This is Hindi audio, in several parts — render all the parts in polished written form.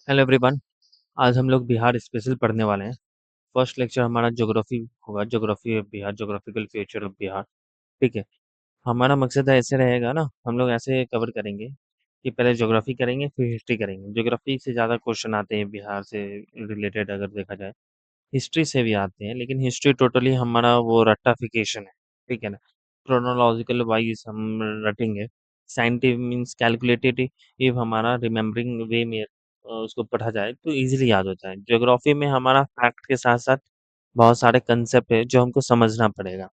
Hello everyone. आज हम लोग बिहार स्पेशल पढ़ने वाले हैं। फर्स्ट लेक्चर हमारा ज्योग्राफी होगा, geography of Bihar, geographical feature of Bihar. ठीक है। हमारा मकसद ऐसे रहेगा ना, हम लोग ऐसे कवर करेंगे कि पहले ज्योग्राफी करेंगे फिर हिस्ट्री करेंगे। ज्योग्राफी से ज़्यादा क्वेश्चन आते हैं बिहार से रिलेटेड अगर देखा जाए। हिस्ट्री से भी आते हैं, लेकिन हिस्ट्री टोटली हमारा वो रट्टाफिकेशन है। ठीक है ना। क्रोनोलॉजिकल वाइज हम रटेंगे। साइंटिफिक मीन्स कैलकुलेटेटिव हमारा रिमेम्बरिंग वे में उसको पढ़ा जाए तो इजीली याद होता है। ज्योग्राफी में हमारा फैक्ट के साथ साथ बहुत सारे कंसेप्ट है जो हमको समझना पड़ेगा।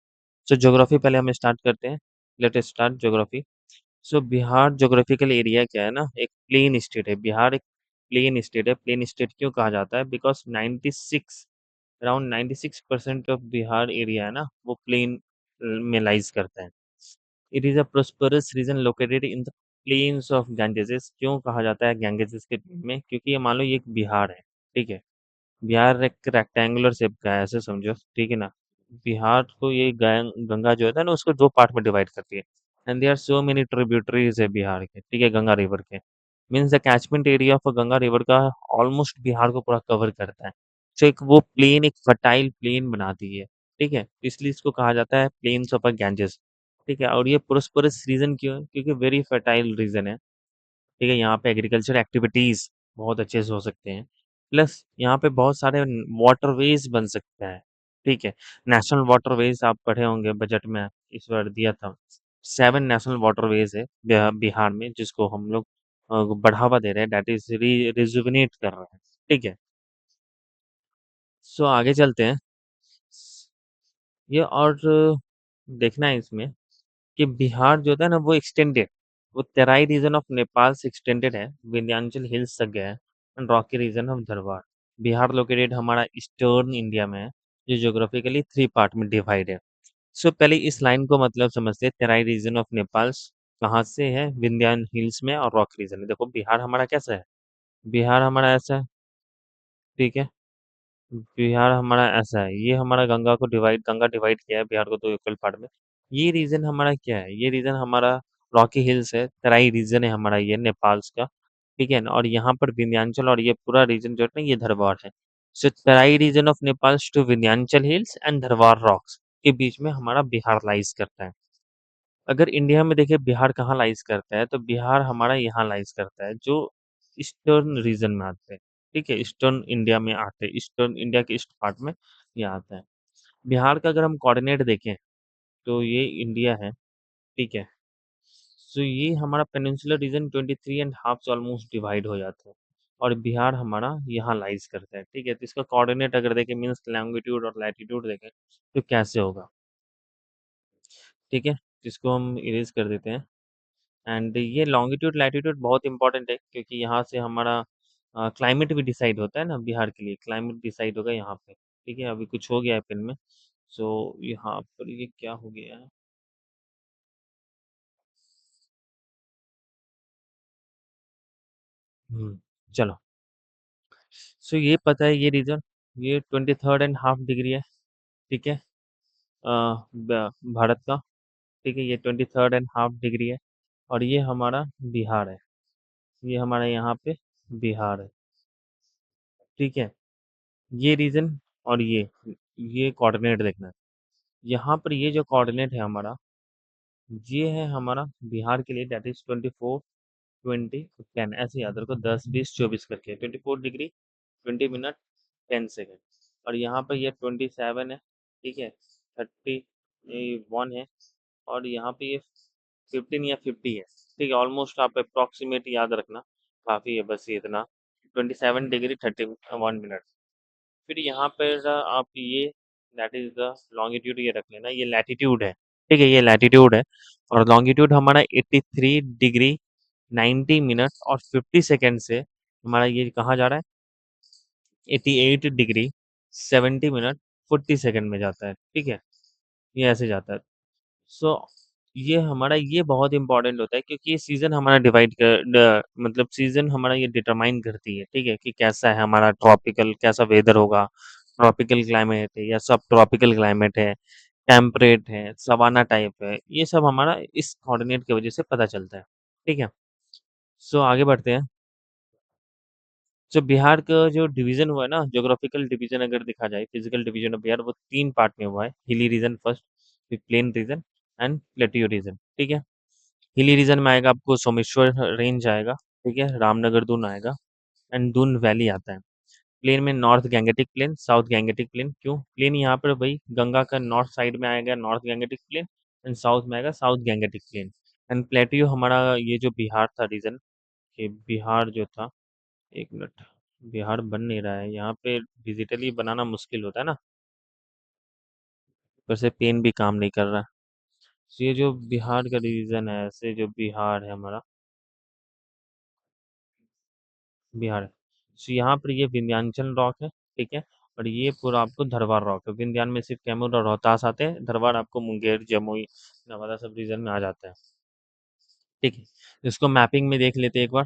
सो ज्योग्राफी पहले हम स्टार्ट करते हैं। Let us start geography. So Bihar geographical area क्या है ना, एक प्लेन स्टेट है। बिहार एक प्लेन स्टेट है। प्लेन स्टेट क्यों कहा जाता है? Because 96 around 96% of Bihar area है ना, वो प्लेन में लाइज करता है। It is a prosperous region located in the plains of Ganges. क्यों कहा जाता है गैंजेस के प्लेन में? क्योंकि ये मान लो ये एक बिहार है। ठीक है। बिहार एक रेक्टेंगुलर शेप का है, ऐसे समझो। ठीक है ना। बिहार को ये गंगा जो है ना, उसको दो पार्ट में डिवाइड करती है। And there are so many tributaries है बिहार के। ठीक है, गंगा रिवर के। Means the catchment area of Ganga river का ऑलमोस्ट बिहार को पूरा कवर करता है। तो एक वो प्लेन, एक फर्टाइल प्लेन बनाती है। ठीक है, इसलिए इसको कहा जाता है प्लेन्स ऑफ गैंजेस। ठीक है, और ये प्रोस्पेरस रीजन क्यों है? क्योंकि वेरी फर्टाइल रीजन है। ठीक है, यहाँ पे एग्रीकल्चर एक्टिविटीज़ बहुत अच्छे से हो सकते हैं। प्लस यहाँ पे बहुत सारे वाटरवेज़ बन सकते हैं। ठीक है, नेशनल वाटरवेज़ आप पढ़े होंगे, बजट में इस बार दिया था। 7 नेशनल वाटरवेज़ है बिहार में, जिसको हम लोग बढ़ावा दे रहे हैं, दैट इज़ रिजुविनेट कर रहे हैं। ठीक है, सो आगे चलते हैं। ये और देखना है इसमें कि बिहार जो था ना वो एक्सटेंडेड, वो तराई रीजन ऑफ नेपाल से एक्सटेंडेड है, विंध्याचल हिल्स तक गया है, and rocky region of Dharwar. Bihar located हमारा ईस्टर्न इंडिया में है, जो ज्योग्राफिकली 3 पार्ट में डिवाइड है। सो पहले इस लाइन को मतलब समझते हैं। तराई रीजन ऑफ नेपाल कहाँ से है? विंध्याचल हिल्स में और रॉक रीजन में। देखो बिहार हमारा कैसा है, बिहार हमारा ऐसा है। ठीक है, बिहार हमारा ऐसा है, ये हमारा गंगा डिवाइड किया है बिहार को दो इक्वल पार्ट में। ये रीजन हमारा क्या है? ये रीजन हमारा रॉकी हिल्स है, तराई रीजन है हमारा, ये नेपाल का। ठीक है ना, और यहाँ पर विंध्याचल और ये पूरा रीजन जो है ना, ये धरवार है। So Terai region of Nepal to Vindhyachal hills and Dharwar rocks के बीच में हमारा बिहार लाइज करता है। अगर इंडिया में देखें बिहार कहाँ लाइज करता है, तो बिहार हमारा यहाँ लाइज करता है, जो ईस्टर्न रीजन में आते हैं। ठीक है, ईस्टर्न इंडिया में आते हैं, ईस्टर्न इंडिया के ईस्ट पार्ट में ये आता है। बिहार का अगर हम कोऑर्डिनेट देखें तो ये इंडिया है। ठीक है, सो ये हमारा पेनिनसुलर रीजन 23.5 से ऑलमोस्ट डिवाइड हो जाता है, और बिहार हमारा यहाँ लाइज करता है। ठीक है, तो इसका कोऑर्डिनेट अगर देखें, मीन्स लॉन्गिट्यूड और लैटिट्यूड देखें तो कैसे होगा? ठीक है, इसको हम इरेज कर देते हैं। एंड ये लॉन्गिट्यूड लैटिट्यूड बहुत इंपॉर्टेंट है, क्योंकि यहाँ से हमारा क्लाइमेट भी डिसाइड होता है ना। बिहार के लिए क्लाइमेट डिसाइड होगा यहाँ पे। ठीक है, अभी कुछ हो गया है पेन में। सो यहाँ पर ये क्या हो गया है? चलो। सो ये पता है, ये रीजन ये 23.5 डिग्री है। ठीक है, भारत का। ठीक है, ये 23.5 डिग्री है, और ये हमारा बिहार है। ये हमारा यहाँ पे बिहार है। ठीक है, ये रीजन और ये कोऑर्डिनेट देखना है। यहाँ पर ये जो कोऑर्डिनेट है हमारा, ये है हमारा बिहार के लिए, दैट इज 24, 20, 10। ऐसे याद रखो, 10, 20, 24 करके 24 डिग्री 20 मिनट 10 सेकेंड। और यहाँ पर ये 27 है। ठीक है, 31 है, और यहाँ पे ये 15 या 50 है। ठीक है, ऑलमोस्ट आप अप्रॉक्सीमेट याद रखना, काफ़ी है बस ये इतना। 27 डिग्री 31 मिनट। फिर यहाँ पर आप ये, दैट इज द लॉन्गिट्यूड, ये रख लेना, ये लैटिट्यूड है। ठीक है, ये लैटिट्यूड है, और लॉन्गिट्यूड हमारा 83 डिग्री 90 मिनट और 50 सेकेंड से हमारा ये कहाँ जा रहा है? 88 डिग्री 70 मिनट 40 सेकेंड में जाता है। ठीक है, ये ऐसे जाता है। सो ये हमारा ये बहुत इंपॉर्टेंट होता है, क्योंकि ये सीज़न हमारा मतलब सीज़न हमारा ये डिटरमाइन करती है। ठीक है, कि कैसा है हमारा ट्रॉपिकल, कैसा वेदर होगा। ट्रॉपिकल क्लाइमेट है या सब ट्रॉपिकल क्लाइमेट है, टेम्परेट है, सवाना टाइप है, ये सब हमारा इस कोऑर्डिनेट की वजह से पता चलता है। ठीक है, सो आगे बढ़ते हैं। जो बिहार का जो डिवीज़न हुआ है ना, ज्योग्राफिकल डिवीज़न अगर देखा जाए, फिज़िकल डिवीज़न ऑफ बिहार वो 3 पार्ट में हुआ है। हिली रीजन फर्स्ट, फिर plain region and plateau region, ठीक है? हिली रीजन में आएगा आपको सोमेश्वर रेंज आएगा, ठीक है? रामनगर दून आएगा एंड दून वैली आता है। प्लेन में north Gangetic plain, south Gangetic plain, क्यों? प्लेन यहाँ पर वही गंगा का नॉर्थ साइड में आएगा north Gangetic plain and south में आएगा south Gangetic plain and plateau हमारा ये जो बिहार था रीजन, ये बिहार जो था, एक मिनट, बिहार बन नहीं रहा है यहाँ पे, डिजिटली बनाना मुश्किल होता है ना, ऊपर से पेन भी काम नहीं कर रहा है। तो ये जो बिहार का रीजन है, ऐसे जो बिहार है हमारा, बिहार है, तो यहाँ पर ये विंध्याचल रॉक है, ठीक है? और ये पूरा आपको धरवार रॉक है। विंध्यान में सिर्फ कैमूर और रोहतास आते हैं, धरवार आपको मुंगेर, जमुई, नवादा सब रीजन में आ जाता है, ठीक है? इसको मैपिंग में देख लेते हैं एक बार।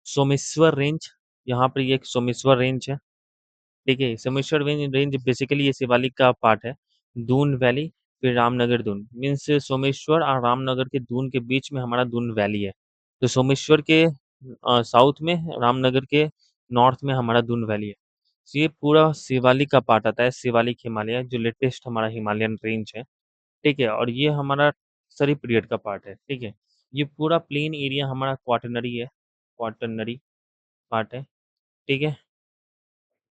सोमेश्वर रेंज, यहाँ पर ये एक सोमेश्वर रेंज है, ठीक है? सोमेश्वर रेंज रेंज बेसिकली ये शिवालिक का पार्ट है। दून वैली, फिर रामनगर दून, मीन्स सोमेश्वर और रामनगर के दून के बीच में हमारा दून वैली है। तो सोमेश्वर के साउथ में, रामनगर के नॉर्थ में हमारा दून वैली है। तो ये पूरा शिवालिक का पार्ट आता है, शिवालिक हिमालय जो लेटेस्ट हमारा हिमालयन रेंज है, ठीक है? और ये हमारा सरी पीरियड का पार्ट है, ठीक है? ये पूरा प्लेन एरिया हमारा क्वाटरनरी है, क्वाटरनरी पार्ट है, ठीक है?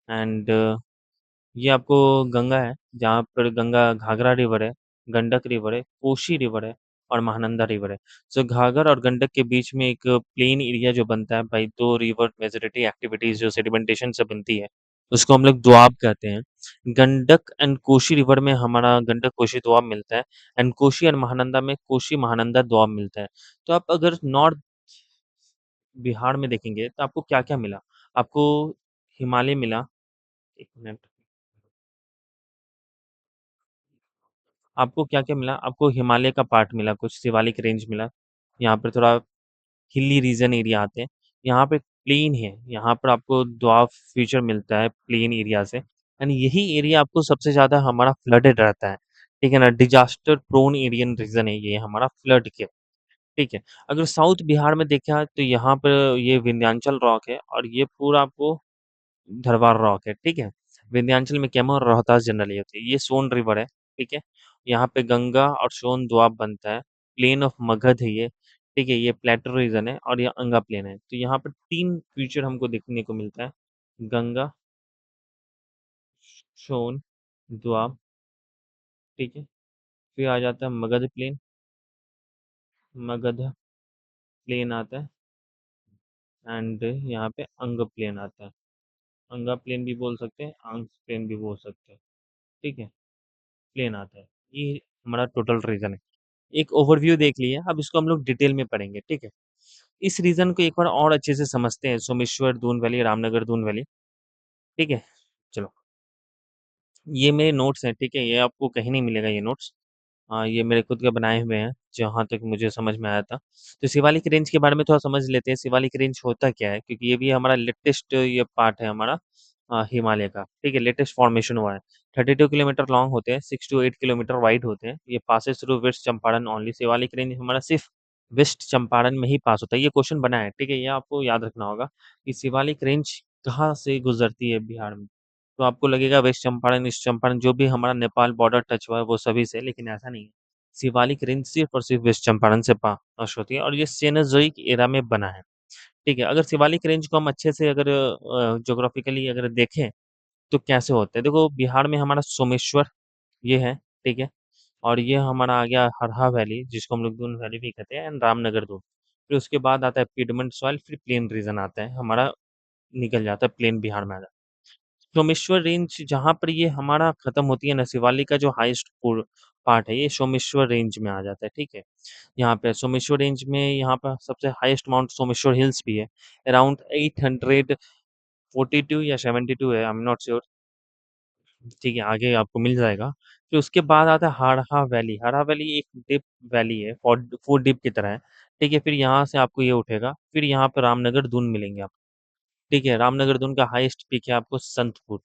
एंड ये आपको गंगा है, जहाँ पर गंगा घाघरा रिवर है, गंडक रिवर है, कोशी रिवर है और महानंदा रिवर है। सो घाघर और गंडक के बीच में एक प्लेन एरिया जो बनता है भाई, 2 रिवर मेजॉरिटी एक्टिविटीज़ जो सेडिमेंटेशन से बनती है, उसको हम लोग दोआब कहते हैं। गंडक एंड कोशी रिवर में हमारा गंडक कोशी दोआब मिलता है एंड कोशी एंड महानंदा में कोशी महानंदा दोआब मिलता है। तो आप अगर नॉर्थ बिहार में देखेंगे तो आपको क्या-क्या मिला? आपको हिमालय मिला, 1 मिनट। आपको क्या-क्या मिला? आपको हिमालय का पार्ट मिला, कुछ शिवालिक रेंज मिला। यहाँ पे थोड़ा हिली रीजन एरिया आते हैं। यहाँ पे प्लेन है, यहाँ पर आपको दोआब फीचर मिलता है प्लेन एरिया से एंड यही एरिया आपको सबसे ज़्यादा हमारा फ्लडेड रहता है, ठीक है ना? डिज़ास्टर प्रोन एरियन रीजन है ये हमारा फ्लड के, ठीक है? अगर साउथ बिहार में देखा तो यहाँ पर ये विंध्याचल रॉक है और ये पूरा आपको धरवार रॉक है, ठीक है? विंध्याचल में कैमूर और रोहतास जनरली होती है। ये सोन रिवर है, ठीक है? यहाँ पे गंगा और सोन दोआब बनता है। प्लेन ऑफ मगध है ये, ठीक है? ये प्लेटो रीजन है और ये अंगा प्लेन है। तो यहाँ पर 3 फीचर हमको देखने को मिलता है। गंगा, सोन, दोआब, ठीक है? फिर आ जाता है मगध प्लेन, मगध प्लेन आता है एंड यहाँ पे अंग प्लेन आता है। अंगा प्लेन भी बोल सकते हैं, आंग प्लेन भी बोल सकते हैं, ठीक है? प्लेन आता है। ये हमारा टोटल रीजन है। एक ओवरव्यू देख लिया, अब इसको हम लोग डिटेल में पढ़ेंगे, ठीक है? इस रीजन को एक बार और अच्छे से समझते हैं, सोमेश्वर, दून वैली, रामनगर दून वैली, ठीक है? चलो, ये मेरे नोट्स हैं, ठीक है? ये आपको कहीं नहीं मिलेगा ये नोट्स। हाँ, ये मेरे खुद के बनाए हुए हैं, जहाँ तक मुझे समझ में आया था। तो शिवालिक रेंज के बारे में थोड़ा समझ लेते हैं, शिवालिक रेंज होता क्या है? क्योंकि ये भी हमारा लेटेस्ट ये पार्ट है हमारा हिमालय का, ठीक है? लेटेस्ट फॉर्मेशन हुआ है। 32 किलोमीटर लॉन्ग होते हैं, 6 टू 8 किलोमीटर वाइड होते हैं। ये passes through west Champaran only. Shivalik range हमारा सिर्फ वेस्ट चंपारण में ही पास होता है। ये क्वेश्चन बना है, ठीक है? ये आपको याद रखना होगा कि शिवालिक रेंज कहाँ से गुजरती है बिहार में। तो आपको लगेगा वेस्ट चंपारण, ईस्ट चंपारण, जो भी हमारा नेपाल बॉर्डर टच हुआ है वो सभी से, लेकिन ऐसा नहीं है। शिवालिक रेंज सिर्फ और सिर्फ वेस्ट चंपारण से पास होती है और ये सेनोज़ोइक एरा में बना है, ठीक है? अगर शिवालिक रेंज को हम अच्छे से अगर ज्योग्राफिकली अगर देखें तो कैसे होता है? देखो, बिहार में हमारा सोमेश्वर ये है, ठीक है? और ये हमारा आ गया हरहा वैली, जिसको हम लोग दून वैली भी कहते हैं एंड रामनगर दून। फिर उसके बाद आता है पीडमेंट सॉइल, फिर प्लेन रीजन आता है हमारा, निकल जाता है प्लेन बिहार में आ जाता है। सोमेश्वर रेंज जहाँ पर ये हमारा खत्म होती है ना, शिवालिक का जो हाईएस्ट पार्ट है ये सोमेश्वर रेंज में आ जाता है, ठीक है? यहाँ पे सोमेश्वर रेंज में यहाँ पर सबसे हाईएस्ट माउंट सोमेश्वर हिल्स भी है, अराउंड 842 या 72 है, आई एम नॉट श्योर, ठीक है? आगे आपको मिल जाएगा। फिर उसके बाद आता है हारहा वैली। हारहा वैली एक डिप वैली है, फूड डिप की तरह है, ठीक है? फिर यहाँ से आपको ये उठेगा, फिर यहाँ पे रामनगर दून मिलेंगे आपको, ठीक है? रामनगर दून का हाईएस्ट पीक है आपको संतपुर।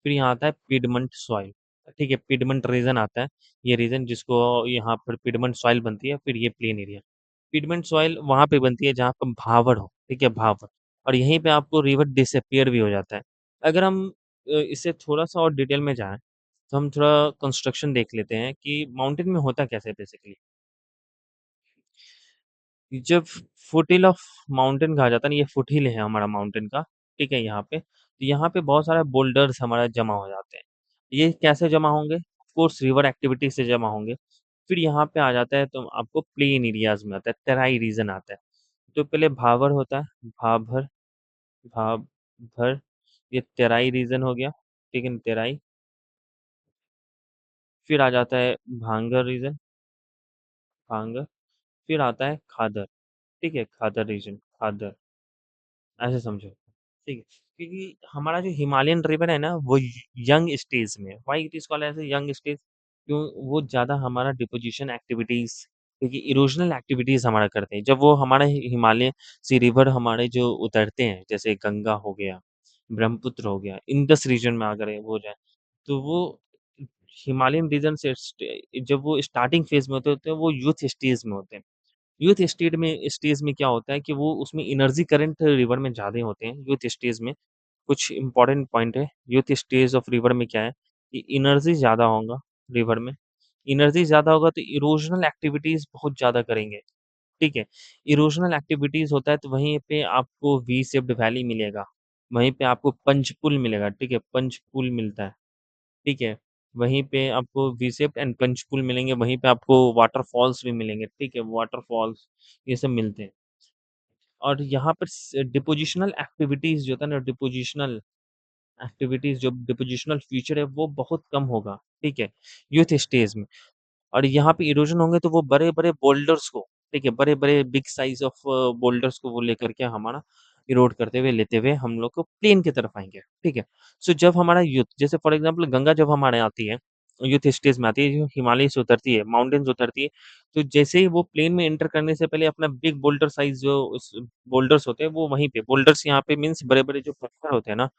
फिर यहाँ आता है पीडमंट सॉइल, ठीक है? पीडमंट रीजन आता है, ये रीजन जिसको यहाँ पर पीडमंट सॉइल बनती है, फिर ये प्लेन एरिया। पीडमंट सॉइल वहाँ पे बनती है जहाँ पर भावर हो, ठीक है? भावर। और यहीं पे आपको रिवर डिसअपीयर भी हो जाता है। अगर हम इससे थोड़ा-सा और डिटेल में जाएँ, तो हम थोड़ा कंस्ट्रक्शन देख लेते हैं कि माउंटेन में होता कैसे है बेसिकली। जब फुटहिल ऑफ माउंटेन कहा जाता है ना, ये फुटहिल है हमारा माउंटेन का, ठीक है यहाँ पे। तो यहाँ पे बहुत सारे बोल्डर्स हमारा जमा हो जाते हैं। ये कैसे जमा होंगे? ऑफ कोर्स रिवर एक्टिविटी से जमा होंगे। फिर यहाँ पे आ जाता है तो आपको प्लेन एरियाज़ में आता है, तराई रीजन आता है। तो पहले भाबर होता है, भाबर, भाबर, ये तराई रीजन हो गया, ठीक है? तराई, फिर आ जाता है भांगर रीजन, भांगर, फिर आता है खादर, ठीक है? खादर रीजन, खादर, ऐसे समझो, ठीक है? क्योंकि हमारा जो हिमालयन रिवर है ना, वो यंग स्टेज में है। Why it is called as a young stage? क्यों? वो ज़्यादा हमारा डिपोज़िशन एक्टिविटीज़, क्योंकि इरोज़नल एक्टिविटीज़ हमारा करते हैं। जब वो हमारे हिमालय से रिवर हमारे जो उतरते हैं, जैसे गंगा हो गया, ब्रह्मपुत्र हो गया, इंडस रीजन में अगर वो हो जाए, तो वो हिमालयन रीजन से जब वो स्टार्टिंग फेज़ में होते हैं, वो यूथ स्टेज में होते हैं। यूथ स्टेज में क्या होता है कि वो उसमें एनर्जी करंट रिवर में ज़्यादा होते हैं यूथ स्टेज में। कुछ इम्पोर्टेंट पॉइंट है, यूथ स्टेज ऑफ रिवर में क्या है कि एनर्जी ज़्यादा होगा रिवर में। एनर्जी ज़्यादा होगा तो इरोज़नल एक्टिविटीज़ बहुत ज़्यादा करेंगे, ठीक है? इरोज़नल एक्टिविटीज़ होता है तो वहीं पे आपको वी शेप्ड वैली मिलेगा, वहीं पे आपको पंचकुल मिलेगा, ठीक है? पंचकुल मिलता है, ठीक है? वहीं पे आपको वी शेप्ड एंड पंचकुल मिलेंगे, वहीं पे आपको वाटरफॉल्स भी मिलेंगे, ठीक है? वाटरफॉल्स ये सब मिलते हैं। और यहाँ पर डिपोजिशनल एक्टिविटीज़ जो होता है ना, डिपोजिशनल एक्टिविटीज़ जो डिपोजिशनल फीचर है वो बहुत कम होगा, ठीक है? यूथ स्टेज में। और यहाँ पे इरोजन होंगे तो वो बड़े-बड़े बोल्डर्स को, ठीक है? बड़े-बड़े बिग साइज़ ऑफ बोल्डर्स को वो लेकर के हमारा इरोड करते हुए, लेते हुए हम लोग को प्लेन की तरफ आएँगे, ठीक है? सो जब हमारा यूथ जैसे फॉर एग्ज़ाम्पल गंगा जब हमारे आती है, यूथ स्टेज में आती है, जो हिमालय से उतरती है, माउंटेन से उतरती है, तो जैसे ही वो प्लेन में एंटर करने से पहले अपना बिग बोल्डर साइज़ जो उस बोल्डर्स होते हैं, वो वहीं पे बोल्डर्स यहाँ पे मीन्स बड़े-बड़े जो पत्थर होते हैं ना,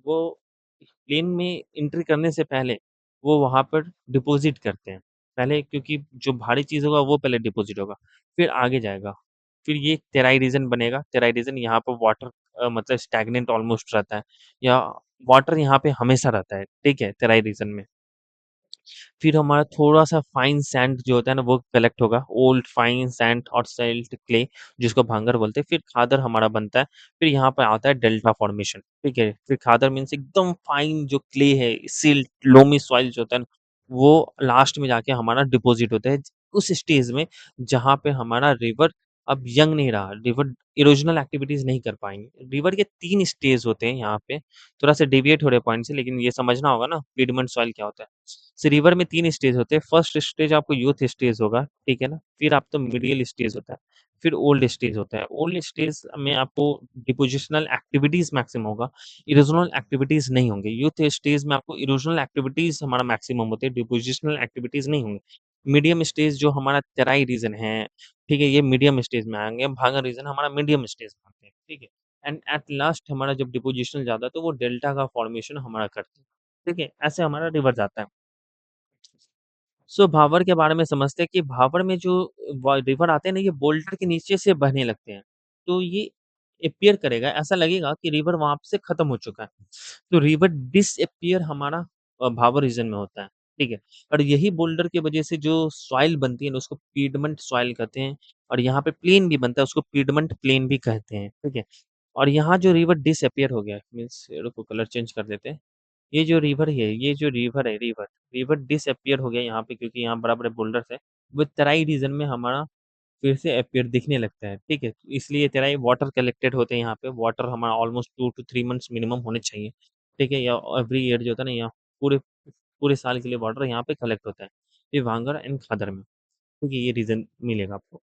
वो प्लेन में एंट्री करने से पहले वो वहाँ पर डिपॉज़िट करते हैं। पहले क्योंकि जो भारी चीज़ होगा वो पहले डिपॉज़िट होगा, फिर आगे जाएगा। फिर ये टेराई रीजन बनेगा, टेराई रीजन यहाँ पर वाटर मतलब स्टैग्नेंट ऑलमोस्ट रहता है या वाटर यहाँ पे हमेशा रहता है, ठीक है? टेराई रीजन में। फिर हमारा थोड़ा-सा फाइन सैंड जो होता है ना वो कलेक्ट होगा, ओल्ड फाइन सैंड और सिल्ट क्ले जिसको भांगर बोलते हैं, फिर खादर हमारा बनता है, फिर यहाँ पे आता है डेल्टा फॉर्मेशन, ठीक है? फिर खादर मीन्स एकदम फाइन जो क्ले है, सिल्ट, लोमी सॉइल जो होता है ना, वो लास्ट में जाके हमारा डिपॉज़िट होता है उस स्टेज में जहाँ पे हमारा रिवर अब यंग नहीं रहा, रिवर इरोज़नल एक्टिविटीज़ नहीं कर पाएँगे। रिवर के 3 स्टेज होते हैं यहाँ पे, थोड़ा-सा डेविएट हो रहे हैं पॉइंट से लेकिन ये समझना होगा ना पिडमंट सॉइल क्या होता है। से रिवर में 3 स्टेज होते हैं। फर्स्ट स्टेज आपको यूथ स्टेज होगा, ठीक है ना? फिर आपका मिडिल स्टेज होता है, फिर ओल्ड स्टेज होता है। ओल्ड स्टेज में आपको डिपोज़िशनल एक्टिविटीज़ मैक्सिमम होगा, इरोज़नल एक्टिविटीज़ नहीं होंगे। यूथ स्टेज में आपको इरोज़नल एक्टिविटीज़ हमारा मैक्सिमम होते हैं, डिपोज़िशनल एक्टिविटीज़ नहीं होंगे। मीडियम स्टेज जो हमारा तराई रीजन है, ठीक है? ये मीडियम स्टेज में आएँगे। भांगर रीजन हमारा मीडियम स्टेज में आते हैं, ठीक है? एंड एट लास्ट हमारा जब डिपोज़िशनल जाता है तो वो डेल्टा का फॉर्मेशन हमारा करते हैं, ठीक है? ऐसे हमारा रिवर जाता है। भाभर के बारे में समझते हैं कि भाभर में जो रिवर आते हैं ना, ये बोल्डर के नीचे से बहने लगते हैं। तो ये अपीयर करेगा, ऐसा लगेगा कि रिवर वहाँ से खत्म हो चुका है। तो रिवर डिसअपीयर हमारा भाभर रीजन में होता है, ठीक है? और यही बोल्डर की वजह से जो सॉइल बनती है ना, उसको पीडमेंट सॉइल कहते हैं और यहाँ पे प्लेन भी बनता है, उसको पीडमेंट प्लेन भी कहते हैं, ठीक है? और यहाँ जो रिवर डिसअपीयर हो गया मीन्स रुको कलर चेंज कर देते हैं। ये जो रिवर है, ये जो रिवर है रिवर डिसअपीयर हो गया यहाँ पे क्योंकि यहाँ बड़े-बड़े बोल्डर्स है। वो तराई रीजन में हमारा फिर से अपीयर दिखने लगता है, ठीक है? इसलिए तराई वाटर कलेक्टेड होते हैं यहाँ पे, वाटर हमारा ऑलमोस्ट 2 टू 3 मंथ्स मिनिमम होने चाहिए, ठीक है? या एवरी ईयर जो होता है ना यहाँ पूरे पूरे साल के लिए वाटर यहाँ पे कलेक्ट होता है। ये वांगड़ एंड खादर में, क्योंकि ये रीज़न मिलेगा आपको।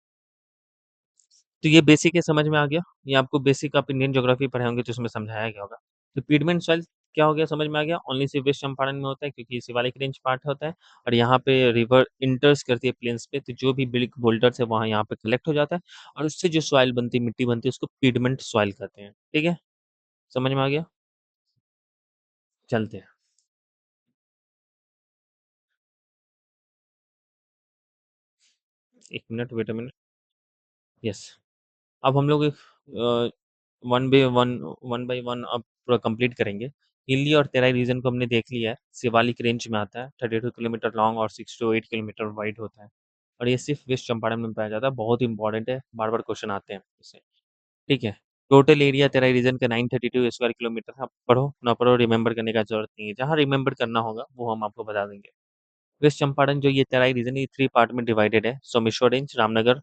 तो ये बेसिक है समझ में आ गया? ये आपको बेसिक आप इंडियन ज्योग्राफी पढ़े होंगे तो उसमें समझाया गया होगा। तो पिडमेंट सॉइल क्या हो गया समझ में आ गया? ओनली सिर्फ वेस्ट चंपारण में होता है क्योंकि शिवालिक रेंज पार्ट होता है और यहाँ पे रिवर इंटर्स करती है प्लेन्स पे तो जो भी बिग बोल्डर्स है वहाँ यहाँ पे कलेक्ट हो जाता है और उससे जो सॉइल बनती है, मिट्टी बनती है उसको पिडमेंट सॉइल कहते हैं। ठीक है? समझ में आ गया? चलते हैं। 1 minute wait a minute. Yes. अब हम लोग वन बाय वन अब पूरा कंप्लीट करेंगे। हिली और तेराई रीजन को हमने देख लिया है, शिवालिक रेंज में आता है, 32 किलोमीटर लॉन्ग और 6 टू 8 किलोमीटर वाइड होता है, और ये सिर्फ वेस्ट चंपारण में पाया जाता है। बहुत इंपॉर्टेंट है, बार बार क्वेश्चन आते हैं इससे। ठीक है। टोटल एरिया तेराई रीजन का 932 स्क्वायर किलोमीटर है। आप पढ़ो ना पढ़ो, रिमेंबर करने का जरूरत नहीं है, जहाँ रिमेंबर करना होगा वो हम आपको बता देंगे। वेस्ट चंपारण जो ये तेराई रीजन, ये 3 पार्ट में डिवाइडेड है, Someshwar range, Ramnagar,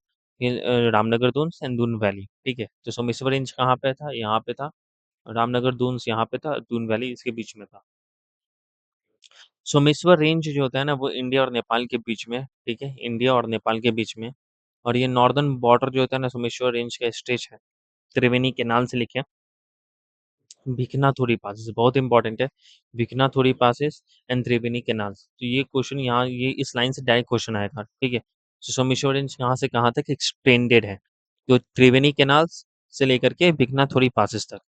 Ramnagar Doons and Doon valley. ठीक है, तो सोमेश्वर रेंज कहाँ पे था? यहाँ पे था। रामनगर दून्स यहाँ पे था, दून वैली इसके बीच में था। सोमेश्वर रेंज जो होता है ना, वो इंडिया और नेपाल के बीच में है, ठीक है, इंडिया और नेपाल के बीच में। और ये नॉर्दर्न बॉर्डर जो होता है ना सोमेश्वर रेंज का स्ट्रेच है त्रिवेणी केनाल से लिखे भिकनाथुरी पासेस, बहुत इंपॉर्टेंट है। भिकनाथुरी पासेस एंड त्रिवेणी केनाल्स, तो ये क्वेश्चन यहाँ ये इस लाइन से डायरेक्ट क्वेश्चन आया था। ठीक है, तो सोमेश्वर रेंज कहाँ से कहाँ तक एक्सटेंडेड है? तो त्रिवेणी केनाल्स से लेकर के भिकनाथुरी पासेस तक।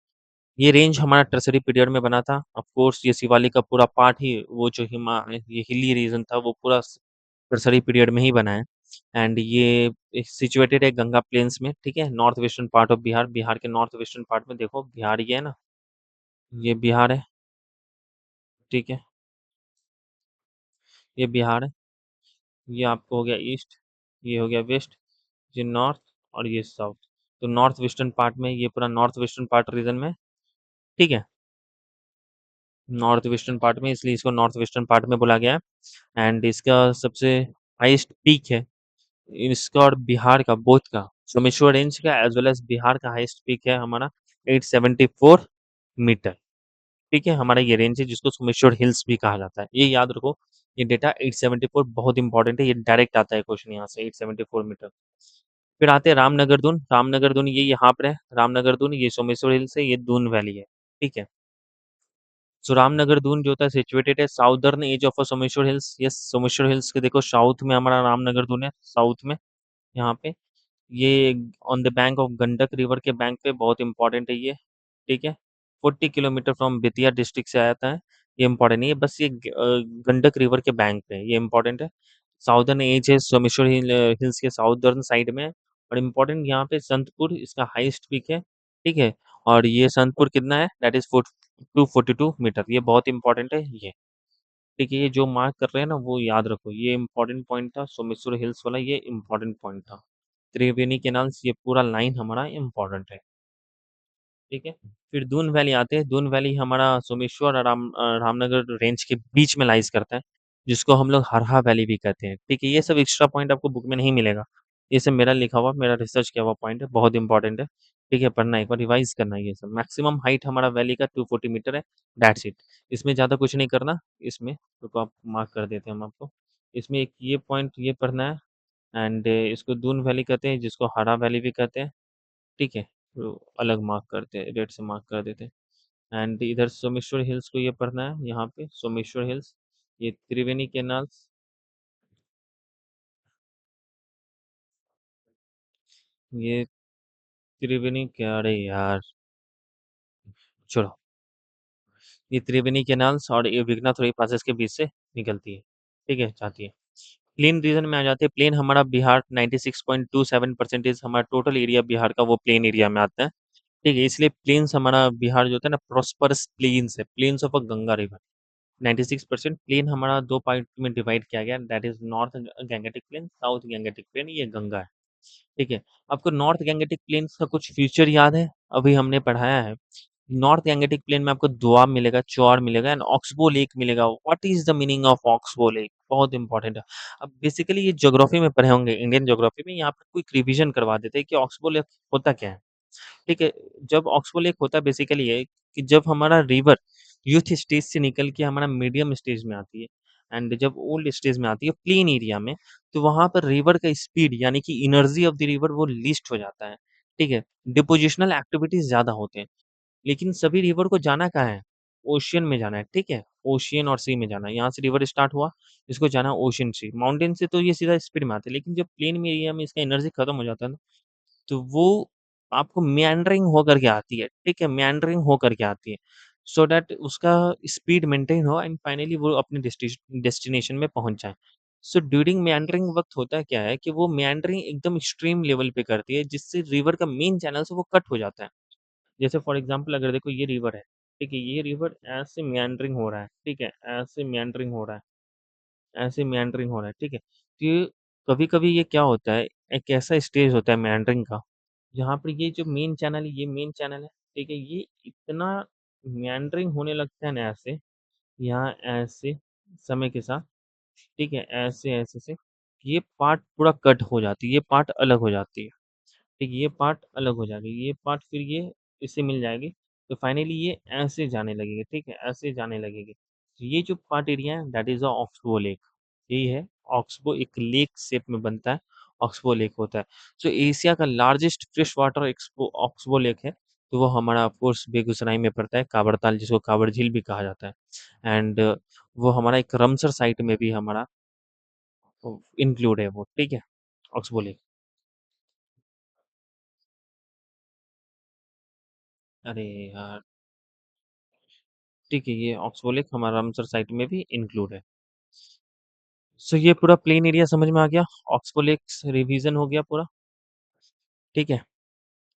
ये रेंज हमारा टर्सरी पीरियड में बना था। ऑफ कोर्स ये शिवालिक का पूरा पार्ट ही, वो जो ये हिली रीजन था वो पूरा टर्सरी पीरियड में ही बना है। एंड ये सिचुएटेड है गंगा प्लेन्स में। ठीक है, north western part of Bihar, Bihar के नॉर्थ वेस्टर्न पार्ट में देखो बिहार ये है ना, ये बिहार है। ठीक है, ये बिहार है, ये आपको हो गया ईस्ट, ये हो गया वेस्ट, ये नॉर्थ और ये साउथ। तो नॉर्थ वेस्टर्न पार्ट में, ये पूरा नॉर्थ वेस्टर्न पार्ट रीजन में। ठीक है, नॉर्थ वेस्टर्न पार्ट में, इसलिए इसको नॉर्थ वेस्टर्न पार्ट में बोला गया है। एंड इसका सबसे हाईएस्ट पीक है इसका और बिहार का, बोथ का, सोमेश्वर रेंज का एज वेल एज बिहार का हाईएस्ट पीक है हमारा 874 मीटर। ठीक है, हमारा ये रेंज है जिसको सोमेश्वर हिल्स भी कहा जाता है, ये याद रखो। ये डेटा 874 बहुत इंपॉर्टेंट है, ये डायरेक्ट आता है क्वेश्चन यहाँ से, 874 मीटर। फिर आते हैं रामनगर दून। रामनगर दून ये यहाँ पर है, रामनगर दून ये सोमेश्वर हिल्स है, ये दून वैली है। ठीक है, सो रामनगर दून जो होता है सिचुएटेड है southern edge of Someshwar hills. Yes, Someshwar hills के देखो साउथ में हमारा रामनगर दून है, साउथ में यहाँ पे। ये on the bank of Gandak river के बैंक पे, बहुत इंपॉर्टेंट है ये। ठीक है, 40 किलोमीटर फ्रॉम बेतिया डिस्ट्रिक्ट से आता है। ये इंपॉर्टेंट नहीं है, बस ये गंडक रिवर के बैंक पे है, ये इंपॉर्टेंट है। साउदर्न एज है सोमेश्वर हिल्स के साउदर्न साइड में। और इम्पोर्टेंट यहाँ पे संतपुर इसका हाईएस्ट पीक है। ठीक है, और ये संतपुर कितना है? दैट इज 242 मीटर, ये बहुत इंपॉर्टेंट है ये। ठीक है, ये जो मार्क कर रहे हैं ना वो याद रखो, ये इंपॉर्टेंट पॉइंट था, सोमेश्वर हिल्स वाला ये इंपॉर्टेंट पॉइंट था। त्रिवेणी केनाल्स ये पूरा लाइन हमारा इंपॉर्टेंट है। ठीक है, फिर दून वैली आते हैं। दून वैली हमारा सोमेश्वर और रामनगर रेंज के बीच में लाइज करता है, जिसको हम लोग हरहा वैली भी कहते हैं। ठीक है, ये सब एक्स्ट्रा पॉइंट आपको बुक में नहीं मिलेगा, ये सब मेरा लिखा हुआ, मेरा रिसर्च किया हुआ पॉइंट है, बहुत इंपॉर्टेंट है। ठीक है, पढ़ना एक बार, रिवाइज करना है ये सब। मैक्सिमम हाइट हमारा वैली का 240 मीटर है, दैट्स इट। इसमें ज़्यादा कुछ नहीं करना इसमें, तो आप मार्क कर देते हैं हम आपको। इसमें एक ये पॉइंट ये पढ़ना है। एंड इसको दून वैली कहते हैं, जिसको हरा वैली भी कहते हैं। ठीक है, तो अलग मार्क करते हैं, रेड से मार्क कर देते हैं। एंड इधर सोमेश्वर हिल्स को ये पढ़ना है, यहाँ पे सोमेश्वर हिल्स, ये त्रिवेणी केनाल्स, ये त्रिवेणी क्या, अरे यार छोड़ो, ये त्रिवेणी केनाल्स और ये विघ्नाथुरी पासेस के बीच से निकलती है। ठीक है, जाती है। प्लेन रीजन में आ जाते हैं। प्लेन हमारा बिहार 96.27% हमारा टोटल एरिया बिहार का वो प्लेन एरिया में आता है। ठीक है, इसलिए प्लेन्स हमारा बिहार जो होता है ना, प्रॉस्परस प्लेन्स है, plains of a Ganga river. 96% plain हमारा दो पार्ट में डिवाइड किया गया, that is north Gangetic plain, south Gangetic plain, ये गंगा है। ठीक है, आपको नॉर्थ गैंगेटिक प्लेन का कुछ फीचर याद है? अभी हमने पढ़ाया है, नॉर्थ गैंगेटिक प्लेन में आपको दोआब मिलेगा, चौर मिलेगा एंड ऑक्सबो लेक मिलेगा। What is the meaning of oxbow lake? बहुत इंपॉर्टेंट है। अब बेसिकली ये ज्योग्राफी में पढ़े होंगे, इंडियन ज्योग्राफी में, यहाँ पर कोई रिवीजन करवा देते हैं कि ऑक्सबो लेक होता क्या है। ठीक है, जब ऑक्सबो लेक होता है बेसिकली है कि जब हमारा रिवर यूथ स्टेज से निकल के हमारा मीडियम स्टेज में आती है, एंड जब ओल्ड स्टेज में आती है प्लेन एरिया में, तो वहां पर रिवर का स्पीड यानी कि एनर्जी ऑफ द रिवर वो लीस्ट हो जाता है। ठीक है, डिपोजिशनल एक्टिविटीज ज्यादा होते हैं। लेकिन सभी रिवर को जाना कहाँ है? ओशियन में जाना है। ठीक है, ओशियन और सी में जाना है। यहाँ से रिवर स्टार्ट हुआ, इसको जाना है ओशियन सी। माउंटेन से तो ये सीधा स्पीड में आते हैं, लेकिन जब प्लेन में एरिया में इसका एनर्जी खत्म हो जाता है ना, तो वो आपको मेंडरिंग होकर के आती है। ठीक है, मेंडरिंग होकर के आती है, सो दैट उसका स्पीड मेंटेन हो एंड फाइनली वो अपने डेस्टिनेशन में पहुंच जाए। सो ड्यूरिंग मेंडरिंग वक्त होता क्या है कि वो मेंडरिंग एकदम एक्सट्रीम लेवल पे करती है, जिससे रिवर का मेन चैनल से वो कट हो जाता है। जैसे फॉर एग्ज़ाम्पल अगर देखो ये रिवर है, ठीक है? ये रिवर ऐसे मेंडरिंग हो रहा है, ठीक है? ऐसे मेंडरिंग हो रहा है, ऐसे मेंडरिंग हो रहा है, ठीक है? तो ये कभी-कभी ये क्या होता है, एक ऐसा स्टेज होता है मेंडरिंग का, जहाँ पर ये जो मेन चैनल है, ये मेन चैनल है, ठीक है? ये इतना मेंडरिंग होने लगता है ना ऐसे, यहाँ ऐसे समय के साथ, ठीक है? ऐसे, ऐसे से, ये पार्ट पूरा कट हो जाती है, ये पार्ट अलग हो जाती है। ठीक है, ये पार्ट अलग हो जाएगी, ये पार्ट फिर ये इससे मिल जाएगी, तो फाइनली ये ऐसे जाने लगेगी, ठीक है? ऐसे जाने लगेगी। तो ये जो पार्ट एरिया है that is a oxbow lake, यही है ऑक्सबो, एक लेक शेप में बनता है, ऑक्सबो लेक होता है। सो एशिया का largest fresh water expo oxbow lake है, तो वो हमारा ऑफ कोर्स बेगूसराय में पड़ता है, कांवड़ताल जिसको कांवड़ झील भी कहा जाता है। एंड वो हमारा एक रमसर साइट में भी हमारा इंक्लूड है वो, ठीक है? Oxbow lake. अरे यार! ठीक है, ये ऑक्सबो लेक हमारा रामसर साइट में भी इंक्लूड है। सो ये पूरा प्लेन एरिया समझ में आ गया, ऑक्सबो लेक्स रिवीजन हो गया पूरा, ठीक है?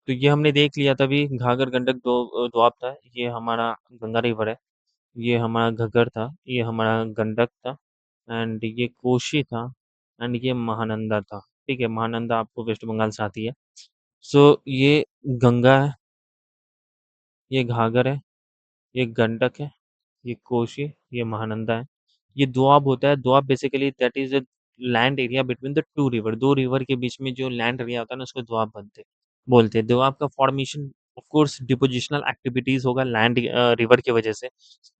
तो ये हमने देख लिया तभी घाघर, गंडक, दोआब था, ये हमारा गंगा रिवर है, ये हमारा घग्गर था, ये हमारा गंडक था एंड ये कोशी था एंड ये महानंदा था, ठीक है? महानंदा आपको वेस्ट बंगाल से आती है। सो ये गंगा है, ये घाघर है, ये गंडक है, ये कोशी, ये महानंदा है। ये दोआब होता है, Doab basically that is a land area between the 2 river, 2 river के बीच में जो लैंड एरिया होता है ना उसको दोआब बोलते हैं। दोआब का formation of course depositional activities होगा लैंड रिवर की वजह से।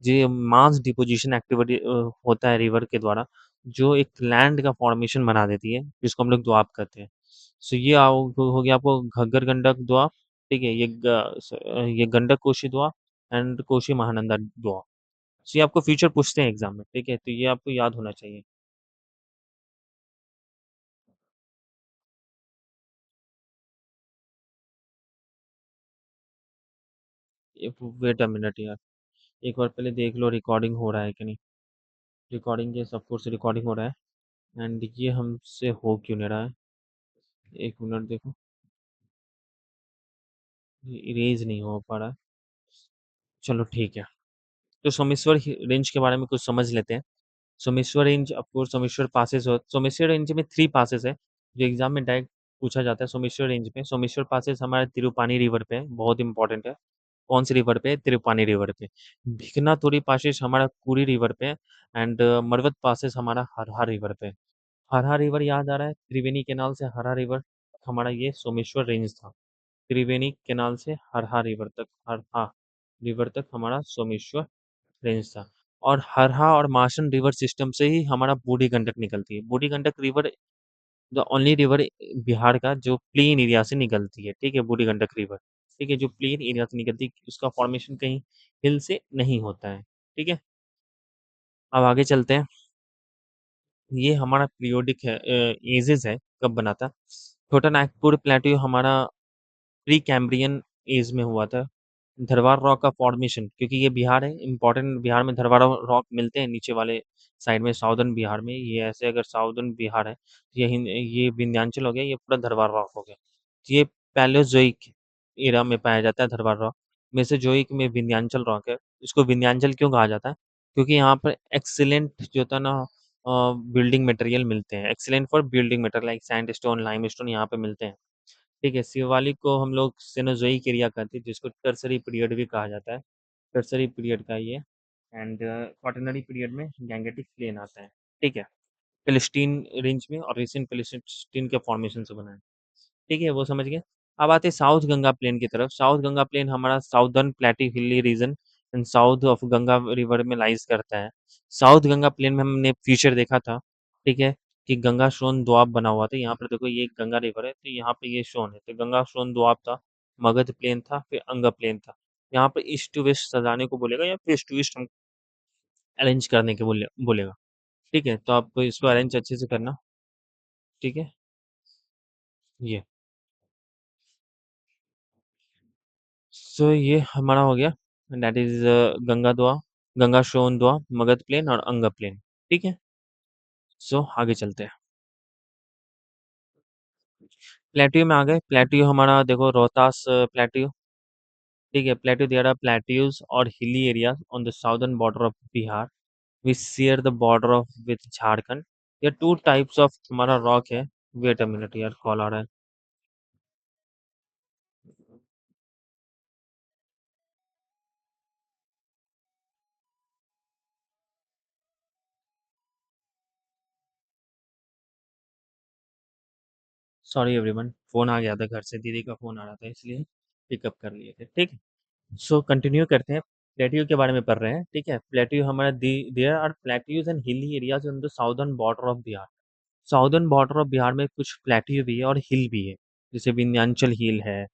ये मास डिपोजिशन एक्टिविटी होता है रिवर के द्वारा, जो एक लैंड का फॉर्मेशन बना देती है, जिसको हम लोग दोआब कहते हैं। सो ये हो गया आपको घग्गर, गंडक, दोआब, ठीक है? ये गंडक, कोशी, दोआब एंड कोशी, महानंदा, दोआब। जी, आपको फ्यूचर पूछते हैं एग्ज़ाम में, ठीक है? तो ये आपको याद होना चाहिए। वेट अ मिनट यार, एक बार पहले देख लो रिकॉर्डिंग हो रहा है कि नहीं? Recording yes of course recording हो रहा है एंड ये हमसे हो क्यों नहीं रहा है? 1 मिनट देखो, ये इरेज़ नहीं हो पा रहा है। चलो ठीक है। तो सोमेश्वर हि रेंज के बारे में कुछ समझ लेते हैं। Someshwar range of course Someshwar passes हो सोमेश्वर रेंज में 3 पासेस है, जो एग्ज़ाम में डायरेक्ट पूछा जाता है सोमेश्वर रेंज में। सोमेश्वर पासेस हमारे तिरुपानी रिवर पे है, बहुत इम्पोर्टेंट है। कौन सी रिवर पे? तिरुपानी रिवर पे। भिकनाथुरी पासेस हमारा कुरी रिवर पे है एंड मरवत पासेस हमारा हरहा रिवर पे है। हरहा रिवर याद आ रहा है? त्रिवेणी कैनाल से हरहा रिवर हमारा ये सोमेश्वर रेंज था। त्रिवेणी कैनाल से हरहा रिवर तक हरहा रिवर तक हमारा सोमेश्वर रेंज था। और हरहा और माशन रिवर सिस्टम से ही हमारा बूढ़ी गंडक निकलती है। बूढ़ी Gandak river the only river Bihar का जो प्लेन एरिया से निकलती है, ठीक है? बूढ़ी गंडक रिवर, ठीक है? जो प्लेन एरिया से निकलती है, उसका फॉर्मेशन कहीं हिल से नहीं होता है, ठीक है? अब आगे चलते हैं। ये हमारा पीरियोडिक है एजेस है, कब बना था? छोटा नागपुर प्लेट्यू हमारा प्री कैम्ब्रियन एज में हुआ था। धरवार रॉक का फॉर्मेशन क्योंकि ये बिहार है, इम्पोर्टेंट बिहार में धरवार रॉक मिलते हैं नीचे वाले साइड में साउदर्न बिहार में। ये ऐसे अगर साउदर्न बिहार है, तो ये विंध्याचल हो गया, ये पूरा धरवार रॉक हो गया। तो ये पैलेओज़ोइक एरा में पाया जाता है धरवार रॉक। मेसोज़ोइक में विंध्याचल रॉक है। इसको विंध्याचल क्यों कहा जाता है? क्योंकि यहाँ पर एक्सीलेंट जो होता है ना बिल्डिंग मटेरियल मिलते हैं। Excellent for building material like sandstone, limestone यहाँ पे मिलते हैं। ठीक है, शिवालिक को हम लोग सेनोज़ोइक एरिया कहते हैं जिसको टर्शरी पीरियड भी कहा जाता है। टर्शरी पीरियड का ये एंड क्वाटरनरी पीरियड में गैंगेटिक प्लेन आता है। ठीक है, पैलेस्टीन रेंज में और रिसेंट पैलेस्टीन के फॉर्मेशन से बना है। ठीक है, वो समझ गए। अब आते हैं साउथ गंगा प्लेन की तरफ। साउथ गंगा प्लेन हमारा साउदर्न प्लेटी hilly region and south of Ganga river में लाइज़ करता है। साउथ गंगा प्लेन में हमने फीचर देखा था, ठीक है, कि गंगा सोन दोआब बना हुआ था। यहाँ पर देखो ये गंगा रिवर है, तो यहाँ पे ये शोन है, तो गंगा सोन दोआब था, मगध प्लेन था, फिर अंगा प्लेन था। यहाँ पे ईस्ट टू वेस्ट सजाने को बोलेगा या फिर ईस्ट टू ईस्ट हम अरेंज करने के बोलेगा। ठीक है, तो आप इसको अरेंज अच्छे से करना, ठीक है? ये। सो ये हमारा हो गया that is Ganga Doab, Ganga Son Doab, Magadh plain और अंगा प्लेन, ठीक है? सो आगे चलते हैं। प्लेट्यू में आ गए, प्लेट्यू हमारा देखो रोहतास प्लेट्यू, ठीक है, प्लेट्यू देयर आर प्लेट्यूज और हिली areas on the southern border of Bihar which share the border of with Jharkhand. ये टू टाइप्स ऑफ हमारा रॉक है। वेट अ मिनट यार, कॉल आ रहा है। सॉरी एवरीवन, फोन आ गया था घर से, दीदी का फोन आ रहा था इसलिए पिकअप कर लिए थे। ठीक है, सो कंटिन्यू करते हैं। प्लेट्यू के बारे में पढ़ रहे हैं। ठीक है, प्लेट्यू हमारा there are plateaus and hilly areas on the southern border of Bihar. Southern border of Bihar में कुछ प्लेट्यू भी है और हिल भी है, जैसे विंध्याचल हिल है,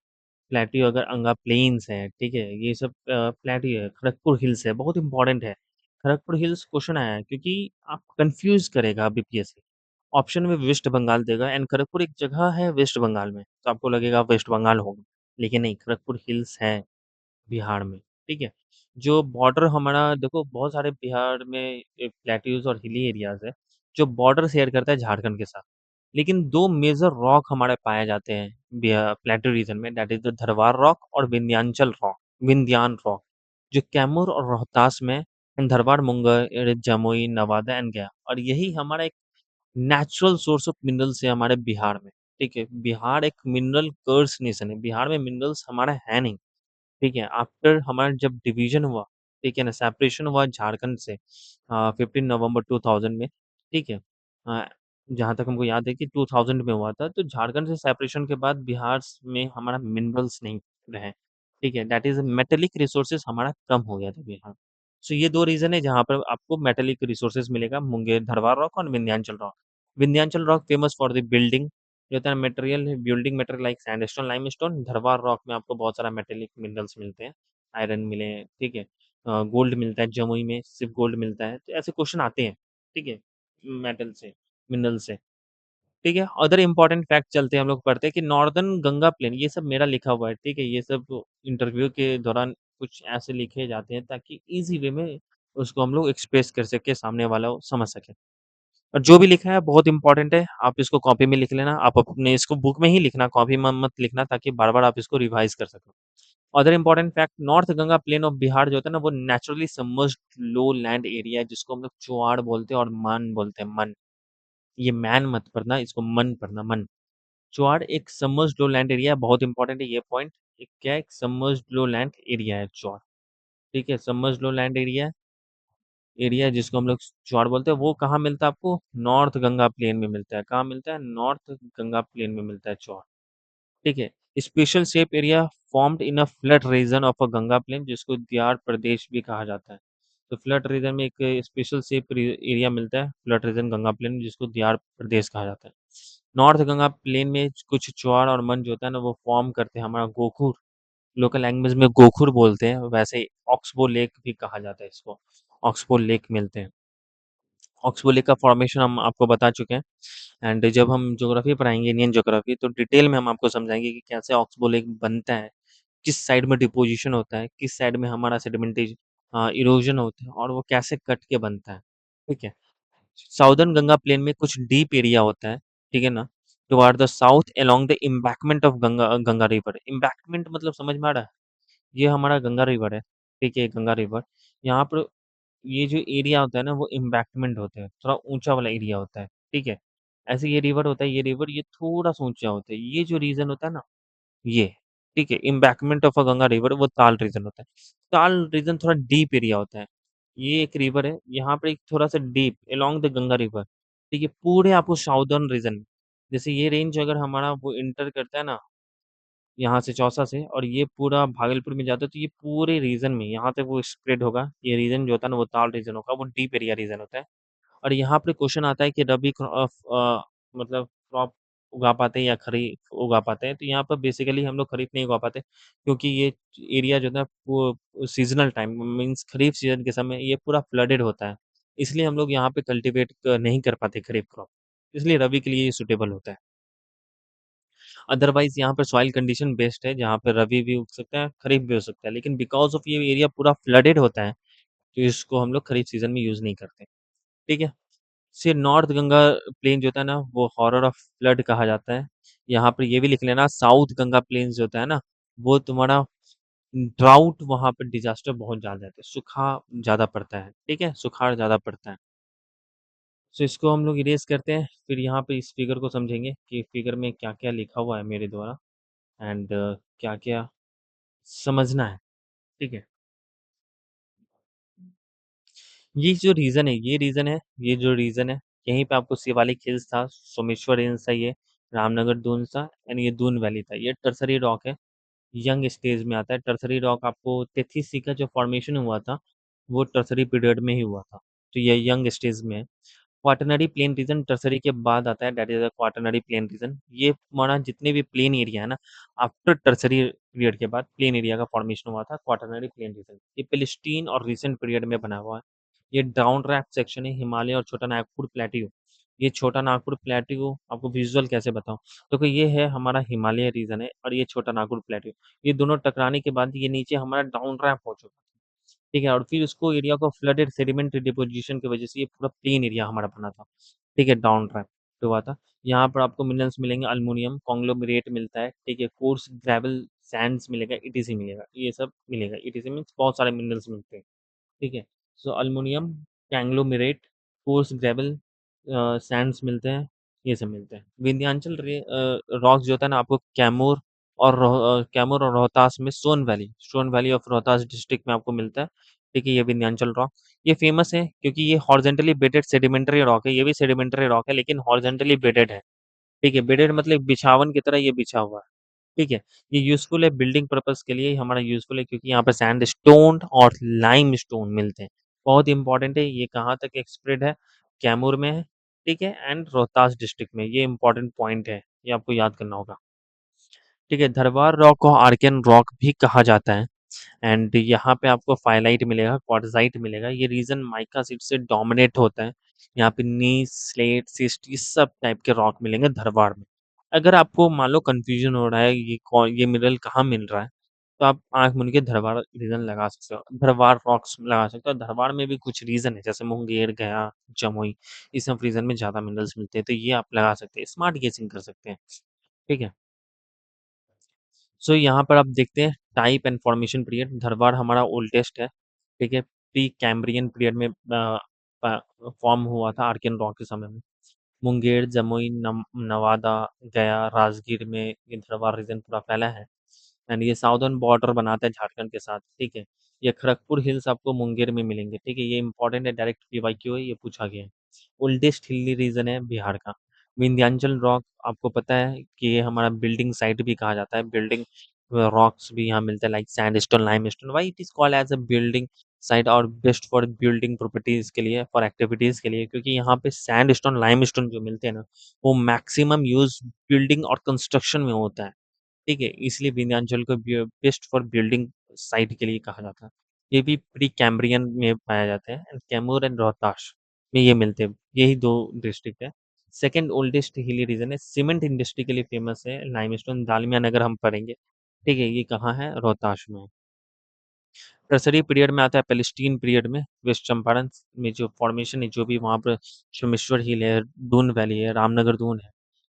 प्लेट्यू अगर अंगा प्लेन्स है। ठीक है, ये सब प्लेट्यू है। खड़गपुर हिल्स है, बहुत इंपॉर्टेंट है। खड़गपुर हिल्स क्वेश्चन आया है क्योंकि आप कंफ्यूज करेगा बीपीएससी। ऑप्शन में वेस्ट बंगाल देगा एंड खड़गपुर एक जगह है वेस्ट बंगाल में, तो आपको लगेगा वेस्ट बंगाल होगा, लेकिन नहीं, खड़गपुर हिल्स है बिहार में। ठीक है, जो बॉर्डर हमारा देखो, बहुत सारे बिहार में प्लेट्यूज और हिली एरियाज है जो बॉर्डर शेयर करता है झारखंड के साथ। लेकिन दो मेजर रॉक हमारे पाए जाते हैं प्लेट्यू रीजन में, that is the Dharwar rock और विंध्याचल रॉक, विंध्यान रॉक, जो कैमूर और रोहतास में and धरवार, मुंगेर, जमुई, नवादा एंड गया। और यही हमारा एक नेचुरल सोर्स ऑफ मिनरल्स है हमारे बिहार में। ठीक है, बिहार एक मिनरल कर्स नेशन है, बिहार में मिनरल्स हमारा है नहीं। ठीक है, आफ्टर हमारा जब डिवीजन हुआ, ठीक है ना, सेपरेशन हुआ झारखंड से 15 नवंबर 2000 में। ठीक है, जहाँ तक हमको याद है कि 2000 में हुआ था, तो झारखंड से सेपरेशन के बाद बिहार में हमारा मिनरल्स नहीं रहे। ठीक है, दैट इज मेटेलिक रिसोर्सेज हमारा कम हो गया था बिहार। सो ये दो रीजन है जहाँ पर आपको मेटेलिक रिसोर्सेज मिलेगा, मुंगेर धरवार रॉक और Vindhyachal rock. Vindhyachal rock famous for the building, जो होता है material, building material like sandstone, limestone. Dharwar rock में आपको बहुत सारा मेटेलिक मिनरल्स मिलते हैं, आयरन मिले हैं। ठीक है, गोल्ड मिलता है, जमुई में सिर्फ गोल्ड मिलता है। तो ऐसे क्वेश्चन आते हैं। ठीक है, मेटल से, मिनरल से। ठीक है, अदर इंपॉर्टेंट फैक्ट चलते हैं, हम लोग पढ़ते हैं कि नॉर्दर्न गंगा प्लेन, ये सब मेरा लिखा हुआ है। ठीक है, ये सब इंटरव्यू के दौरान कुछ ऐसे लिखे जाते हैं ताकि इजी वे में उसको हम लोग एक्सप्रेस कर सके, सामने वाला समझ सके। और जो भी लिखा है बहुत इंपॉर्टेंट है, आप इसको कॉपी में लिख लेना, आप अपने इसको बुक में ही लिखना, कॉपी में मत लिखना, ताकि बार बार आप इसको रिवाइज कर सको। Other important fact, north Ganga plain of Bihar जो होता है ना, वो naturally submerged low land area है, जिसको हम लोग चुआड़ बोलते हैं और मन बोलते हैं, मन। ये मैन मत पढ़ना, इसको मन पढ़ना, मन। चुआड़ एक सबमर्ज्ड लो लैंड एरिया है, बहुत इंपॉर्टेंट है ये पॉइंट। एक क्या है, एक सबमर्ज्ड लो लैंड एरिया है चुआड़। ठीक है, सबमर्ज्ड लो लैंड एरिया जिसको हम लोग चुआड़ बोलते हैं, वो कहाँ मिलता है आपको? नॉर्थ गंगा प्लेन में मिलता है। कहाँ मिलता है? नॉर्थ गंगा प्लेन में मिलता है चुआड़। ठीक है, special shape area formed in a flood region of a Ganga plain, जिसको दियार प्रदेश भी कहा जाता है। तो फ्लड रीजन में एक स्पेशल शेप एरिया मिलता है, फ्लड रीजन गंगा प्लेन, जिसको दियार प्रदेश कहा जाता है। नॉर्थ गंगा प्लेन में कुछ चुआड़ और मन जो होता है ना, वो फॉर्म करते हैं हमारा गोखुर, लोकल लैंग्वेज में गोखुर बोलते हैं, वैसे ऑक्सबो लेक भी कहा जाता है इसको, ऑक्सबो लेक मिलते हैं। ऑक्सबो लेक का फॉर्मेशन हम आपको बता चुके हैं। एंड जब हम ज्योग्राफी पढ़ाएंगे, इंडियन ज्योग्राफी, तो डिटेल में हम आपको समझाएंगे कि कैसे ऑक्सबो लेक बनता है, किस साइड में डिपोजिशन होता है, किस साइड में हमारा सेडिमेंटेज इरोजन होता है, और वो कैसे कट के बनता है। ठीक है, साउदर्न गंगा प्लेन में कुछ डीप एरिया होता है। ठीक है ना, toward the south along the embankment of Ganga Ganga river. Embankment मतलब समझ में आ रहा है? ये हमारा गंगा रिवर है। ठीक है, गंगा रिवर, यहाँ पर ये जो एरिया होता है ना, वो इम्बैकमेंट होता है, थोड़ा ऊंचा वाला एरिया होता है। ठीक है, ऐसे ये रिवर होता है, ये रिवर ये थोड़ा सा ऊंचा होता है, ये जो रीजन होता है ना, ये। ठीक है, embankment of a Ganga river, वो ताल रीजन होता है। ताल रीजन थोड़ा डीप एरिया होता है। ये एक रिवर है, यहाँ पे एक थोड़ा सा deep along the Ganga river. ठीक है, पूरे आपको साउदर्न रीजन में, जैसे ये रेंज अगर हमारा वो इंटर करता है ना, यहाँ से चौसा से, और ये पूरा भागलपुर में जाता है, तो ये पूरे रीजन में यहाँ तक वो स्प्रेड होगा। ये रीजन जो होता है ना, वो ताल रीजन होगा, वो डीप एरिया रीजन होता है। और यहाँ पे क्वेश्चन आता है कि रबी मतलब क्रॉप उगा पाते हैं या खरीफ उगा पाते हैं, तो यहाँ पर बेसिकली हम लोग खरीफ नहीं उगा पाते, क्योंकि ये एरिया जो है वो सीजनल टाइम मीन्स खरीफ सीजन के समय ये पूरा फ्लडेड होता है। इसलिए हम लोग यहाँ पे कल्टीवेट नहीं कर पाते खरीफ क्रॉप, इसलिए रबी के लिए ये सुटेबल होता है। अदरवाइज यहाँ पर सॉइल कंडीशन बेस्ट है, जहाँ पे रबी भी उग सकता है, खरीफ भी हो सकता है, लेकिन बिकॉज ऑफ ये एरिया पूरा फ्लडेड होता है, तो इसको हम लोग खरीफ सीजन में यूज नहीं करते। ठीक है, से नॉर्थ गंगा प्लेन जो होता है ना, वो हॉरर ऑफ फ्लड कहा जाता है। यहाँ पर ये भी लिख लेना, साउथ गंगा प्लेन जो होता है ना, वो तुम्हारा ड्राउट वहाँ पे डिज़ास्टर बहुत ज़्यादा है, सूखा ज़्यादा पड़ता है, ठीक है? सुखाड़ ज़्यादा पड़ता है। सो इसको हम लोग इरेज़ करते हैं, फिर यहाँ पे इस फिगर को समझेंगे कि फिगर में क्या-क्या लिखा हुआ है मेरे द्वारा एंड क्या-क्या समझना है, ठीक है? ये जो रीज़न है, यहीं पे आपको शिवालिक हिल्स था, सोमेश्वर हिल्स था ये, रामनगर दून्स था एंड ये दून वैली था। ये टर्सरी रॉक है, यंग स्टेज में आता है। टर्सरी रॉक आपको तेथीस सी का जो फॉर्मेशन हुआ था, वो टर्सरी पीरियड में ही हुआ था। तो ये यंग स्टेज में है। क्वाटरनरी प्लेन रीजन टर्सरी के बाद आता है, that is a quaternary plain region. ये हमारा जितने भी प्लेन एरिया है ना, आफ्टर टर्सरी पीरियड के बाद प्लेन एरिया का फॉर्मेशन हुआ था, क्वाटरनरी प्लेन रीजन। ये पैलेस्टीन और रीसेंट पीरियड में बना हुआ है। ये डाउन रैप सेक्शन है, हिमालय और छोटा नागपुर प्लेट्यू। ये छोटा नागपुर प्लेट्यू आपको विजुअल कैसे बताऊँ? देखो ये है हमारा हिमालय रीजन है और ये छोटा नागपुर प्लेट्यू। ये दोनों टकराने के बाद ये नीचे हमारा डाउन रैप हो चुका है। ठीक है? और फिर उसको एरिया को फ्लडेड सेडिमेंट डिपोज़िशन की वजह से ये पूरा प्लेन एरिया हमारा बना था। ठीक है? डाउन ट्रैप पे हुआ था। यहाँ पर आपको मिनरल्स मिलेंगे, एल्युमिनियम, कांग्लोमेरेट मिलता है, ठीक है? कोर्स ग्रेवल, सैंड्स मिलेगा, ईटीसी मिलेगा, ये सब मिलेगा। ईटीसी मीन्स बहुत सारे मिनरल्स मिलते हैं, ठीक है? सो एल्युमिनियम, कांग्लोमेरेट, कोर्स ग्रेवल सैंड्स मिलते हैं, ये सब मिलते हैं। विंध्याचल रॉक्स जो होता है ना आपको कैमूर और रोहतास में सोन वैली ऑफ रोहतास डिस्ट्रिक्ट में आपको मिलता है। ठीक है, ये विंध्याचल रॉक ये फेमस है क्योंकि ये हॉरिजॉन्टली बेडेड सेडिमेंटरी रॉक है। ये भी सेडिमेंटरी रॉक है लेकिन हॉरिजॉन्टली बेडेड है। ठीक है, बेडेड मतलब बिछावन की तरह ये बिछा हुआ है। ठीक है, ये यूज़फुल है बिल्डिंग पर्पज़ के लिए हमारा यूज़फुल है क्योंकि यहाँ पे सैंडस्टोन और लाइमस्टोन मिलते हैं। बहुत इंपॉर्टेंट है, ये कहाँ तक स्प्रेड है? कैमूर में है, ठीक है? एंड रोहतास डिस्ट्रिक्ट में, ये इंपॉर्टेंट पॉइंट है, ये आपको याद करना होगा। ठीक है, धरवार रॉक को आर्कियन रॉक भी कहा जाता है एंड यहाँ पे आपको फाइलाइट मिलेगा, क्वार्टज़ाइट मिलेगा, ये रीजन माइका सीट से डोमिनेट होता है। यहाँ पे नीस, स्लेट, सिस्ट ये सब टाइप के रॉक मिलेंगे धरवार में। अगर आपको मान लो कन्फ्यूज़न हो रहा है ये मिनरल कहाँ मिल रहा है, तो आप आँख मूंद के धरवार रीजन लगा सकते हो। धरवार रॉक्स लगा सकते हो। धरवार में भी कुछ रीजन है जैसे मुंगेर, गया, जमुई इस सब रीजन में ज़्यादा मिनरल्स मिलते हैं, तो ये आप लगा सकते हैं। स्मार्ट गेसिंग कर सकते हैं, ठीक है? सो यहाँ पर आप देखते हैं type and formation period Dharwar हमारा ओल्डेस्ट है, ठीक है? प्री कैम्ब्रियन पीरियड में फॉर्म हुआ था आर्कियन रॉक के समय में। मुंगेर, जमुई, नवादा, गया, राजगीर में ये धरवार रीजन पूरा फैला है एंड ये साउदर्न बॉर्डर बनाता है झारखंड के साथ, ठीक है? ये खड़गपुर हिल्स आपको मुंगेर में मिलेंगे, ठीक है? ये इंपॉर्टेंट है, डायरेक्ट पीवाईक्यू है, ये पूछा गया है। ओल्डेस्ट हिली रीजन है बिहार का। विंध्याचल रॉक आपको पता है कि ये हमारा बिल्डिंग साइट भी कहा जाता है। बिल्डिंग रॉक्स भी यहाँ मिलते हैं like sandstone, limestone. Why it is called as a building site और बेस्ट फॉर बिल्डिंग प्रॉपर्टीज़ के लिए, फॉर एक्टिविटीज़ के लिए क्योंकि यहाँ पे सैंडस्टोन, लाइमस्टोन जो मिलते हैं ना, वो मैक्सिमम यूज़ बिल्डिंग और कंस्ट्रक्शन में होता है। ठीक है? इसलिए विंध्याचल को बेस्ट फॉर बिल्डिंग साइट के लिए कहा जाता है। ये भी प्री कैम्ब्रियन में पाया जाता है एंड कैमूर एंड रोहतास में ये मिलते हैं। यही 2 डिस्ट्रिक्ट है। सेकंड ओल्डेस्ट हिली रीजन है, सीमेंट इंडस्ट्री के लिए फेमस है, लाइमस्टोन दालमिया नगर हम पढ़ेंगे। ठीक है? ये कहाँ है? रोहतास में है। टर्सरी पीरियड में आता है पैलेस्टीन पीरियड में, वेस्ट चंपारण में जो फॉर्मेशन है, जो भी वहाँ पर सोमेश्वर हिल है, दून वैली है, रामनगर दून है,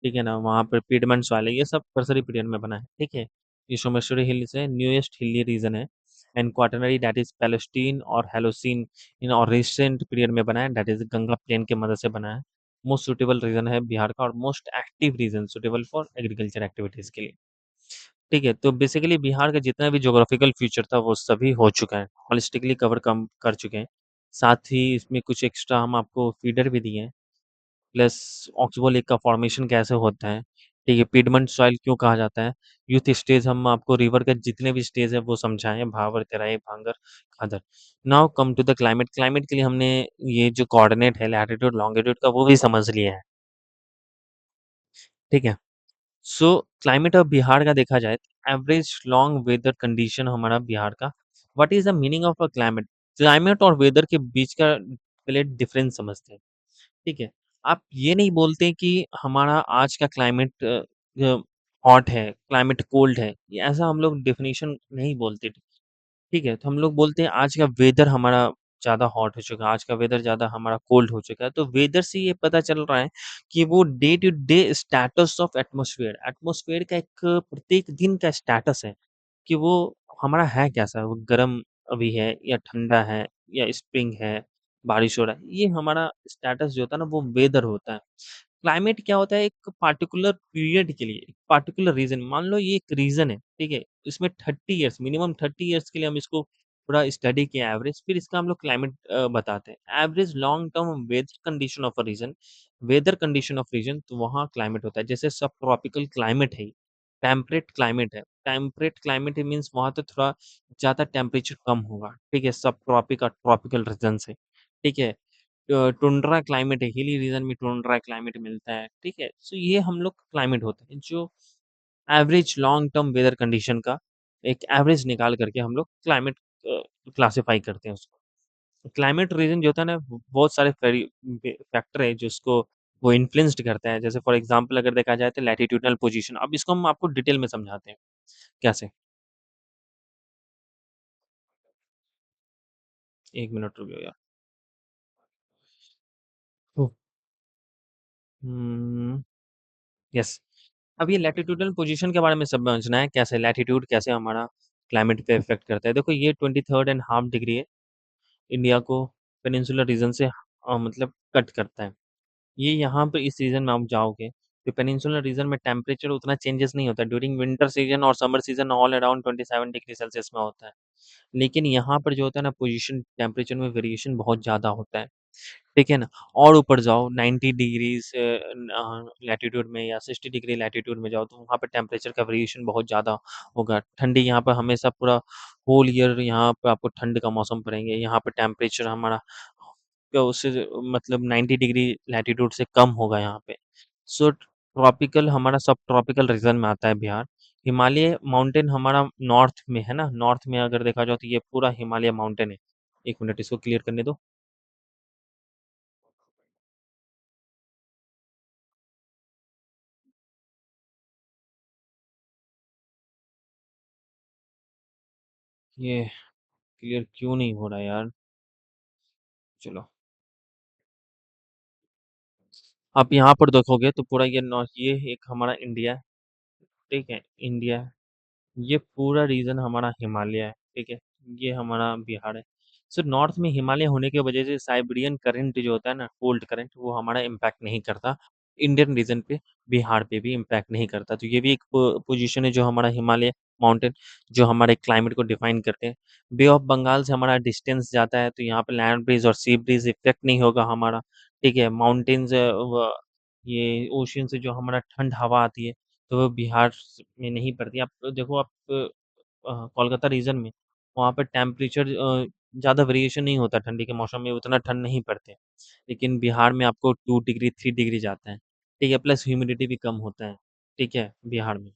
ठीक है ना? वहाँ पर पीडमेंट्स वाले ये सब टर्सरी पीरियड में बना है, ठीक है? ये सोमेश्वरी हिल्स है, न्यूएस्ट हिली रीजन है and quaternary that is Palestine और हैलोसीन इन और रिसेंट पीरियड में बना है, दैट इज़ गंगा प्लेन की मदद से बना है। मोस्ट सूटेबल रीजन है बिहार का और most active region suitable for agriculture activities के लिए। ठीक है, तो बेसिकली बिहार का जितना भी ज्योग्राफिकल फीचर था वो सभी हो चुका है, होलिस्टिकली कवर कम कर चुके हैं। साथ ही इसमें कुछ एक्स्ट्रा हम आपको फीडर भी दिए हैं, प्लस ऑक्सबो लेक का फॉर्मेशन कैसे होता है, ठीक है, पिडमंट सॉइल क्यों कहा जाता है, यूथ स्टेज हम आपको रिवर के जितने भी स्टेज है वो समझाए हैं, Bhabar, Terai, Bhangar, Khadar. Now come to the climate, climate के लिए हमने ये जो कोऑर्डिनेट है लैटीट्यूड, लॉन्गिट्यूड का वो भी समझ लिया है, ठीक है। सो क्लाइमेट ऑफ बिहार का देखा जाए तो एवरेज लॉन्ग वेदर कंडीशन हमारा बिहार का। What is the meaning of a climate? Climate और वेदर के बीच का पहले डिफरेंस समझते हैं, ठीक है? आप ये नहीं बोलते कि हमारा आज का क्लाइमेट हॉट है, क्लाइमेट कोल्ड है, ये ऐसा हम लोग डेफिनेशन नहीं बोलते। ठीक है, तो हम लोग बोलते हैं आज का वेदर हमारा ज़्यादा हॉट हो चुका है, आज का वेदर ज़्यादा हमारा कोल्ड हो चुका है। तो वेदर से ये पता चल रहा है कि वो day to day status of atmosphere, atmosphere का एक प्रत्येक दिन का स्टेटस है कि वो हमारा है कैसा? वो गर्म अभी है या ठंडा है या स्प्रिंग है, बारिश हो रहा है, ये हमारा स्टेटस जो होता है ना वो वेदर होता है। क्लाइमेट क्या होता है एक पार्टिकुलर पीरियड के लिए, एक पार्टिकुलर रीज़न मान लो ये एक रीज़न है, ठीक है? इसमें 30 इयर्स मिनिमम 30 इयर्स के लिए हम इसको पूरा स्टडी किया एवरेज फिर इसका हम लोग क्लाइमेट बताते हैं। Average long term weather condition of region तो वहाँ क्लाइमेट होता है। जैसे सब ट्रॉपिकल क्लाइमेट है, टेम्परेट क्लाइमेट है। टेम्परेट क्लाइमेट मीन्स वहाँ तो थोड़ा ज़्यादा टेम्परेचर कम होगा, ठीक है? सब ट्रॉपिकल रीजन से, ठीक है? टुंड्रा क्लाइमेट है, हिली रीजन में टुंड्रा क्लाइमेट मिलता है, ठीक है? सो ये हम लोग क्लाइमेट होते हैं, जो average long term weather condition का एक एवरेज निकाल करके हम लोग क्लाइमेट क्लासिफाई करते हैं उसको। क्लाइमेट रीजन जो होता है ना, बहुत सारे फैक्टर है जो उसको वो इन्फ्लुएंस्ड करता है। जैसे फॉर एग्जांपल अगर देखा जाए तो लैटिट्यूडनल पोजीशन, अब इसको हम आपको डिटेल में समझाते हैं, कैसे? 1 मिनट रुकिए यार। ओह! हुँ, यस। अब ये लैटिट्यूडनल पोजीशन के बारे में समझना है, कैसे लैटिट्यूड कैसे हमारा क्लाइमेट पे इफ़ेक्ट करता है। देखो ये 23 एंड हाफ डिग्री है, इंडिया को पेनिनसुलर रीजन से मतलब कट करता है। ये यहाँ पे इस सीज़न में आप जाओगे, तो पेनिनसुलर रीजन में टेम्परेचर उतना चेंजेस नहीं होता है। ड्यूरिंग विंटर सीज़न और summer season all around 27 degree Celsius में होता है। लेकिन यहाँ पर जो होता है ना पोज़ीशन टेम्परेचर में वेरिएशन बहुत ज़्यादा होता है, ठीक है ना? और ऊपर जाओ 90 डिग्रीज़ लैटीट्यूड में या 60 डिग्री लैटीट्यूड में जाओ, तो वहाँ पे टेम्परेचर का वेरिएशन बहुत ज़्यादा होगा। ठंडी यहाँ पे हमेशा पूरा होल ईयर यहाँ पे आपको ठंड का मौसम पड़ेंगे। यहाँ पे टेम्परेचर हमारा उससे मतलब 90 डिग्री लैटीट्यूड से कम होगा यहाँ पे। सो ट्रॉपिकल हमारा सब ट्रॉपिकल रीजन में आता है बिहार। हिमालय माउंटेन हमारा नॉर्थ में है ना, नॉर्थ में अगर देखा जाए तो ये पूरा हिमालय माउंटेन है। 1 मिनट इसको क्लियर करने दो। ये क्लियर क्यों नहीं हो रहा है यार? चलो, आप यहाँ पर देखोगे तो पूरा ये नॉर्थ ये एक हमारा इंडिया है, ठीक है? इंडिया है। ये पूरा रीजन हमारा हिमालय है, ठीक है? ये हमारा बिहार है। सो नॉर्थ में हिमालय होने की वजह से साइबेरियन करंट जो होता है ना, कोल्ड करंट, वो हमारा इम्पैक्ट नहीं करता। इंडियन रीजन पे, बिहार पे भी इम्पैक्ट नहीं करता। तो ये भी एक पोजीशन है जो हमारा हिमालय माउंटेन जो हमारे क्लाइमेट को डिफाइन करते हैं। बे ऑफ बंगाल से हमारा डिस्टेंस जाता है तो यहाँ पे लैंड ब्रिज और सी ब्रिज इफेक्ट नहीं होगा हमारा, ठीक है? माउंटेन्स ये ओशियन से जो हमारा ठंड हवा आती है तो वो बिहार में नहीं पड़ती। आप देखो आप कोलकाता रीजन में, वहाँ पे टेम्परेचर ज़्यादा वेरिएशन नहीं होता ठंडी के मौसम में, उतना ठंड नहीं पड़ते। लेकिन बिहार में आपको 2 डिग्री, 3 डिग्री जाता है, ठीक है? प्लस ह्यूमिडिटी भी कम होता है, ठीक है? बिहार में।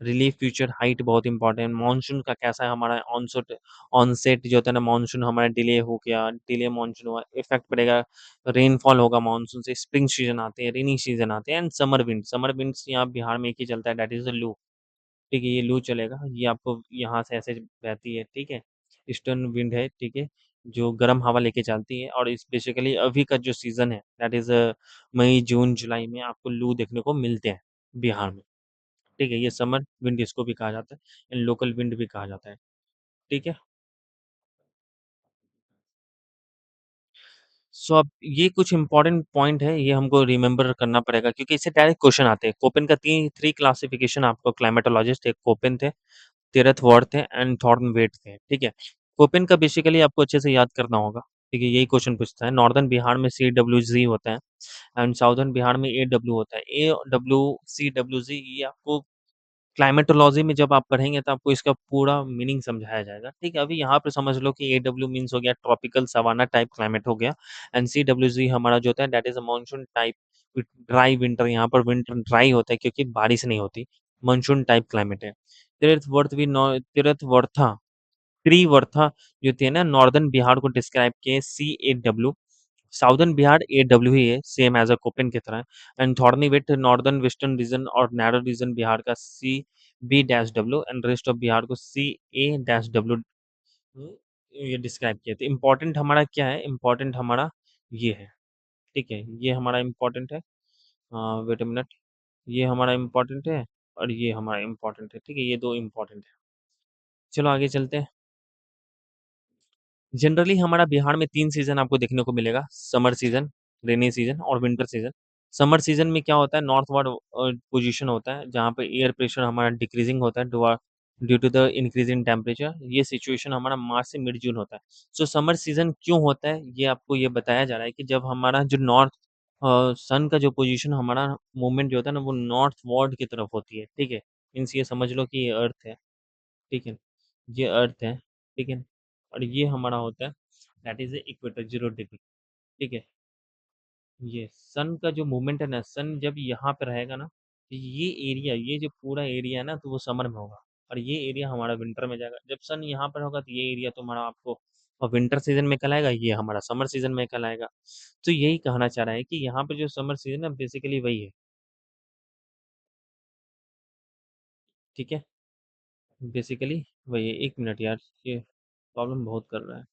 रिलीफ फीचर हाइट बहुत इम्पोर्टेंट, मानसून का कैसा है हमारा ऑनसेट जो होता है ना, मानसून हमारा डिले हो गया, डिले मानसून हुआ, इफ़ेक्ट पड़ेगा, रेनफॉल होगा मानसून से, स्प्रिंग सीज़न आते हैं, रेनी सीज़न आते हैं एंड समर विंड्स यहाँ बिहार में एक ही चलता है दैट इज़ द लू। ठीक है, ये लू चलेगा, ये आपको यहाँ से ऐसे बहती है, ठीक है? ईस्टर्न विंड है, ठीक है? जो गर्म हवा लेके चलती है और इस बेसिकली अभी का जो सीज़न है दैट इज़ मई, जून, जुलाई में आपको लू देखने को मिलते हैं बिहार में, ठीक है? ये समर विंड इसको भी कहा जाता है एंड लोकल विंड भी कहा जाता है, ठीक है? सो अब ये कुछ इम्पोर्टेंट पॉइंट है, ये हमको रिमेंबर करना पड़ेगा क्योंकि इससे डायरेक्ट क्वेश्चन आते हैं। कोपेन का 3 क्लासिफिकेशन आपको क्लाइमेटोलॉजिस्ट एक कोपेन थे, तिरथ वर्थ है एंड थॉर्नवेट थे, ठीक है? कोपेन का बेसिकली आपको अच्छे से याद करना होगा, ठीक है? यही क्वेश्चन पूछता है। नॉर्दर्न बिहार में सीडब्ल्यूज़ी होता है एंड साउदर्न बिहार में एडब्ल्यू होता है। एडब्ल्यू, सीडब्ल्यूज़ी ये आपको क्लाइमेटोलॉजी में जब आप पढ़ेंगे तो आपको इसका पूरा मीनिंग समझाया जाएगा, ठीक है? अभी यहाँ पे समझ लो कि एडब्ल्यू मीन्स हो गया ट्रॉपिकल सवाना टाइप क्लाइमेट हो गया एंड सीडब्ल्यूज़ी हमारा जो होता है that is a monsoon type with dry winter, यहाँ पर विंटर ड्राई होता है क्योंकि बारिश नहीं होती, मानसून टाइप क्लाइमेट है। तिरथ वर्था त्रिवर्था जो थी ना नॉर्दर्न बिहार को डिस्क्राइब किए CAW, साउदर्न बिहार AW ही है सेम एज़ अ कोपेन की तरह एंड थॉर्नीवेट नॉर्दर्न वेस्टर्न रीजन और नैरो रीजन बिहार का CB-W and rest of Bihar को CA-W ये डिस्क्राइब किए थे। इम्पोर्टेंट हमारा क्या है? इम्पोर्टेंट हमारा ये है, ठीक है? ये हमारा इम्पोर्टेंट है। वेट अ मिनट, ये हमारा इम्पोर्टेंट है और ये हमारा इम्पोर्टेंट है, ठीक है? ये 2 इम्पोर्टेंट है। चलो आगे चलते हैं। जनरली हमारा बिहार में 3 सीज़न आपको देखने को मिलेगा, समर सीज़न, रेनी सीज़न और विंटर सीज़न। समर सीज़न में क्या होता है, नॉर्थवर्ड पोज़ीशन होता है, जहाँ पे एयर प्रेशर हमारा डिक्रीज़िंग होता है due to the increase in temperature. ये सिचुएशन हमारा मार्च से मिड जून होता है। सो समर सीज़न क्यों होता है, ये आपको ये बताया जा रहा है कि जब हमारा जो सन का जो पोज़ीशन हमारा मूवमेंट जो होता है ना, वो नॉर्थवर्ड की तरफ होती है, ठीक है? मीन्स ये समझ लो कि ये अर्थ है, ठीक है? ये अर्थ है, ठीक है? और ये हमारा होता है that is the equator 0 degree, ठीक है? ये सन का जो मूवमेंट है ना, सन जब यहाँ पे रहेगा ना, तो ये एरिया, ये जो पूरा एरिया है ना, तो वो समर में होगा और ये एरिया हमारा विंटर में जाएगा। जब सन यहाँ पर होगा तो ये एरिया तुम्हारा आपको विंटर सीज़न में कहलाएगा, ये हमारा समर सीज़न में कहलाएगा। तो यही कहना चाह रहा है कि यहाँ पे जो समर सीज़न है बेसिकली वही है, ठीक है? बेसिकली वही है। 1 मिनट यार, ये प्रॉब्लम बहुत कर रहा है।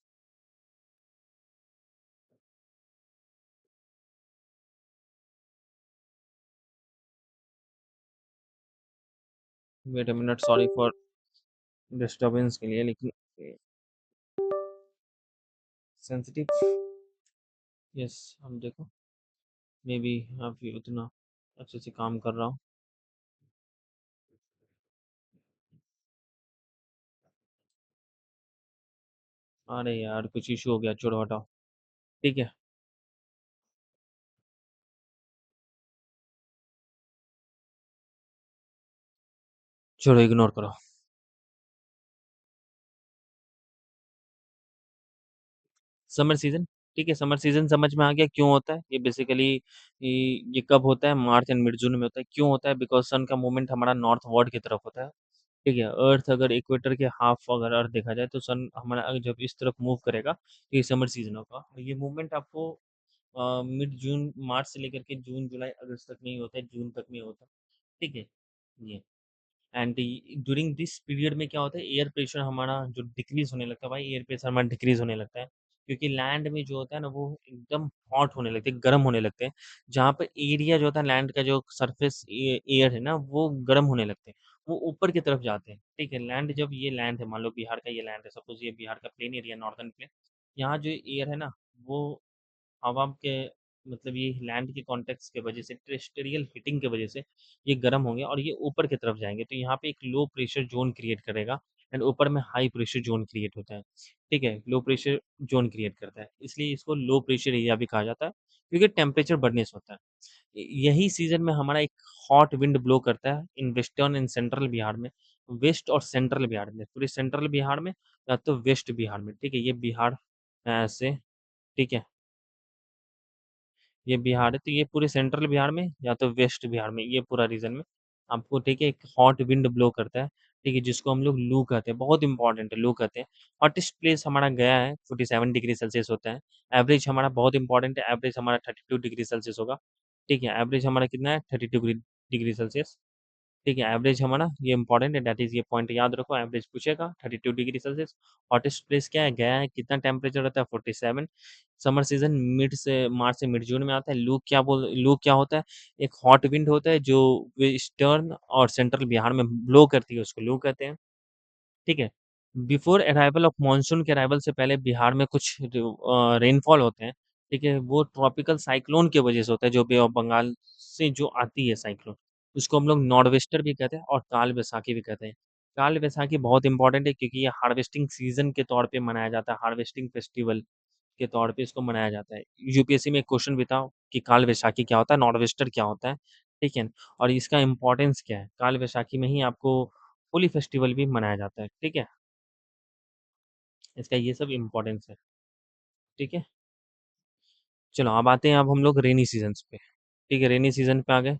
Wait a minute, sorry for disturbance के लिए, लेकिन सेंसिटिव, यस, हम देखो, मे बी अभी उतना अच्छे से काम कर रहा हूँ। अरे यार कुछ इशू हो गया, छोड़ो हटाओ, ठीक है, छोड़ो इग्नोर करो। समर सीजन, ठीक है, समर सीजन समझ में आ गया क्यों होता है। ये बेसिकली ये कब होता है, मार्च एंड मिड जून में होता है। क्यों होता है, बिकॉज सन का मूवमेंट हमारा नॉर्थ वर्ड की तरफ होता है, ठीक है। अर्थ अगर इक्वेटर के हाफ अगर अर्थ देखा जाए तो सन हमारा अगर जब इस तरफ मूव करेगा तो ये समर सीजन होगा। और ये मूवमेंट आपको मिड जून, मार्च से लेकर के जून जुलाई अगस्त तक में ही होता है, जून तक में होता है, ठीक है। ये एंड ड्यूरिंग दिस पीरियड में क्या होता है, एयर प्रेशर हमारा जो डिक्रीज होने लगता है, भाई एयर प्रेशर हमारा डिक्रीज होने लगता है, क्योंकि लैंड में जो होता है ना वो एकदम हॉट होने लगते हैं, गर्म होने लगते हैं। जहाँ पे एरिया जो होता है लैंड का, जो सरफेस एयर है ना, वो गर्म होने लगते हैं, वो ऊपर की तरफ जाते हैं, ठीक है। लैंड जब ये लैंड है, मान लो बिहार का ये लैंड है, सपोज ये बिहार का प्लेन एरिया, नॉर्दर्न प्लेन, यहाँ जो एयर है ना, वो हवा के, मतलब ये लैंड के कॉन्टेक्स्ट की वजह से, टेरेस्टेरियल हीटिंग की वजह से ये गर्म होंगे और ये ऊपर की तरफ जाएँगे, तो यहाँ पे एक लो प्रेशर ज़ोन क्रिएट करेगा एंड ऊपर में हाई प्रेशर ज़ोन क्रिएट होता है, ठीक है? लो प्रेशर ज़ोन क्रिएट करता है, इसलिए इसको लो प्रेशर एरिया भी कहा जाता है, क्योंकि टेम्परेचर बढ़ने से होता है। यही सीज़न में हमारा एक हॉट विंड ब्लो करता है in western and central Bihar में, वेस्ट और सेंट्रल बिहार में, पूरे सेंट्रल बिहार में या तो वेस्ट बिहार में, ठीक है? ये बिहार से, ठीक है? ये बिहार है, तो ये पूरे सेंट्रल बिहार में या तो वेस्ट बिहार में, ये पूरा रीजन में आपको, ठीक है, एक हॉट विंड ब्लो करता है, ठीक है, जिसको हम लोग लू कहते हैं, बहुत इंपॉर्टेंट है, लू कहते हैं। हॉटेस्ट प्लेस हमारा गया है, 47 डिग्री सेल्सियस होता है। एवरेज हमारा बहुत इंपॉर्टेंट है, एवरेज हमारा 32 डिग्री सेल्सियस होगा, ठीक है। एवरेज हमारा कितना है, 32 डिग्री सेल्सियस, ठीक है। एवरेज हमारा ये इंपॉर्टेंट है, दैट इज ये पॉइंट याद रखो, एवरेज पूछेगा 32 डिग्री सेल्सियस। हॉटेस्ट प्लेस क्या है, गया है, कितना टेम्परेचर रहता है, 47। समर सीजन मिड से मार्च से मिड जून में आता है। लू क्या होता है, एक हॉट विंड होता है जो वेस्टर्न और सेंट्रल बिहार में ब्लो करती है, उसको लू कहते हैं, ठीक है। बिफोर अराइवल ऑफ मानसून के अराइवल से पहले बिहार में कुछ जो रेनफॉल होते हैं, ठीक है, वो ट्रॉपिकल साइक्लोन की वजह से होता है, जो बे ऑफ बंगाल से जो आती है साइक्लोन, उसको हम लोग नॉर्'वेस्टर भी कहते हैं और काल वैसाखी भी कहते हैं। काल वैसाखी बहुत इंपॉर्टेंट है क्योंकि ये हार्वेस्टिंग सीजन के तौर पे मनाया जाता है, हार्वेस्टिंग फेस्टिवल के तौर पे इसको मनाया जाता है। यूपीएससी में एक क्वेश्चन भी था कि काल वैसाखी क्या होता है, नॉर्'वेस्टर क्या होता है, ठीक है? और इसका इम्पोर्टेंस क्या है? काल वैसाखी में ही आपको होली फेस्टिवल भी मनाया जाता है, ठीक है? इसका ये सब इम्पोर्टेंस है, ठीक है? चलो अब आते हैं, अब हम लोग रेनी सीज़न्स पे, ठीक है? रेनी सीज़न पे आ गए।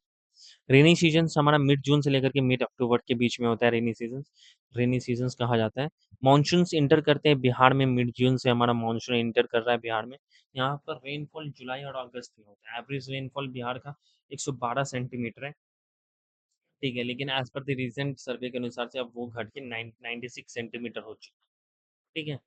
रेनी सीज़न्स हमारा मिड जून से लेकर के मिड अक्टूबर के बीच में होता है, रेनी सीज़न्स। रेनी सीज़न्स कहा जाता है। मानसून्स एंटर करते हैं बिहार में, मिड जून से हमारा मानसून एंटर कर रहा है बिहार में। यहाँ पर रेनफॉल जुलाई और अगस्त में होता है। एवरेज रेनफॉल बिहार का 112 सेंटीमीटर है, ठीक है? लेकिन एज़ पर द रीसेंट सर्वे के अनुसार से अब वो घट के 96 सेंटीमीटर हो चुका है, ठीक है?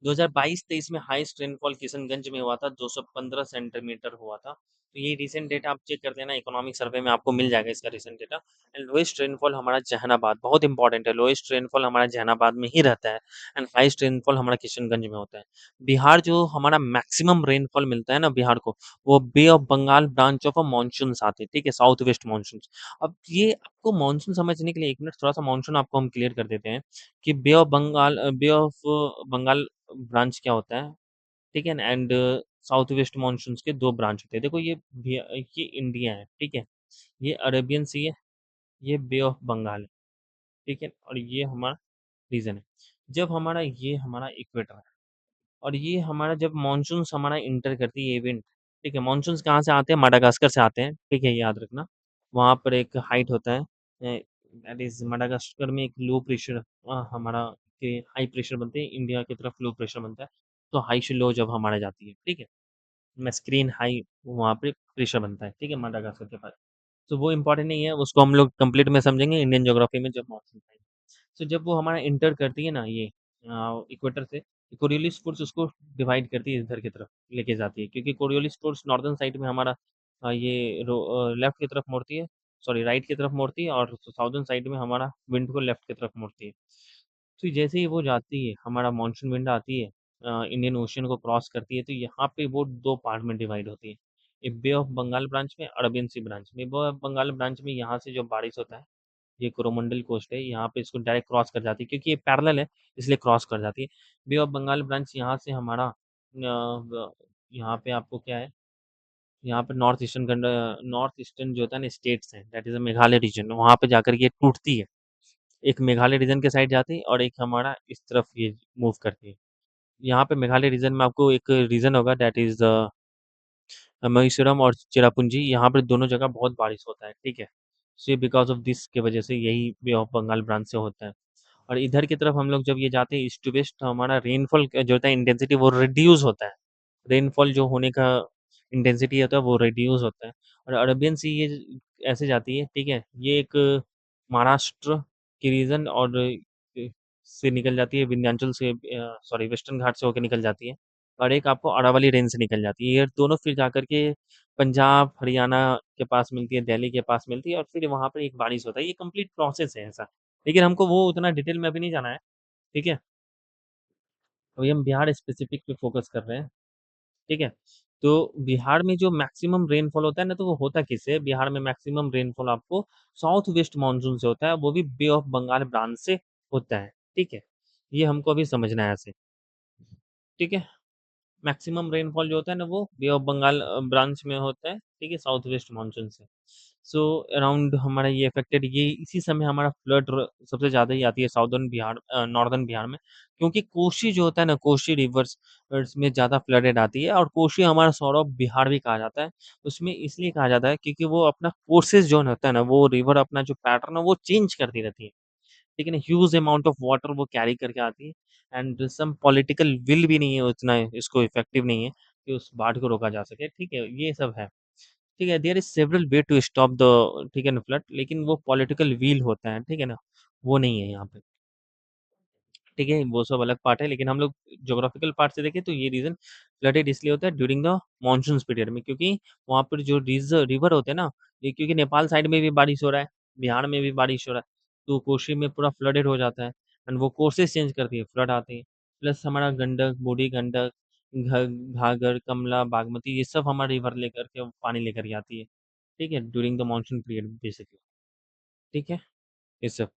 2022-23 में हाईएस्ट रेनफॉल किशनगंज में हुआ था, 215 सेंटीमीटर हुआ था। तो ये रीसेंट डेटा आप चेक कर लेना, इकोनॉमिक सर्वे में आपको मिल जाएगा इसका recent data. And lowest rainfall हमारा जहानाबाद, बहुत इंपॉर्टेंट है, लोएस्ट रेनफॉल हमारा जहानाबाद में ही रहता है एंड हाईएस्ट रेनफॉल हमारा किशनगंज में होता है। बिहार जो हमारा मैक्सिमम रेनफॉल मिलता है ना बिहार को, वो bay of Bengal branch of a monsoon आते हैं, ठीक है, साउथ वेस्ट मानसून। अब ये आपको मानसून समझने के लिए 1 मिनट थोड़ा-सा मानसून आपको हम क्लियर कर देते हैं कि बे ऑफ बंगाल ब्रांच क्या होता है, ठीक है ना? एंड साउथ वेस्ट मानसून्स के 2 ब्रांच होते हैं। देखो ये इंडिया है, ठीक है? ये अरेबियन सी है, ये बे ऑफ बंगाल है, ठीक है? और ये हमारा रीजन है। जब हमारा इक्वेटर है और ये हमारा जब मानसून्स हमारा इंटर करती है इवेंट, ठीक है? मानसून्स कहाँ से आते हैं? माडागास्कर से आते हैं, ठीक है? याद रखना। वहाँ पर एक हाइट होता है, दैट इज़ माडागास्कर में एक लो प्रेशर हमारा के हाई प्रेशर बनते हैं, इंडिया की तरफ लो प्रेशर बनता है। तो हाई से लो जब हमारा जाती है, ठीक है? मैस्करीन हाई वहाँ पे प्रेशर बनता है, ठीक है? माडागास्कर के पास। तो वो इम्पोर्टेंट नहीं है, उसको हम लोग कंप्लीट में समझेंगे इंडियन ज्योग्राफी में जब मानसून आएगा। तो जब वो हमारा इंटर करती है ना ये इक्वेटर से, कोरियोलिस फ़ोर्स उसको डिवाइड करती है, इधर की तरफ लेके जाती है, क्योंकि कोरियोलिस फ़ोर्स नॉर्दर्न साइड में हमारा लेफ्ट की तरफ मोड़ती है, सॉरी राइट की तरफ मोड़ती है, और साउदर्न साइड में हमारा विंड को लेफ्ट की तरफ मोड़ती है। तो जैसे ही वो जाती है, हमारा मानसून विंड आती है, इंडियन ओशियन को क्रॉस करती है, तो यहाँ पे वो 2 पार्ट में डिवाइड होती है। एक बे ऑफ बंगाल ब्रांच में, अरबियन सी ब्रांच में। बे ऑफ बंगाल ब्रांच में यहाँ से जो बारिश होता है, ये कोरोमंडल कोस्ट है, यहाँ पे इसको डायरेक्ट क्रॉस कर जाती है, क्योंकि ये पैरेलल है, इसलिए क्रॉस कर जाती है। बे ऑफ बंगाल ब्रांच यहाँ से हमारा यहाँ पे आपको क्या है, यहाँ पे नॉर्थ ईस्टर्न जो होता है ना स्टेट्स हैं, that is a Meghalaya region, वहाँ पे जाकर ये टूटती है। एक मेघालय रीजन के साइड जाती है और एक हमारा इस तरफ ये मूव करती है। यहाँ पे मेघालय रीजन में आपको एक रीजन होगा, दैट इज़ मौसिनराम और चेरापूंजी, यहाँ पर दोनों जगह बहुत बारिश होता है, ठीक है? सो बिकॉज़ ऑफ दिस की वजह से यही बे ऑफ बंगाल ब्रांच से होता है। और इधर की तरफ हम लोग जब ये जाते हैं ईस्ट टू वेस्ट, तो हमारा रेनफॉल जो होता है इंटेंसिटी वो रिड्यूस होता है। रेनफॉल जो होने का इंटेंसिटी होता है वो रिड्यूस होता है। और अरबियन सी ये ऐसे जाती है, ठीक है? ये एक महाराष्ट्र के रीजन और से निकल जाती है, विंध्याचल से सॉरी वेस्टर्न घाट से होके निकल जाती है, और एक आपको अरावली रेंज से निकल जाती है। ये दोनों फिर जाकर के पंजाब, हरियाणा के पास मिलती है, दिल्ली के पास मिलती है, और फिर वहाँ पे एक बारिश होता है। ये कंप्लीट प्रोसेस है ऐसा। लेकिन हमको वो उतना डिटेल में अभी नहीं जाना है, ठीक है? अभी हम बिहार स्पेसिफिक पे फोकस कर रहे हैं, ठीक है? तो बिहार में जो मैक्सिमम रेनफॉल होता है ना, तो वो होता किससे है? बिहार में मैक्सिमम रेनफॉल आपको साउथ वेस्ट मानसून से होता है, वो भी बे ऑफ बंगाल ब्रांच से होता है, ठीक है? ये हमको अभी समझना है ऐसे, ठीक है? मैक्सिमम रेनफॉल जो होता है ना, वो बे ऑफ बंगाल ब्रांच में होता है, ठीक है, साउथ वेस्ट मानसून से। सो अराउंड हमारा ये अफेक्टेड, ये इसी समय हमारा फ्लड सबसे ज़्यादा ही आती है साउदर्न बिहार, नॉर्दर्न बिहार में, क्योंकि कोशी जो होता है ना, कोशी रिवर्स में ज़्यादा फ्लडेड आती है, और कोशी हमारा सॉर्ट ऑफ बिहार भी कहा जाता है। उसमें इसलिए कहा जाता है क्योंकि वो अपना कोर्सेज जोन होता है ना, वो रिवर अपना जो पैटर्न है वो चेंज करती रहती है, लेकिन ह्यूज अमाउंट ऑफ वाटर वो कैरी करके आती है, एंड सम पॉलिटिकल विल भी नहीं है उतना, इसको इफेक्टिव नहीं है कि उस बाढ़ को रोका जा सके, ठीक है? ये सब है, ठीक है? There is several way to stop the, ठीक है ना, फ्लड, लेकिन वो पॉलिटिकल विल होता है, ठीक है ना? वो नहीं है यहाँ पे, ठीक है? वो सब अलग पार्ट है, लेकिन हम लोग ज्योग्राफिकल पार्ट से देखें तो ये रीजन फ्लडेड इसलिए होता है ड्यूरिंग द मानसून पीरियड में, क्योंकि वहाँ पर जो रिवर होते हैं ना, ये क्योंकि नेपाल साइड में भी बारिश हो रहा है, बिहार में भी बारिश हो रहा है, तो कोशी में पूरा फ्लडेड हो जाता है, एंड वो कोर्सेज चेंज करती है, फ्लड आते हैं। प्लस हमारा गंडक, बूढ़ी गंडक, घाघर, कमला, बागमती, ये सब हमारा रिवर लेकर के पानी लेकर के आती है, ठीक है? During the monsoon period basically, ठीक है? ये सब।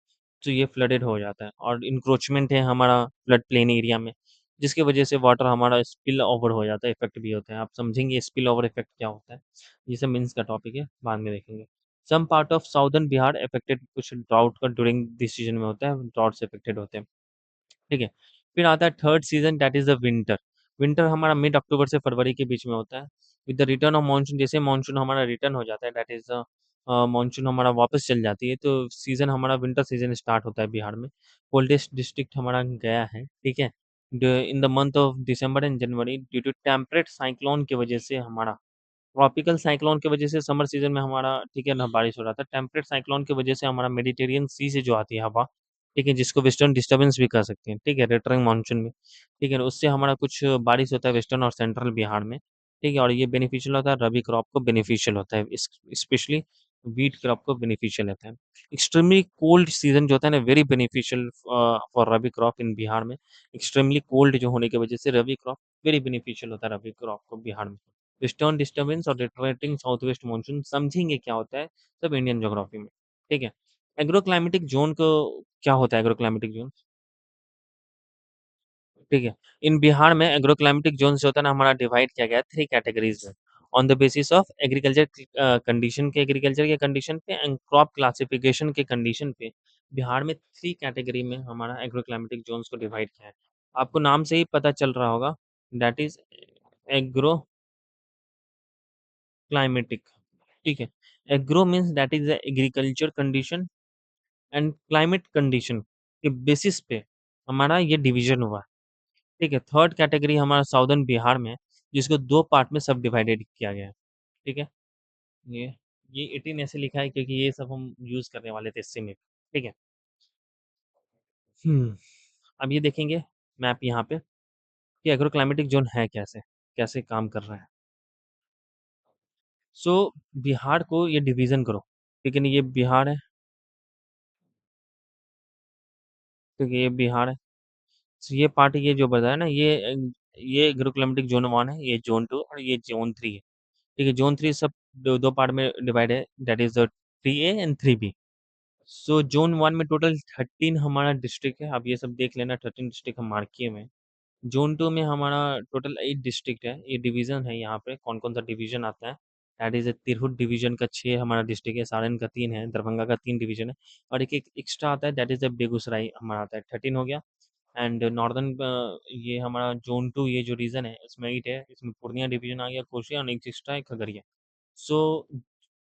तो ये फ्लडेड हो जाता है, और इंक्रोचमेंट है हमारा फ्लड प्लेन एरिया में, जिसकी वजह से वाटर हमारा स्पिल ओवर हो जाता है, इफेक्ट भी होता है। आप समझेंगे स्पिल ओवर इफेक्ट क्या होता है, ये सब मीन्स का टॉपिक है, बाद में देखेंगे। Some part of southern Bihar affected, कुछ ड्राउट का ड्यूरिंग दिस सीजन में होता है, ड्राउट से अफेक्टेड होते हैं, ठीक है? फिर आता है third season, that is the winter. Winter हमारा मिड अक्टूबर से फरवरी के बीच में होता है। With the return of monsoon, जैसे मानसून हमारा रिटर्न हो जाता है, दैट इज़ मानसून हमारा वापस चल जाती है, तो सीज़न हमारा विंटर सीज़न स्टार्ट होता है बिहार में। कोल्डेस्ट डिस्ट्रिक्ट हमारा गया है, ठीक है? In the month of December and January, due to temperate cyclone की वजह से हमारा, ट्रॉपिकल साइक्लोन की वजह से समर सीज़न में हमारा, ठीक है ना, बारिश हो रहा था। टेम्परेट साइक्लोन की वजह से हमारा मेडिटेरियन सी से जो आती है हवा, ठीक है, जिसको वेस्टर्न डिस्टर्बेंस भी कह सकते हैं, ठीक है, रिटर्निंग मानसून में, ठीक है, उससे हमारा कुछ बारिश होता है वेस्टर्न और सेंट्रल बिहार में, ठीक है, और ये बेनिफिशियल होता है, रबी क्रॉप को बेनिफिशियल होता है, स्पेशली व्हीट क्रॉप को बेनिफिशियल होता है। एक्सट्रीमली कोल्ड सीजन जो होता है ना, very beneficial for rabi crop in Bihar में। एक्सट्रीमली कोल्ड जो होने की वजह से रबी क्रॉप वेरी बेनिफिशियल होता है रबी क्रॉप को बिहार में। वेस्टर्न डिस्टर्बेंस और रिट्रेटिंग साउथ वेस्ट मानसून समझेंगे क्या होता है सब इंडियन ज्योग्राफी में, ठीक है। एग्रो क्लाइमेटिक जोन को क्या होता है एग्रो क्लाइमेटिक जोन? ठीक है। इन बिहार में एग्रो क्लाइमेटिक जोन जो होता है ना हमारा डिवाइड किया गया है 3 कैटेगरीज़ में। On the basis of agriculture condition के एग्रीकल्चर के कंडीशन पे एंड क्रॉप क्लासिफिकेशन के कंडीशन पे बिहार में 3 कैटेगरी में हमारा एग्रो क्लाइमेटिक जोन्स को डिवाइड किया है। आपको नाम से ही पता चल रहा होगा दैट इज़ एग्रो क्लाइमेटिक, ठीक है। Agro means that is the agriculture condition and climate condition के बेसिस पे हमारा ये डिवीज़न हुआ है। ठीक है, थर्ड कैटेगरी हमारा साउदर्न बिहार में है, जिसको 2 पार्ट में सब डिवाइडेड किया गया है, ठीक है? ये ये 18 ऐसे लिखा है क्योंकि ये सब हम यूज़ करने वाले थे इससे में, ठीक है? हुँ, अब ये देखेंगे मैप यहाँ पे कि एग्रो क्लाइमेटिक ज़ोन है कैसे, कैसे काम कर रहा है। सो बिहार को ये डिवीज़न करो, ठीक है ना? ये बिहार है, ठीक है, ये बिहार है। सो ये पार्ट ये जो बताया ना ये एग्रो क्लाइमेटिक ज़ोन 1 है, ये ज़ोन 2 और ये ज़ोन 3 है, ठीक है? ज़ोन 3 सब 2 पार्ट में डिवाइड है that is 3A and 3B। So zone 1 में टोटल 13 हमारा डिस्ट्रिक्ट है, आप ये सब देख लेना 13 डिस्ट्रिक्ट हम मार्क किए हुए हैं। ज़ोन 2 में हमारा टोटल 8 डिस्ट्रिक्ट है, ये डिवीज़न है यहाँ पे कौन-कौन सा डिवीज़न आता है, दैट इज़ तिरहुत डिवीज़न का 6 हमारा डिस्ट्रिक्ट है, सारण का 3 है, दरभंगा का 3 डिवीज़न है और एक-एक एक्स्ट्रा आता है दैट इज़ बेगूसराय हमारा आता है, 13 हो गया एंड नॉर्दर्न ये हमारा ज़ोन 2 ये जो रीजन है इसमें 8 है, इसमें पूर्णिया डिवीज़न आ गया, कोसिया और एक एक्स्ट्रा है खगड़िया। सो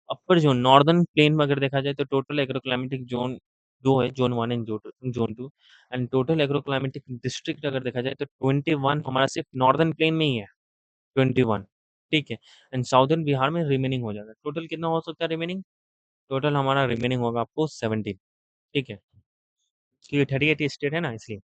अपर ज़ोन नॉर्दर्न प्लेन में अगर देखा जाए तो टोटल एग्रो क्लाइमेटिक ज़ोन 2 है, zone 1 and zone 2 and total agro climatic district अगर देखा जाए तो 21 हमारा सिर्फ नॉर्दर्न प्लेन में ही है, 21 ठीक है? एंड साउदर्न बिहार में रिमेनिंग हो जाएगा। टोटल कितना हो सकता है रिमेनिंग? टोटल हमारा रिमेनिंग होगा आपको 17 ठीक है? क्योंकि 38 स्टेट है ना इसलिए।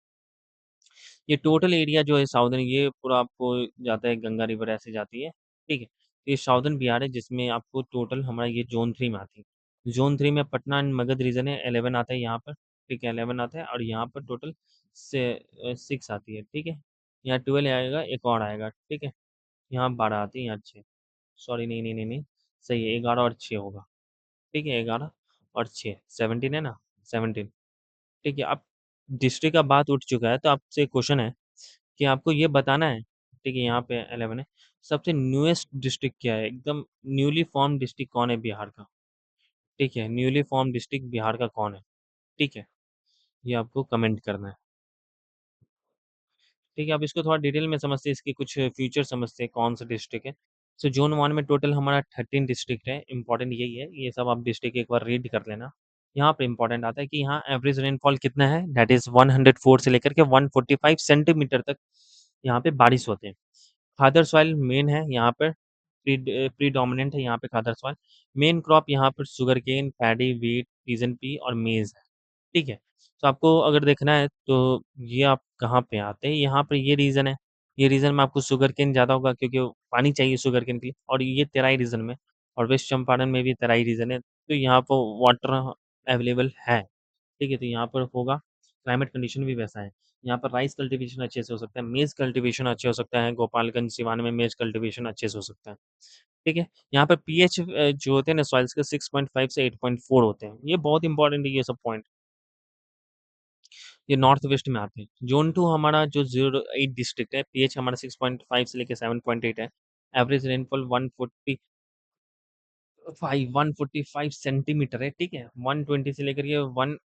ये टोटल एरिया जो है साउदर्न ये पूरा आपको जाता है गंगा रिवर ऐसे जाती है, ठीक है? ये साउदर्न बिहार है जिसमें आपको टोटल हमारा ये ज़ोन 3 में आती है। ज़ोन 3 में पटना एंड मगध रीजन है 11 आता है यहाँ पर, ठीक है? 11 आता है और यहाँ पर टोटल से 6 आती है, ठीक है? यहाँ 12 आएगा, एक और आएगा, ठीक है? यहाँ 12 आती है, यहाँ 6 सॉरी नहीं, नहीं, नहीं, नहीं, सही है 11 और 6 होगा, ठीक है? 11 और 6 17 है ना? 17 ठीक है, अब डिस्ट्रिक्ट का बात उठ चुका है तो आपसे क्वेश्चन है कि आपको ये बताना है, ठीक है, यहाँ पे 11 है, सबसे न्यूएस्ट डिस्ट्रिक्ट क्या है? एकदम न्यूली फॉर्म डिस्ट्रिक्ट कौन है बिहार का? ठीक है, न्यूली फॉर्म डिस्ट्रिक्ट बिहार का कौन है? ठीक है, ये आपको कमेंट करना है। ठीक है, अब इसको थोड़ा डिटेल में समझते हैं, इसके कुछ फीचर समझते हैं, कौन सा डिस्ट्रिक्ट है। सो ज़ोन 1 में टोटल हमारा 13 डिस्ट्रिक्ट है, इम्पोर्टेंट यही है, ये सब आप डिस्ट्रिक्ट एक बार रीड कर लेना। यहाँ पे इम्पोर्टेंट आता है कि यहाँ एवरेज रेनफॉल कितना है, दैट इज़ 104 से लेकर के 145 सेंटीमीटर तक यहाँ पे बारिश होते हैं। खादर सॉइल मेन है यहाँ पर, प्रीडोमिनेंट है यहाँ पे खादर सॉइल। मेन क्रॉप यहाँ पर sugarcane, paddy, wheat, pigeon pea और मेज़ है, ठीक है? तो आपको अगर देखना है तो ये आप कहाँ पे आते हैं, यहाँ पर ये रीज़न है। ये रीज़न में आपको शुगरकेन ज़्यादा होगा क्योंकि पानी चाहिए शुगरकेन के लिए और ये तराई रीज़न में और वेस्ट चंपारण में भी तराई रीज़न है, तो यहाँ पर वाटर अवेलेबल है, ठीक है? तो यहाँ पर होगा, क्लाइमेट कंडीशन भी वैसा है। यहाँ पर राइस कल्टीवेशन अच्छे से हो सकता है, मेज़ कल्टीवेशन अच्छे हो सकता है, गोपालगंज, सिवान में मेज़ कल्टीवेशन अच्छे से हो सकता है, ठीक है? यहाँ पर पीएच जो होते हैं ना सॉइल्स के 6.5 से 8.4 होते हैं। ये बहुत इंपॉर्टेंट है ये सब पॉइंट। ये नॉर्थ वेस्ट में आते हैं। ज़ोन 2 हमारा जो 08 डिस्ट्रिक्ट है, पीएच हमारा 6.5 से लेके 7.8 है। एवरेज रेनफॉल 145 सेंटीमीटर है, ठीक है? 120 से लेकर के 40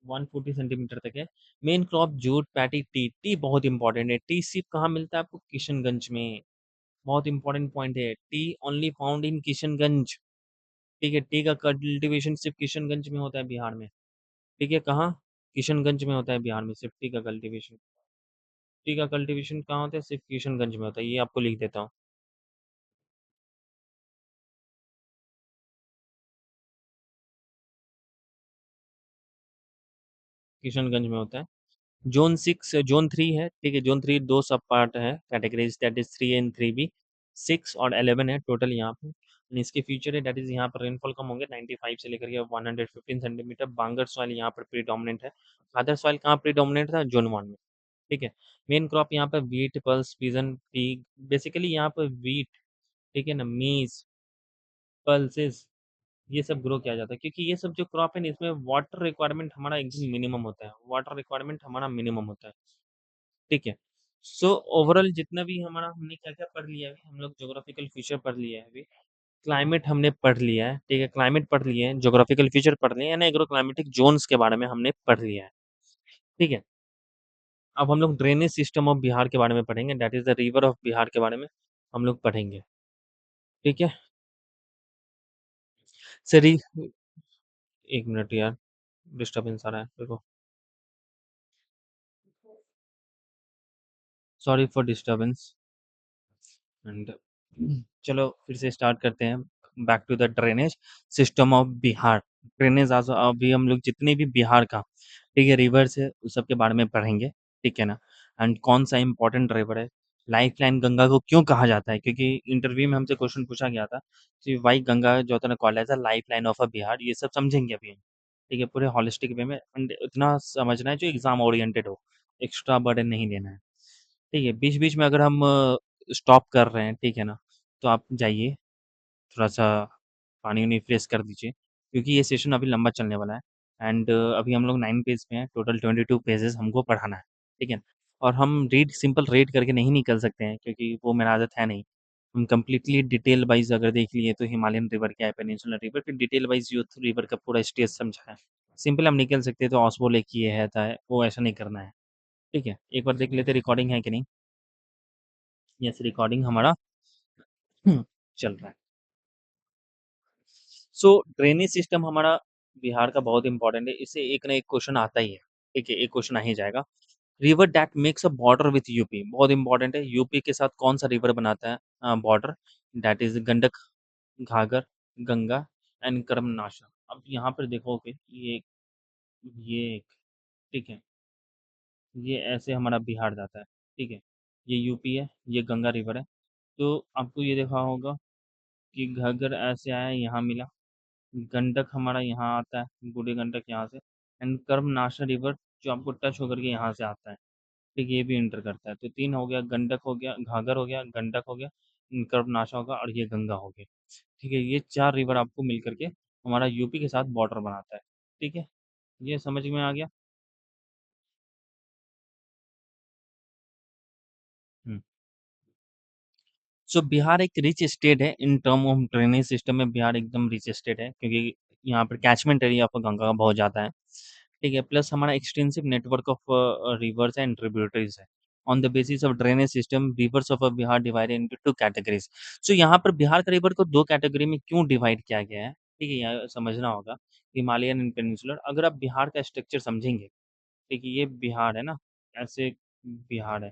140 सेंटीमीटर तक है। Main crop jute, paddy, T. T बहुत इंपॉर्टेंट है। टी सिर्फ़ कहाँ मिलता है आपको? किशनगंज में। बहुत इंपॉर्टेंट पॉइंट है। T only found in Kishanganj, ठीक है? टी का कल्टीवेशन सिर्फ़ किशनगंज में होता है बिहार में, ठीक है? कहाँ? किशनगंज में होता है बिहार में सिर्फ़ टी का कल्टीवेशन। टी का कल्टीवेशन कहाँ होता है? सिर्फ़ किशनगंज में होता है। ये आपको लिख देता हूँ। किशनगंज में होता है। ज़ोन 6 ज़ोन 3 है, ठीक है? ज़ोन 3 2 सब पार्ट है, categories that is 3 and 3B, 6 और 11 है टोटल यहाँ पे। एंड इसके फीचर है दैट इज़ यहाँ पर रेनफॉल कम होंगे 95 से लेकर के 115 सेंटीमीटर। बांगर सॉइल यहाँ पर प्रीडोमिनेंट है। अदर सॉइल कहाँ प्रीडोमिनेंट था? ज़ोन 1 में, ठीक है? मेन क्रॉप यहाँ पे व्हीट, पल्स, पिजन, पीग, बेसिकली यहाँ पर व्हीट, ठीक है ना? मेज़, पल्सेस ये सब ग्रो किया जाता है क्योंकि ये सब जो क्रॉप है ना इसमें वाटर रिक्वायरमेंट हमारा एकदम मिनिमम होता है। वाटर रिक्वायरमेंट हमारा मिनिमम होता है। ठीक है। सो ओवरऑल जितना भी हमारा हमने क्या-क्या पढ़ लिया है, हम लोग ज्योग्राफिकल फीचर पढ़ लिया है अभी। क्लाइमेट हमने पढ़ लिया है, ठीक है? क्लाइमेट पढ़ लिए हैं, ज्योग्राफिकल फीचर पढ़ लिए हैं, यानी एग्रो क्लाइमेटिक ज़ोन्स के बारे में हमने पढ़ लिया है, ठीक है? अब हम लोग ड्रेनेज सिस्टम ऑफ बिहार के बारे में पढ़ेंगे, that is the river of Bihar के बारे में हम लोग पढ़ेंगे, ठीक है? सरी 1 मिनट यार, डिस्टर्बेंस आ रहा है, रुको। Sorry for disturbance. एंड चलो फिर से स्टार्ट करते हैं। Back to the drainage system of Bihar. Drainage आज अभी हम लोग जितने भी बिहार का, ठीक है, रिवर्स है उस सब के बारे में पढ़ेंगे, ठीक है ना? एंड कौन सा इंपॉर्टेंट रिवर है, लाइफ लाइन गंगा को क्यों कहा जाता है, क्योंकि इंटरव्यू में हमसे क्वेश्चन पूछा गया था कि वाई गंगा जो होता है called as a lifeline of a Bihar, ये सब समझेंगे अभी हम, ठीक है, पूरे होलिस्टिक वे में। एंड इतना समझना है जो एग्जाम ओरिएंटेड हो, एक्स्ट्रा बर्डन नहीं लेना है, ठीक है? बीच-बीच में अगर हम स्टॉप कर रहे हैं, ठीक है ना? तो आप जाइए, थोड़ा-सा पानी-वानी फ्रेश कर दीजिए, क्योंकि ये सेशन अभी लंबा चलने वाला है। एंड अभी हम लोग 9 पेज पे हैं, टोटल 22 पेजेज़ हमको पढ़ाना है, ठीक है? और हम सिंपल रीड करके नहीं निकल सकते हैं, क्योंकि वो मेरा आदत है नहीं। हम कंप्लीटली डिटेल वाइज़ अगर देख लिए तो हिमालयन रिवर क्या है, पेनिनसुलर रिवर, फिर डिटेल वाइज़ यूथ रिवर का पूरा स्टेज समझा है। सिंपल हम निकल सकते हैं तो ओस्मो लेक ये है, ता है, वो ऐसा नहीं करना है, ठीक है? एक बार देख लेते हैं रिकॉर्डिंग है कि नहीं? यस, रिकॉर्डिंग हमारा चल रहा है। सो ड्रेनेज सिस्टम हमारा बिहार का बहुत इंपॉर्टेंट है, इससे एक ना एक क्वेश्चन आता ही है, ठीक है? एक क्वेश्चन आ ही जाएगा। River that makes a border with UP, बहुत इंपॉर्टेंट है। यूपी के साथ कौन सा रिवर बनाता है border? That is Gandak, घाघर, Ganga and Karmanasha. अब यहाँ पर देखोगे ये एक, ठीक है, ये ऐसे हमारा बिहार जाता है, ठीक है? ये यूपी है, ये गंगा रिवर है। तो आपको ये देखा होगा कि घाघर ऐसे आया, यहाँ मिला, गंडक हमारा यहाँ आता है, बूढ़ी गंडक यहाँ से, एंड कर्मनाशा रिवर जो आपको टच होकर के यहाँ से आता है, ठीक है? ये भी एंटर करता है। तो 3 हो गया, गंडक हो गया, घाघर हो गया, गंडक हो गया, कर्मनाशा होगा और ये गंगा हो गया, ठीक है? ये 4 रिवर आपको मिल कर के हमारा यूपी के साथ बॉर्डर बनाता है, ठीक है? ये समझ में आ गया? हुँ। सो बिहार एक रिच स्टेट है in term of drainage system में। बिहार एकदम रिच स्टेट है क्योंकि यहाँ पर कैचमेंट एरिया ऑफ गंगा का बहुत ज़्यादा है, ठीक है? प्लस हमारा extensive network of rivers and tributaries है। On the basis of drainage system rivers of Bihar divided into 2 categories. So यहाँ पर बिहार का रिवर को 2 कैटेगरी में क्यों डिवाइड किया गया है, ठीक है? यहाँ समझना होगा, हिमालयन एंड पेनिनसुलर। अगर आप बिहार का स्ट्रक्चर समझेंगे, ठीक है? ये बिहार है ना, ऐसे बिहार है।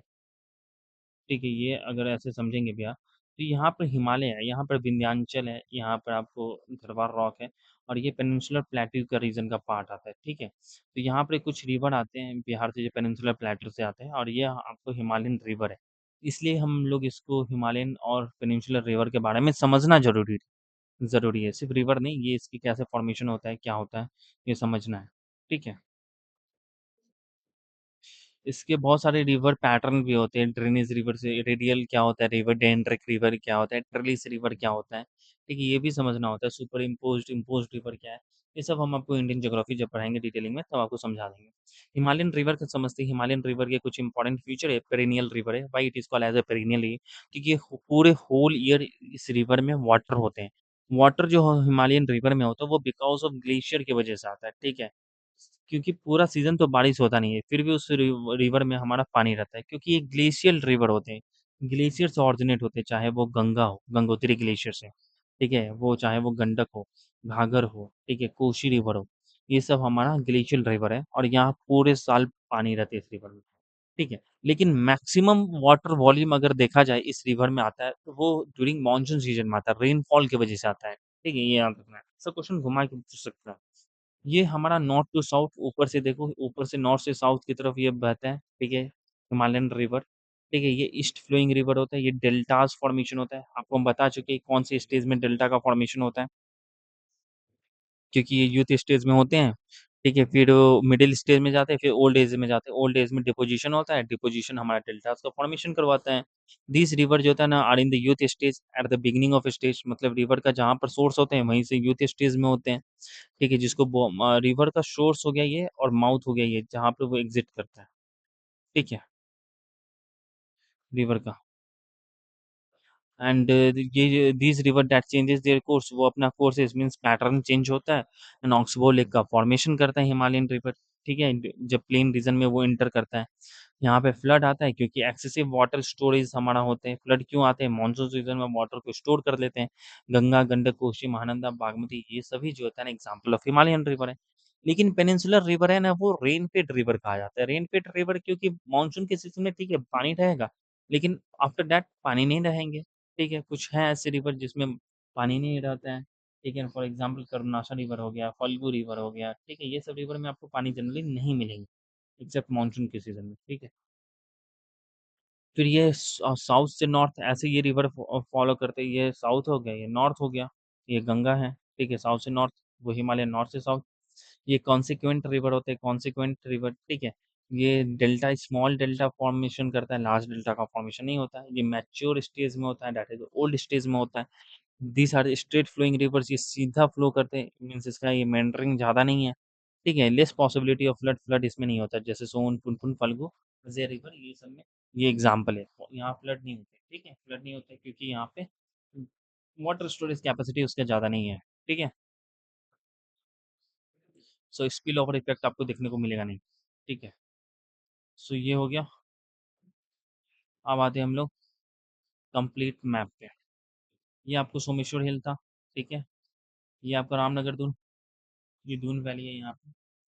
ठीक है, ये अगर ऐसे समझेंगे भैया, तो यहाँ पर हिमालय है, यहाँ पर विंध्याचल है, यहाँ पर आपको गढ़वाल रॉक है और ये पेनिनसुलर प्लेट्यू का रीजन का पार्ट आता है, ठीक है? तो यहाँ पे कुछ रिवर आते हैं बिहार से जो पेनिनसुलर प्लेट्यू से आते हैं और ये आपको हिमालयन रिवर है। इसलिए हम लोग इसको हिमालयन और पेनिनसुलर रिवर के बारे में समझना ज़रूरी है। सिर्फ़ रिवर नहीं, ये इसकी कैसे फॉर्मेशन होता है, क्या होता है, ये समझना है, ठीक है? इसके बहुत सारे रिवर पैटर्न भी होते हैं, ड्रेनेज रिवर से रेडियल क्या होता है, रिवर डेंड्रिक रिवर क्या होता है, ट्रलिस रिवर क्या होता है, ठीक है? ये भी समझना होता है, सुपर इम्पोज्ड रिवर क्या है, ये सब हम आपको इंडियन ज्योग्राफी जब पढ़ाएँगे डिटेलिंग में तब आपको समझा देंगे। हिमालयन रिवर को समझते हैं, हिमालयन रिवर के कुछ इंपॉर्टेंट फीचर है, पेरिनियल रिवर है, why it is called as a perennial ये क्योंकि ये पूरे होल ईयर इस रिवर में वाटर होते हैं। वाटर जो हिमालयन रिवर में होता है वो बिकॉज़ ऑफ ग्लेशियर की वजह से आता है, ठीक है? क्योंकि पूरा सीज़न तो बारिश होता नहीं है, फिर भी उस रिवर में हमारा पानी रहता है क्योंकि ये ग्लेशियल रिवर होते हैं। ग्लेशियर से ऑरिजिनेट होते हैं, चाहे वो गंगा हो, गंगोत्री ग्लेशियर से, ठीक है? वो चाहे वो गंडक हो, घाघर हो, ठीक है? कोशी रिवर हो, ये सब हमारा ग्लेशियल रिवर है और यहाँ पूरे साल पानी रहता है इस रिवर में, ठीक है? लेकिन मैक्सिमम वाटर वॉल्यूम अगर देखा जाए इस रिवर में आता है, तो वो ड्यूरिंग मानसून सीज़न में आता है, रेनफॉल की वजह से आता है, ठीक है? ये याद रखना है। सब क्वेश्चन घुमा के पूछ सकता है। ये हमारा नॉर्थ टू साउथ, ऊपर से देखो, ऊपर से नॉर्थ से साउथ की तरफ ये बहता है, ठीक है, हिमालयन रिवर, ठीक है। ये ईस्ट फ्लोइंग रिवर होता है, ये डेल्टास फॉर्मेशन होता है। आपको हम बता चुके हैं कौन से स्टेज में डेल्टा का फॉर्मेशन होता है, क्योंकि ये यूथ स्टेज में होते हैं, ठीक है। फिर मिडिल स्टेज में जाते हैं, फिर ओल्ड एज में जाते हैं। ओल्ड एज में डिपोजिशन होता है, डिपोजिशन हमारा डेल्टास का फॉर्मेशन करवाता है। दिस रिवर जो होता है ना are in the youth stage at the beginning of stage, मतलब रिवर का जहाँ पर सोर्स होते हैं वहीं से यूथ स्टेज में होते हैं, ठीक है। जिसको रिवर का सोर्स हो गया ये, और माउथ हो गया ये, जहाँ पे वो एग्जिट करता है, ठीक है, रिवर का। एंड ये this river that changes their course, वो अपना कोर्स मीन्स पैटर्न चेंज होता है, एंड ऑक्सबो लेक का फॉर्मेशन करता है हिमालयन रिवर, ठीक है। जब प्लेन रीजन में वो इंटर करता है, यहाँ पे फ्लड आता है क्योंकि एक्सेसिव वाटर स्टोरेज हमारा होते हैं। फ्लड क्यों आते हैं? मानसून सीजन में वाटर को स्टोर कर लेते हैं। गंगा, गंडक, कोसी, महानंदा, बागमती, ये सभी जो होता है ना एग्जाम्पल ऑफ हिमालयन रिवर है। लेकिन पेनिनसुलर रिवर है ना, वो रेन फेड रिवर कहा जाता है। रेन फेड रिवर क्योंकि मानसून के सीजन में ठीक है पानी रहेगा, लेकिन आफ्टर दैट पानी नहीं रहेंगे, ठीक है। कुछ है ऐसे रिवर जिसमें पानी नहीं रहता है, ठीक है। फॉर एग्जाम्पल कर्मनाशा रिवर हो गया, फल्गु रिवर हो गया, ठीक है। ये सब रिवर में आपको पानी जनरली नहीं मिलेंगे एक्सेप्ट मानसून के सीजन में, ठीक है। फिर ये साउथ से नॉर्थ ऐसे ये रिवर फॉलो करते हैं। ये साउथ हो गया, ये नॉर्थ हो गया, ये गंगा है, ठीक है। साउथ से नॉर्थ, वो हिमालय नॉर्थ से साउथ। ये कॉन्सिक्वेंट रिवर होते हैं, कॉन्सिक्वेंट रिवर, ठीक है। ये डेल्टा, स्मॉल डेल्टा फॉर्मेशन करता है, लार्ज डेल्टा का फॉर्मेशन नहीं होता है। ये मैच्योर स्टेज में होता है, दैट इज ओल्ड स्टेज में होता है। These are straight flowing rivers, ये सीधा फ्लो करते हैं, मीन्स इसका ये मेंडरिंग ज़्यादा नहीं है, ठीक है। Less possibility of flood, flood इसमें नहीं होता, जैसे सोन, पुनपुन, फल्गु, जे रिवर, ये सब में ये एग्जाम्पल है। यहाँ फ्लड नहीं होते, ठीक है, फ्लड नहीं होते क्योंकि यहाँ पे वाटर स्टोरेज कैपेसिटी उसका ज़्यादा नहीं है, ठीक है। सो स्पिल ओवर इफेक्ट आपको देखने को मिलेगा नहीं, ठीक है। सो ये हो गया। अब आते हैं हम लोग कंप्लीट मैप पे। ये आपको सोमेश्वर हिल था, ठीक है। ये आपका रामनगर दून, ये दून वैली है यहाँ पे।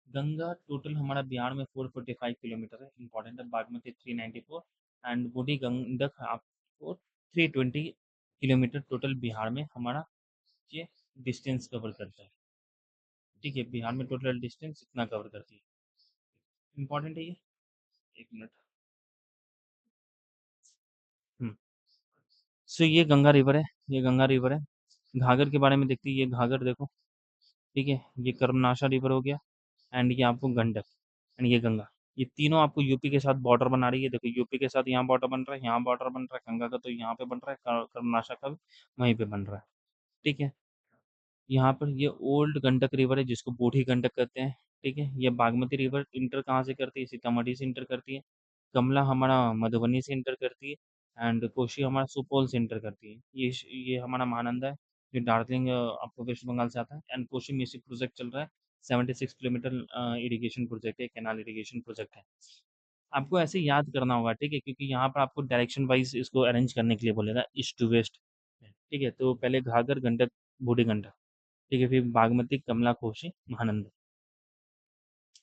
गंगा टोटल हमारा बिहार में 445 किलोमीटर है, इंपॉर्टेंट है। बागमती 394, एंड बूढ़ी गंडक आपको 320 किलोमीटर टोटल बिहार में हमारा ये डिस्टेंस कवर करता है, ठीक है। बिहार में टोटल डिस्टेंस इतना कवर करती है, इंपॉर्टेंट है ये। एक मिनट। हम्म। सो ये गंगा रिवर है, ये गंगा रिवर है। घाघर के बारे में देखते हैं, ये घाघर देखो, ठीक है। ये कर्मनाशा रिवर हो गया, एंड ये आपको गंडक, एंड ये गंगा। ये तीनों आपको यूपी के साथ बॉर्डर बना रही है। देखो यूपी के साथ यहाँ बॉर्डर बन रहा है, यहाँ बॉर्डर बन रहा है, गंगा का तो यहाँ पे बन रहा है, कर्मनाशा का भी वहीं पे बन रहा है, ठीक है। यहाँ पर ये ओल्ड गंडक रिवर है जिसको बूढ़ी गंडक कहते हैं, ठीक है। ये बागमती रिवर इंटर कहाँ से करती है? सीतामढ़ी से इंटर करती है। कमला हमारा मधुबनी से इंटर करती है, एंड कोशी हमारा सुपौल से इंटर करती है। ये हमारा महानंदा है, जो दार्जिलिंग आपको वेस्ट बंगाल से आता है। एंड कोशी मेसी प्रोजेक्ट चल रहा है, 76 किलोमीटर इरिगेशन प्रोजेक्ट है, कैनाल इरिगेशन प्रोजेक्ट है। आपको ऐसे याद करना होगा, ठीक है, क्योंकि यहाँ पर आपको डायरेक्शन वाइज इसको अरेंज करने के लिए बोलेगा, ईस्ट टू वेस्ट, ठीक है। तो पहले घाघर, गंडक, बूढ़ी गंडक, ठीक है। फिर बागमती, कमला, कोशी, महानंदा,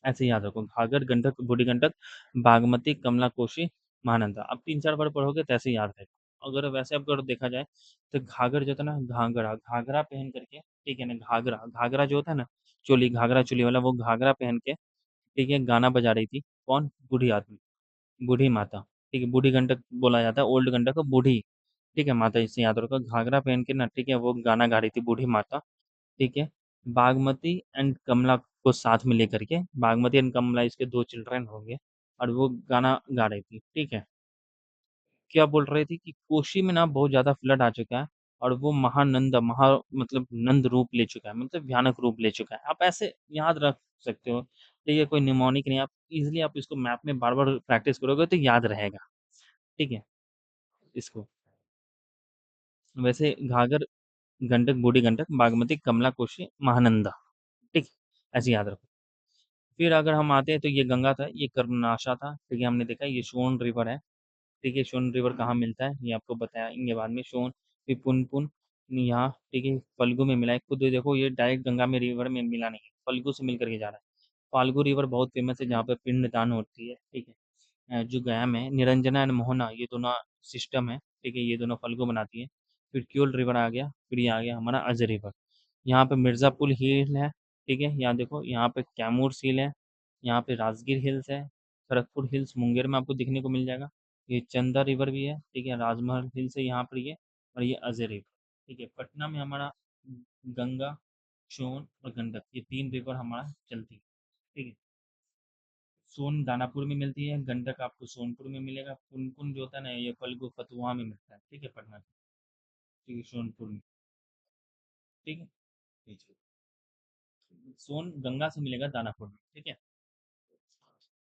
ऐसे याद रखो। घाघर, गंडक, बूढ़ी गंडक, बागमती, कमला, कोशी, महानंदा। अब 3-4 बार पढ़ोगे तो ऐसे याद रहेगा। अगर वैसे अगर देखा जाए तो घाघर जो था ना, घाघरा, घाघरा पहन करके, ठीक है ना, घाघरा, घाघरा जो होता है ना, चोली, घाघरा चोली वाला, वो घाघरा पहन के, ठीक है, गाना बजा रही थी। कौन? बूढ़ी आदमी, बूढ़ी माता, ठीक है। बूढ़ी गंडक बोला जाता है, ओल्ड गंडक को बूढ़ी, ठीक है, माता, इससे याद रखो। घाघरा पहन के ना, ठीक है, वो गाना गा रही थी बूढ़ी माता, ठीक है। बागमती एंड कमला को साथ में लेकर के, बागमती एंड कमला इसके 2 चिल्ड्रन होंगे, और वो गाना गा रही थी, ठीक है। क्या बोल रही थी कि कोशी में ना बहुत ज़्यादा फ्लड आ चुका है, और वो महानंदा, मतलब नंद रूप ले चुका है, मतलब भयानक रूप ले चुका है। आप ऐसे याद रख सकते हो, ठीक है, कोई निमोनिक नहीं। आप इज़िली आप इसको मैप में बार-बार प्रैक्टिस करोगे तो याद रहेगा, ठीक है, इसको। वैसे घाघर, गंडक, बूढ़ी गंडक, बागमती, कमला, कोशी, महानंदा, ठीक, ऐसे याद रखो। फिर अगर हम आते हैं तो ये गंगा था, ये कर्मनाशा था, ठीक है, हमने देखा ये सोन रिवर है, ठीक है। सोन रिवर कहाँ मिलता है ये आपको बताएंगे बाद में। सोन, फिर पुनपुन, यहाँ, ठीक है, फल्गु में मिला है। खुद देखो ये डायरेक्ट गंगा में रिवर में मिला नहीं है, फल्गु से मिल करके जा रहा है। फाल्गु रिवर बहुत फेमस है, जहाँ पे पिंडदान होती है, ठीक है। जो गया में निरंजना एंड मोहना, ये दोनों सिस्टम है, ठीक है, ये दोनों फल्गु बनाती है। फिर क्योल रिवर आ गया, फिर ये आ गया हमारा अजय रिवर। यहाँ पे मिर्ज़ापुर हिल है, ठीक है, यहाँ देखो, यहाँ पे कैमूर झील है, यहाँ पे राजगीर हिल्स है, खड़गपुर हिल्स मुंगेर में आपको देखने को मिल जाएगा। ये चंदा रिवर भी है, ठीक है, राजमहल हिल्स है यहाँ पर ये, और ये अजय रिवर। ठीक है, पटना में हमारा गंगा, सोन और गंडक, ये 3 रिवर हमारा चलती है। ठीक है, सोन दानापुर में मिलती है, गंडक आपको सोनपुर में मिलेगा, पुनपुन जो होता है ना ये फल्गु फतुहा में मिलता है। ठीक है, पटना में, ठीक है, सोनपुर में। ठीक है, सोन गंगा से मिलेगा दानापुर में। ठीक है,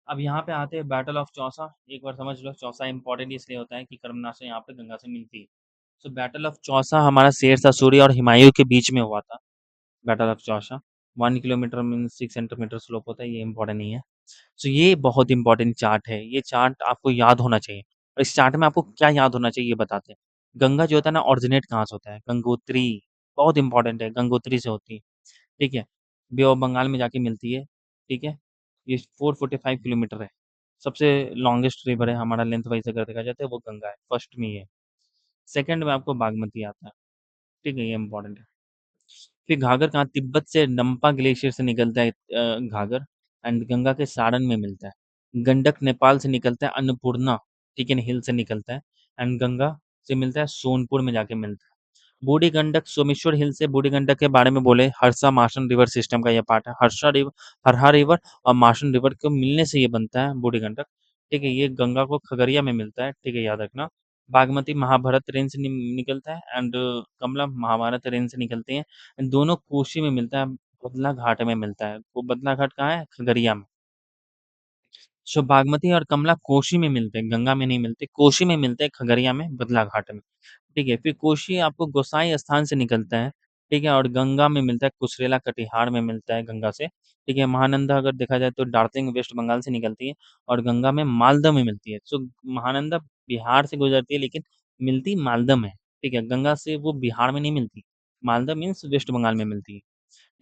अब यहाँ पे आते हैं बैटल ऑफ चौसा। एक बार समझ लो, चौसा इंपॉर्टेंट इसलिए होता है कि कर्मनाशा यहाँ पे गंगा से मिलती है। सो बैटल ऑफ चौसा हमारा शेरशाह सूरी और हुमायूं के बीच में हुआ था। Battle of Chausa 1 kilometre mean 6 centimetre slope होता है, ये इंपॉर्टेंट नहीं है। सो ये बहुत इंपॉर्टेंट चार्ट है, ये चार्ट आपको याद होना चाहिए। और इस चार्ट में आपको क्या याद होना चाहिए ये बताते हैं। गंगा जो होता है ना, ऑरिजिनेट कहाँ से होता है? गंगोत्री। बहुत इंपॉर्टेंट है, गंगोत्री से होती है। ठीक है, बे ऑफ बंगाल में जाके मिलती है। ठीक है, ये 445 किलोमीटर है। सबसे लॉन्गेस्ट रिवर है हमारा, लेंथ वाइज अगर देखा जाए तो वो गंगा है, फर्स्ट में ये है। सेकंड में आपको बागमती आता है। ठीक है, ये इंपॉर्टेंट है। फिर घाघर कहाँ? तिब्बत से नम्पा ग्लेशियर से निकलता है घाघर, एंड गंगा के सारण में मिलता है। गंडक नेपाल से निकलता है, अन्नपूर्णा, ठीक है, हिल से निकलता है, एंड गंगा से मिलता है सोनपुर में जाके मिलता है। बूढ़ी गंडक सोमेश्वर हिल से, बूढ़ी गंडक के बारे में बोले, हरसा माशन रिवर सिस्टम का यह पार्ट है। हरसा रिवर, हरहा रिवर और माशन रिवर को मिलने से ये बनता है बूढ़ी गंडक। ठीक है, ये गंगा को खगड़िया में मिलता है, ठीक है, याद रखना। बागमती महाभारत रेंज से निकलता है, एंड कमला महाभारत रेंज से निकलते हैं। दोनों कोशी में मिलता है, बदला घाट में मिलता है। वो बदला घाट कहाँ है? खगड़िया में। सो बागमती और कमला कोशी में मिलते हैं, गंगा में नहीं मिलते। कोशी में मिलते हैं, खगड़िया में, बदला घाट में। ठीक है, फिर कोशी आपको गोसाई स्थान से निकलता है। ठीक है, और गंगा में मिलता है, कुशरेला कटिहार में मिलता है गंगा से। ठीक है, महानंदा अगर देखा जाए तो दार्जिलिंग वेस्ट बंगाल से निकलती है, और गंगा में मालदा में मिलती है। सो महानंदा बिहार से गुजरती है, लेकिन मिलती मालदा में है। ठीक है, गंगा से वो बिहार में नहीं मिलती, मालदा मीन्स वेस्ट बंगाल में मिलती है।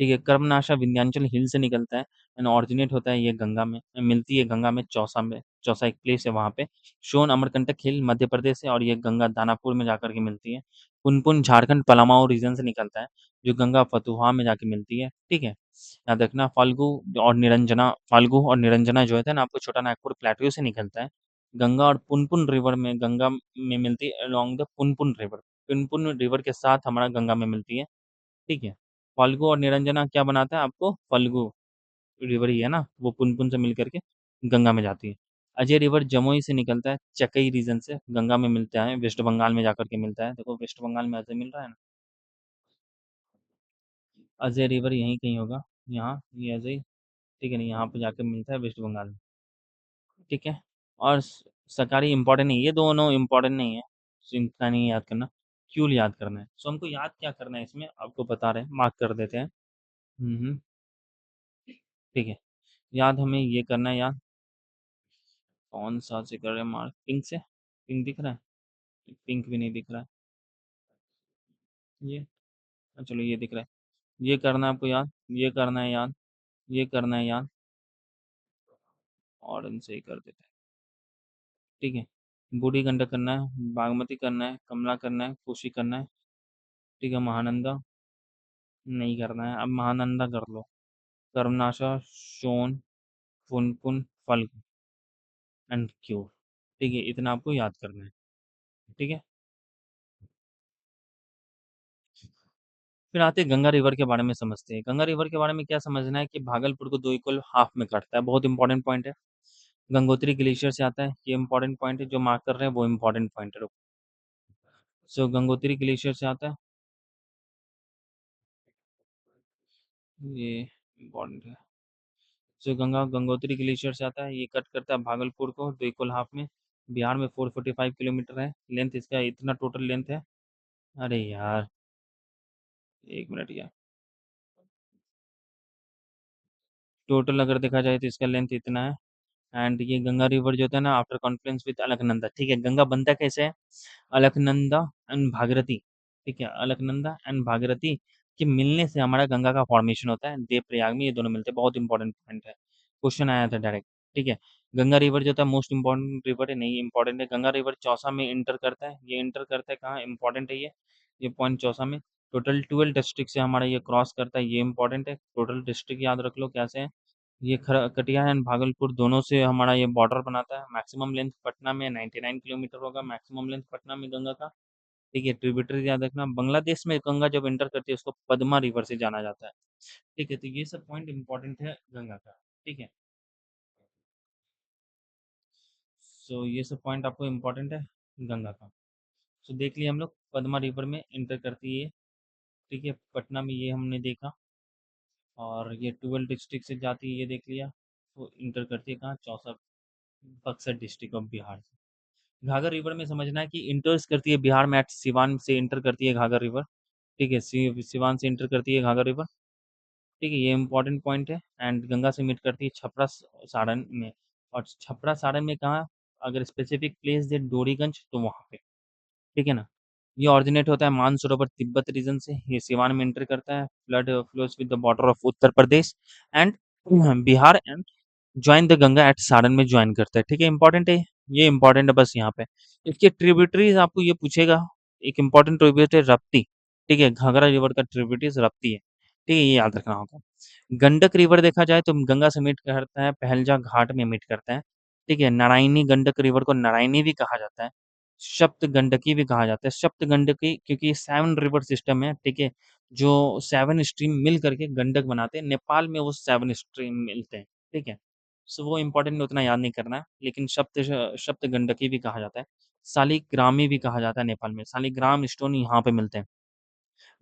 ठीक है, कर्मनाशा विंध्याचल हिल से निकलता है, एंड ऑरिजिनेट होता है ये गंगा में, मिलती है गंगा में चौसा में। चौसा एक प्लेस है वहाँ पे। सोन अमरकंटक हिल मध्य प्रदेश है, और ये गंगा दानापुर में जाकर के मिलती है। पुनपुन झारखंड पलामू रीजन से निकलता है, जो गंगा फतुहा में जाके मिलती है। ठीक है, याद रखना। फाल्गु और निरंजना जो है ना, आपको छोटा नागपुर प्लेट्यू से निकलता है। गंगा और पुनपुन रिवर में, गंगा में मिलती है along the Punpun river. Punpun river के साथ हमारा गंगा में मिलती है। ठीक है, फाल्गु और निरंजना क्या बनाता है आपको? फाल्गु रिवर ही है ना, वो पुनपुन से मिल करके गंगा में जाती है। अजय रिवर जमुई से निकलता है, चकई रीजन से गंगा में मिलता है, वेस्ट बंगाल में जाकर के मिलता है। देखो, वेस्ट बंगाल में अजय मिल रहा है ना, अजय रिवर यहीं कहीं होगा, यहाँ ये अजय। ठीक है, नहीं, यहाँ पे जाकर मिलता है वेस्ट बंगाल में। ठीक है, और सरकारी इंपॉर्टेंट नहीं, ये दोनों इंपॉर्टेंट नहीं है, इनका नहीं याद करना। क्यों याद करना है? सो हमको याद क्या करना है इसमें, आपको बता रहे हैं, मार्क कर देते हैं। हम्म। ठीक है, याद हमें ये करना है याद। कौन सा से कर रहे हैं मार्क? पिंक से? पिंक दिख रहा है? पिंक भी नहीं दिख रहा है ये। चलो, ये दिख रहा है। ये करना है आपको याद, ये करना है याद, ये करना है याद, और इनसे ही कर देते हैं। ठीक है, बूढ़ी गंडक करना है, बागमती करना है, कमला करना है, कोशी करना है। ठीक है, महानंदा नहीं करना है, अब महानंदा कर लो। कर्मनाशा, सोन, पुनपुन, फल्गु एंड क्योर। ठीक है, इतना आपको याद करना है। ठीक है, फिर आते हैं गंगा रिवर के बारे में समझते हैं। गंगा रिवर के बारे में क्या समझना है कि भागलपुर को 2 इक्वल हाफ में काटता है, बहुत इंपॉर्टेंट पॉइंट है। गंगोत्री ग्लेशियर से आता है, ये इंपॉर्टेंट पॉइंट है, जो मार्क कर रहे हैं वो इंपॉर्टेंट पॉइंट है। सो गंगोत्री ग्लेशियर से आता है, ये इंपॉर्टेंट है। सो गंगोत्री ग्लेशियर से आता है, ये कट करता है भागलपुर को 2 इक्वल हाफ में। बिहार में 445 किलोमीटर है लेंथ, इसका इतना टोटल लेंथ है। अरे यार, 1 मिनट यार। टोटल अगर देखा जाए तो इसका लेंथ इतना है। एंड ये गंगा रिवर जो होता है ना, आफ्टर कॉन्फ्लुएंस विद अलकनंदा। ठीक है, गंगा बनता कैसे है? अलकनंदा एंड भागीरथी। ठीक है, अलकनंदा एंड भागीरथी के मिलने से हमारा गंगा का फॉर्मेशन होता है। देवप्रयाग में ये दोनों मिलते हैं, बहुत इंपॉर्टेंट पॉइंट है, क्वेश्चन आया था डायरेक्ट। ठीक है, गंगा रिवर जो होता है मोस्ट इंपॉर्टेंट रिवर है, नहीं इंपॉर्टेंट है। गंगा रिवर चौसा में इंटर करता है, ये इंटर करता है कहाँ? इंपॉर्टेंट है ये पॉइंट चौसा में। टोटल 12 डिस्ट्रिक्ट से हमारा ये क्रॉस करता है, ये इम्पोर्टेंट है। टोटल डिस्ट्रिक्ट याद रख लो कैसे हैं। ये कटिहार एंड भागलपुर दोनों से हमारा ये बॉर्डर बनाता है। मैक्सिमम लेंथ पटना में 99 किलोमीटर होगा, मैक्सिमम लेंथ पटना में गंगा का। ठीक है, ट्रिब्यूटरी याद रखना। बांग्लादेश में गंगा जब एंटर करती है उसको पद्मा रिवर से जाना जाता है। ठीक है, तो ये सब पॉइंट इंपॉर्टेंट है गंगा का। ठीक है, सो ये सब पॉइंट आपको इम्पोर्टेंट है गंगा का। सो देख लिया हम लोग, पद्मा रिवर में एंटर करती है। ठीक है, पटना में ये हमने देखा। और ये 12 डिस्ट्रिक्ट से जाती है, ये देख लिया। वो इंटर करती है कहाँ, चौसा बक्सर डिस्ट्रिक्ट ऑफ बिहार से। घाघर रिवर में समझना है कि इंटर्स करती है बिहार में, एट सिवान से इंटर करती है घाघर रिवर। ठीक है, सिवान से इंटर करती है घाघर रिवर। ठीक है, ये इंपॉर्टेंट पॉइंट है। एंड गंगा से मीट करती है छपरा सारण में। और छपरा सारण में कहाँ, अगर स्पेसिफिक प्लेस दे डोरीगंज तो वहाँ पे। ठीक है ना। ये ऑरिजिनेट होता है मानसरोवर तिब्बत रीजन से, ये सिवान में एंटर करता है। Flood flows with the border of Uttar Pradesh and Bihar and join the Ganga at Saran में ज्वाइन करता है। ठीक है, इंपॉर्टेंट है ये, इंपॉर्टेंट है बस यहाँ पे। इसके ट्रिब्यूटरीज आपको ये पूछेगा। एक इंपॉर्टेंट ट्रिब्यूटरी रप्ती। ठीक है, घाघरा रिवर का ट्रिब्यूटरीज रप्ती है। ठीक है, ये याद रखना होगा। गंडक रिवर देखा जाए तो गंगा से मीट करता है, पहलजा घाट में मीट करता है। ठीक है, नारायणी गंडक रिवर को नारायणी भी कहा जाता है, सप्त गंडकी भी कहा जाता है। सप्त गंडकी क्योंकि 7 रिवर सिस्टम है। ठीक है, जो 7 स्ट्रीम मिल करके गंडक बनाते हैं। नेपाल में वो 7 स्ट्रीम मिलते हैं। ठीक है, सो वो इम्पोर्टेंट उतना याद नहीं करना है, लेकिन सप्त गंडकी भी कहा जाता है। शालिग्रामी भी कहा जाता है नेपाल में, शालिग्राम स्टोन यहाँ पे मिलते हैं।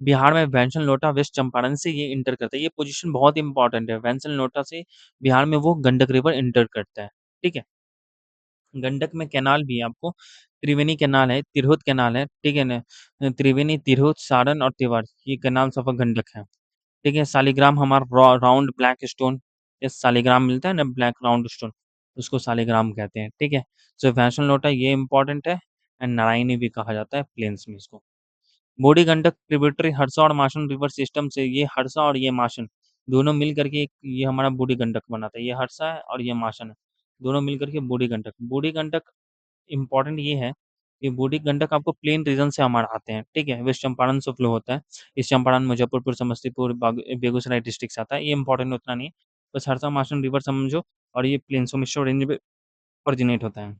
बिहार में वैंसल लोटा वेस्ट चंपारण से ये इंटर करता है, ये पोजीशन बहुत इंपॉर्टेंट है। वैंसल लोटा से बिहार में वो गंडक रिवर इंटर करता है। ठीक है, गंडक में कैनाल भी है आपको, त्रिवेणी कैनाल है, तिरहुत कैनाल है। ठीक है ना, त्रिवेणी, तिरहुत, सारण और तिवार, ये कैनाल सफा गंडक है। ठीक है, सालिग्राम हमारा राउंड ब्लैक स्टोन, ये सालिग्राम मिलता है ना, ब्लैक राउंड स्टोन, उसको सालिग्राम कहते हैं। ठीक है, सो वैष्णो लोटा ये इंपॉर्टेंट है। एंड नारायणी भी कहा जाता है प्लेन्स में इसको। बूढ़ी गंडक ट्रिब्यूटरी हरसा और माशन रिवर सिस्टम से, ये हरसा और ये माशन दोनों मिल करके ये हमारा बूढ़ी गंडक बनाता है। ये हरसा है और ये माशन है, दोनों मिल करके बूढ़ी गंडक। बूढ़ी गंडक इम्पोर्टेंट ये है कि बूढ़ी गंडक आपको प्लेन रीजन से हमारे आते हैं। ठीक है, वेस्ट चंपारण से फ्लो होता है। ईस्ट चंपारण, मुजफ्फरपुर, समस्तीपुर, बेगूसराय डिस्ट्रिक्ट से आता है। ये इंपॉर्टेंट उतना नहीं है, बस हरसा माशन रिवर समझो। और ये प्लेन्सों में रेंज में ओरिजिनेट होता है।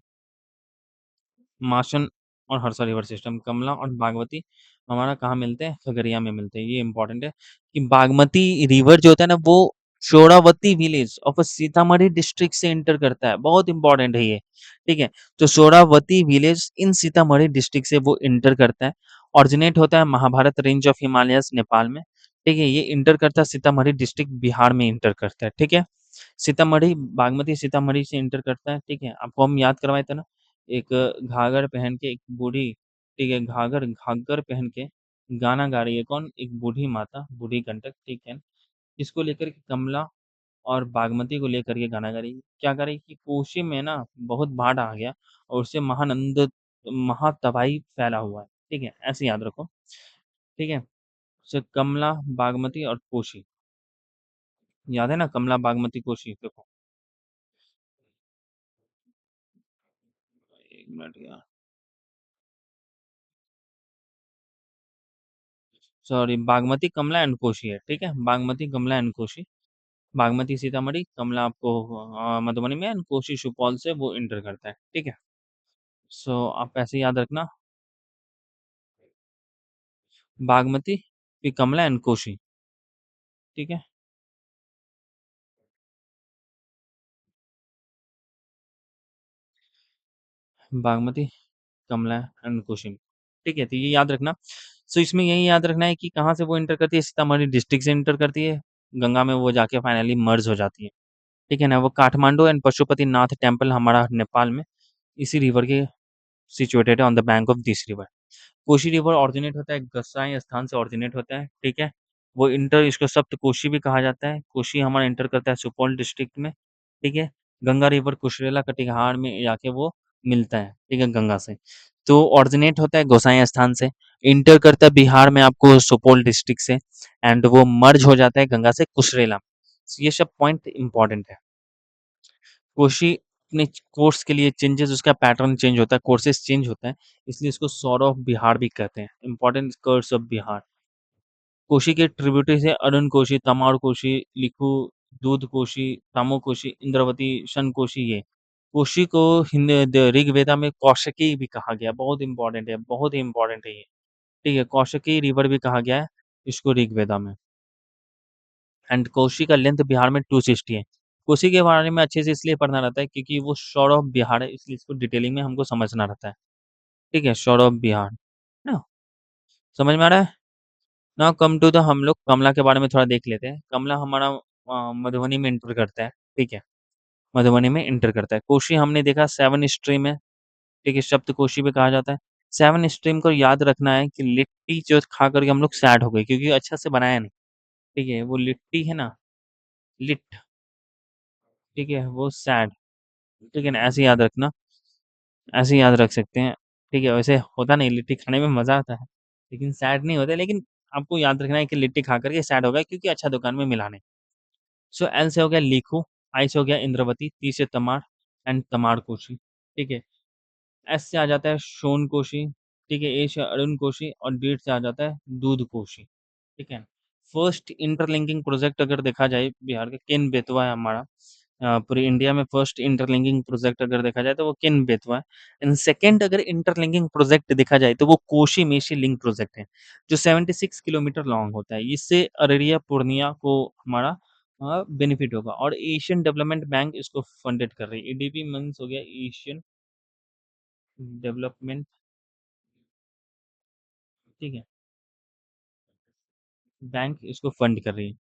माशन और हरसा रिवर सिस्टम, कमला और बागमती हमारा कहाँ मिलते हैं, खगड़िया में मिलते हैं। ये इंपॉर्टेंट है कि बागमती रिवर जो होता है ना, वो Shorawati village of Sitamarhi district से इंटर करता है। बहुत इंपॉर्टेंट है ये। ठीक है, तो Shorawati village in Sitamarhi district से वो इंटर करता है। ऑरिजिनेट होता है महाभारत रेंज ऑफ हिमालयस नेपाल में। ठीक है, ये इंटर करता है सीतामढ़ी डिस्ट्रिक्ट बिहार में इंटर करता है। ठीक है, सीतामढ़ी, बागमती सीतामढ़ी से इंटर करता है। ठीक है, आपको हम याद करवाए थे ना, एक घाघर पहन के एक बूढ़ी, ठीक है, घाघर घाघर पहन के गाना गा रही है कौन, एक बूढ़ी माता, बूढ़ी गंडक। ठीक है, इसको लेकर के कमला और बागमती को लेकर के गाना गा रही है। क्या गा रही है कि कोशी में ना बहुत बाढ़ आ गया और उससे महानंद महातबाही फैला हुआ है। ठीक है, ऐसे याद रखो। ठीक है, तो कमला, बागमती और कोशी, याद है ना, कमला, बागमती, कोशी। देखो, एक मिनट यार, सॉरी, बागमती, कमला एंड कोशी है। ठीक है, बागमती, कमला एंड कोशी। बागमती सीतामढ़ी, कमला आपको मधुबनी में एंड कोशी सुपौल से वो इंटर करता है। ठीक है, सो आप ऐसे याद रखना, बागमती, फिर कमला एंड कोशी। ठीक है, बागमती, कमला एंड कोशी। ठीक है, तो ये याद रखना। सो इसमें यही याद रखना है कि कहाँ से वो इंटर करती है, सीतामढ़ी डिस्ट्रिक्ट से इंटर करती है, गंगा में वो जाके फाइनली मर्ज हो जाती है। ठीक है ना, वो Kathmandu and Pashupatinath temple हमारा नेपाल में इसी रिवर के सिचुएटेड है, on the bank of this river. Koshi river originate होता है गसाई स्थान से ऑरिजिनेट होता है। ठीक है, वो इंटर, इसको सप्त कोशी भी कहा जाता है। कोशी हमारा इंटर करता है सुपौल डिस्ट्रिक्ट में। ठीक है, गंगा रिवर कुशरेला कटिहार में जाके वो मिलता है। ठीक है, गंगा से तो ऑरिजिनेट होता है गोसाई स्थान से, इंटर करता है बिहार में आपको सुपौल डिस्ट्रिक्ट से, एंड वो मर्ज हो जाता है गंगा से कुशरेला। ये सब पॉइंट इंपॉर्टेंट है। कोशी अपने कोर्स के लिए चेंजेस, उसका पैटर्न चेंज होता है, कोर्सेज चेंज होता है, इसलिए इसको सौर ऑफ बिहार भी कहते हैं, important curse of Bihar. Koshi के ट्रिब्यूटरीज़ है अरुण कोशी, तमाड़ कोशी, लिखू, दूध कोशी, तामो कोशी, इंद्रावती, शन कोशी ये। कोशी को हिंद द ऋग्वेदा में कौशिकी भी कहा गया है, बहुत इम्पोर्टेंट है, बहुत ही इम्पोर्टेंट है ये। ठीक है, कौशिकी रिवर भी कहा गया है इसको ऋग्वेदा में। एंड कोशी का लेंथ बिहार में 260 है। कोशी के बारे में अच्छे से इसलिए पढ़ना रहता है क्योंकि वो शोर ऑफ बिहार है, इसलिए इसको डिटेलिंग में हमको समझना रहता है। ठीक है, शोर ऑफ बिहार, है ना? समझ में आ रहा है? नाउ कम टू द हम लोग कमला के बारे में थोड़ा देख लेते हैं। कमला हमारा मधुबनी में एंटर करता है, ठीक है? मधुबनी में एंटर करता है। कोशी हमने देखा 7 स्ट्रीम है, ठीक है? सप्तकोशी भी कहा जाता है। 7 स्ट्रीम को याद रखना है कि लिट्टी जो खा कर के हम लोग सैड हो गए क्योंकि अच्छा से बनाया नहीं, ठीक है? वो लिट्टी है ना, लिट, ठीक है? वो सैड, ठीक है ना? ऐसे याद रखना, ऐसे याद रख सकते हैं, ठीक है? वैसे होता नहीं, लिट्टी खाने में मज़ा आता है, लेकिन सैड नहीं होता, लेकिन आपको याद रखना है कि लिट्टी खा कर के सैड हो गए क्योंकि अच्छा दुकान में मिला नहीं। सो एल से हो गया लीखू, आई से हो गया इंद्रावती, टी से तमाड़ एंड तमाड़कोशी, ठीक है? एस से आ जाता है सोनकोशी, ठीक है? ए से अरुणकोशी और डी से आ जाता है दूधकोशी, ठीक है? फर्स्ट इंटरलिंकिंग प्रोजेक्ट अगर देखा जाए बिहार का केन बेतवा है हमारा। पूरे इंडिया में फर्स्ट इंटरलिंकिंग प्रोजेक्ट अगर देखा जाए तो वो केन बेतवा है। एंड सेकंड अगर इंटरलिंकिंग प्रोजेक्ट देखा जाए तो वो कोशी मेशी लिंक प्रोजेक्ट है, जो 76 किलोमीटर लॉन्ग होता है। इससे अररिया पूर्णिया को हमारा बेनिफिट होगा और एशियन डेवलपमेंट बैंक इसको फंडेड कर रही है। एडीबी मीन्स हो गया एशियन डेवलपमेंट, ठीक है? बैंक इसको फंड कर रही है।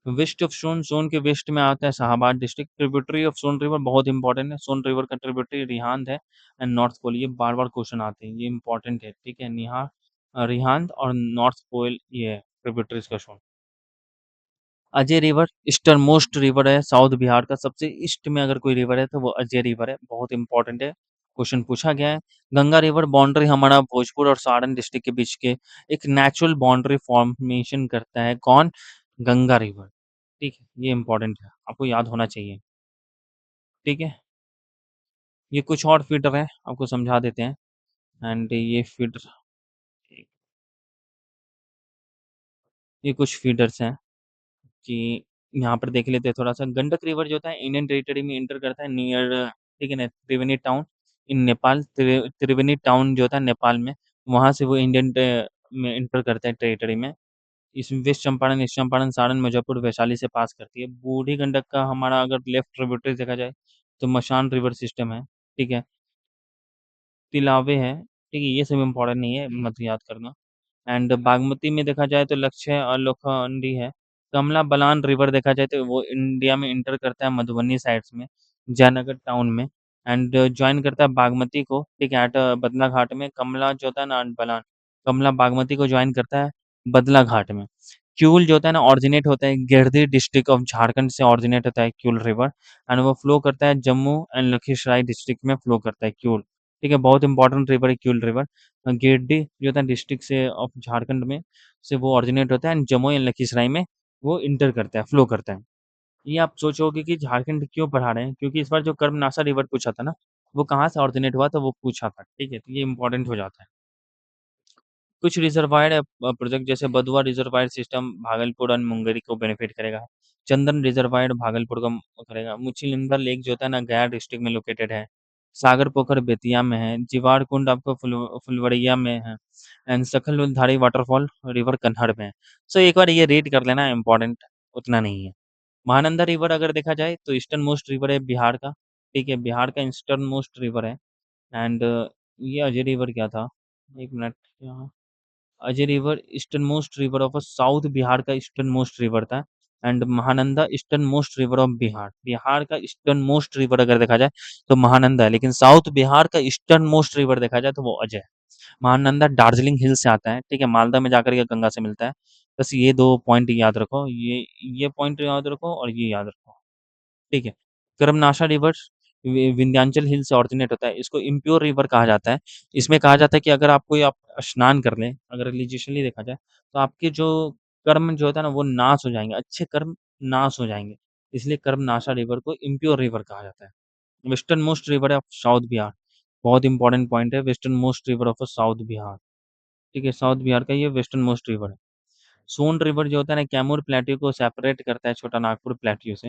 वेस्ट ऑफ सोन, सोन के वेस्ट में आता है Shahabad district. Tributary of Son river बहुत इंपॉर्टेंट है। सोन रिवर का ट्रिब्यूटरी रिहांद है एंड नॉर्थ पोल। ये बार-बार क्वेश्चन आते हैं, ये इंपॉर्टेंट है, ठीक है? रिहांद और नॉर्थ पोल ये है ट्रिब्यूटरीज का Son. Ajay river eastern most river है साउथ बिहार का। सबसे ईस्ट में अगर कोई रिवर है तो वो अजय रिवर है, बहुत इंपॉर्टेंट है, क्वेश्चन पूछा गया है। गंगा रिवर बाउंड्री हमारा भोजपुर और सारण डिस्ट्रिक्ट के बीच के एक नेचुरल बाउंड्री फॉर्मेशन करता है। कौन? गंगा रिवर, ठीक है? ये इंपॉर्टेंट है, आपको याद होना चाहिए, ठीक है? ये कुछ और फीडर है, आपको समझा देते हैं। एंड ये कुछ फीडर्स हैं कि यहाँ पर देख लेते हैं थोड़ा-सा। गंडक रिवर जो होता है इंडियन टेरिटरी में एंटर करता है नियर, ठीक है ना, Triveni town in Nepal. Triveni town जो होता है नेपाल में, वहाँ से वो इंडियन में एंटर करता है टेरिटरी में। इसमें वेस्ट चंपारण, ईस्ट चंपारण, सारण, मुजफ्फरपुर, वैशाली से पास करती है। बूढ़ी गंडक का हमारा अगर लेफ्ट ट्रिब्यूटरी देखा जाए तो मशान रिवर सिस्टम है, ठीक है? तिलावे है, ठीक है? ये सब इम्पोर्टेंट नहीं है, मत याद करना। एंड बागमती में देखा जाए तो लक्ष्य और लोखंडी है। कमला बलान रिवर देखा जाए तो वो इंडिया में इंटर करता है मधुबनी साइड्स में, जयनगर टाउन में। एंड जॉइन करता है बागमती को, ठीक है? एट बदला घाट में। कमला जो होता है ना बलान, कमला बागमती को जॉइन करता है बदला घाट में। क्यूल जो होता है ना ऑरिजिनेट होता है गिरधि डिस्ट्रिक्ट ऑफ झारखंड से ऑरिजिनेट होता है क्यूल रिवर। एंड वो फ्लो करता है जम्मू एंड लखीसराय डिस्ट्रिक्ट में फ्लो करता है क्यूल, ठीक है? बहुत इंपॉर्टेंट रिवर है क्यूल रिवर। गिरडी जो होता है डिस्ट्रिक्ट से ऑफ झारखंड में से वो ऑरिजिनेट होता है एंड जम्मू एंड लखीसराय में वो इंटर करता है, फ्लो करता है। ये आप सोचोगे कि झारखंड क्यों पढ़ा रहे हैं? क्योंकि इस बार जो कर्मनाशा रिवर पूछा था ना, वो कहाँ से ऑरिजिनेट हुआ था वो पूछा था, ठीक है? तो ये इंपॉर्टेंट हो जाता है। कुछ रिजर्वायर प्रोजेक्ट जैसे बदुआ रिजर्वायर सिस्टम भागलपुर और मुंगेरी को बेनिफिट करेगा। चंदन रिजर्वायर भागलपुर को करेगा। मुचिलिंदा लेक जो होता है ना गया डिस्ट्रिक्ट में लोकेटेड है। सागर पोखर बेतिया में है। जीवार कुंड आपको फुलवरिया में है। एंड सखलधारी वाटरफॉल रिवर कन्हड़ में है। सो एक बार ये रीड कर लेना, इंपॉर्टेंट उतना नहीं है। महानंदा रिवर अगर देखा जाए तो ईस्टर्न मोस्ट रिवर है बिहार का, ठीक है? बिहार का ईस्टर्न मोस्ट रिवर है। एंड ये अजय रिवर क्या था? एक मिनट, यहाँ Ajay river eastern most river of south Bihar का ईस्टर्न मोस्ट रिवर था। And Mahananda eastern most river of Bihar. Bihar का ईस्टर्न मोस्ट रिवर अगर देखा जाए तो महानंदा है, लेकिन साउथ बिहार का ईस्टर्न मोस्ट रिवर देखा जाए तो वो अजय है। महानंदा दार्जिलिंग हिल से आता है, ठीक है? मालदा में जाकर के गंगा से मिलता है। बस ये दो पॉइंट याद रखो, ये पॉइंट याद रखो और ये याद रखो, ठीक है? कर्मनाशा रिवर विंध्याचल हिल से ऑरिजिनेट होता है। इसको इम्प्योर रिवर कहा जाता है। इसमें कहा जाता है कि अगर आप स्नान कर लें, अगर रिलीजियसली देखा जाए, तो आपके जो कर्म जो होता है ना वो नाश हो जाएँगे, अच्छे कर्म नाश हो जाएँगे। इसलिए कर्मनाशा रिवर को इम्प्योर रिवर कहा जाता है। Western most river of south Bihar, बहुत इंपॉर्टेंट पॉइंट है। Western most river of south Bihar, ठीक है? साउथ बिहार का ये वेस्टर्न मोस्ट रिवर है। सोन रिवर जो होता है ना कैमूर प्लेट्यू को सेपरेट करता है छोटा नागपुर प्लेट्यू से।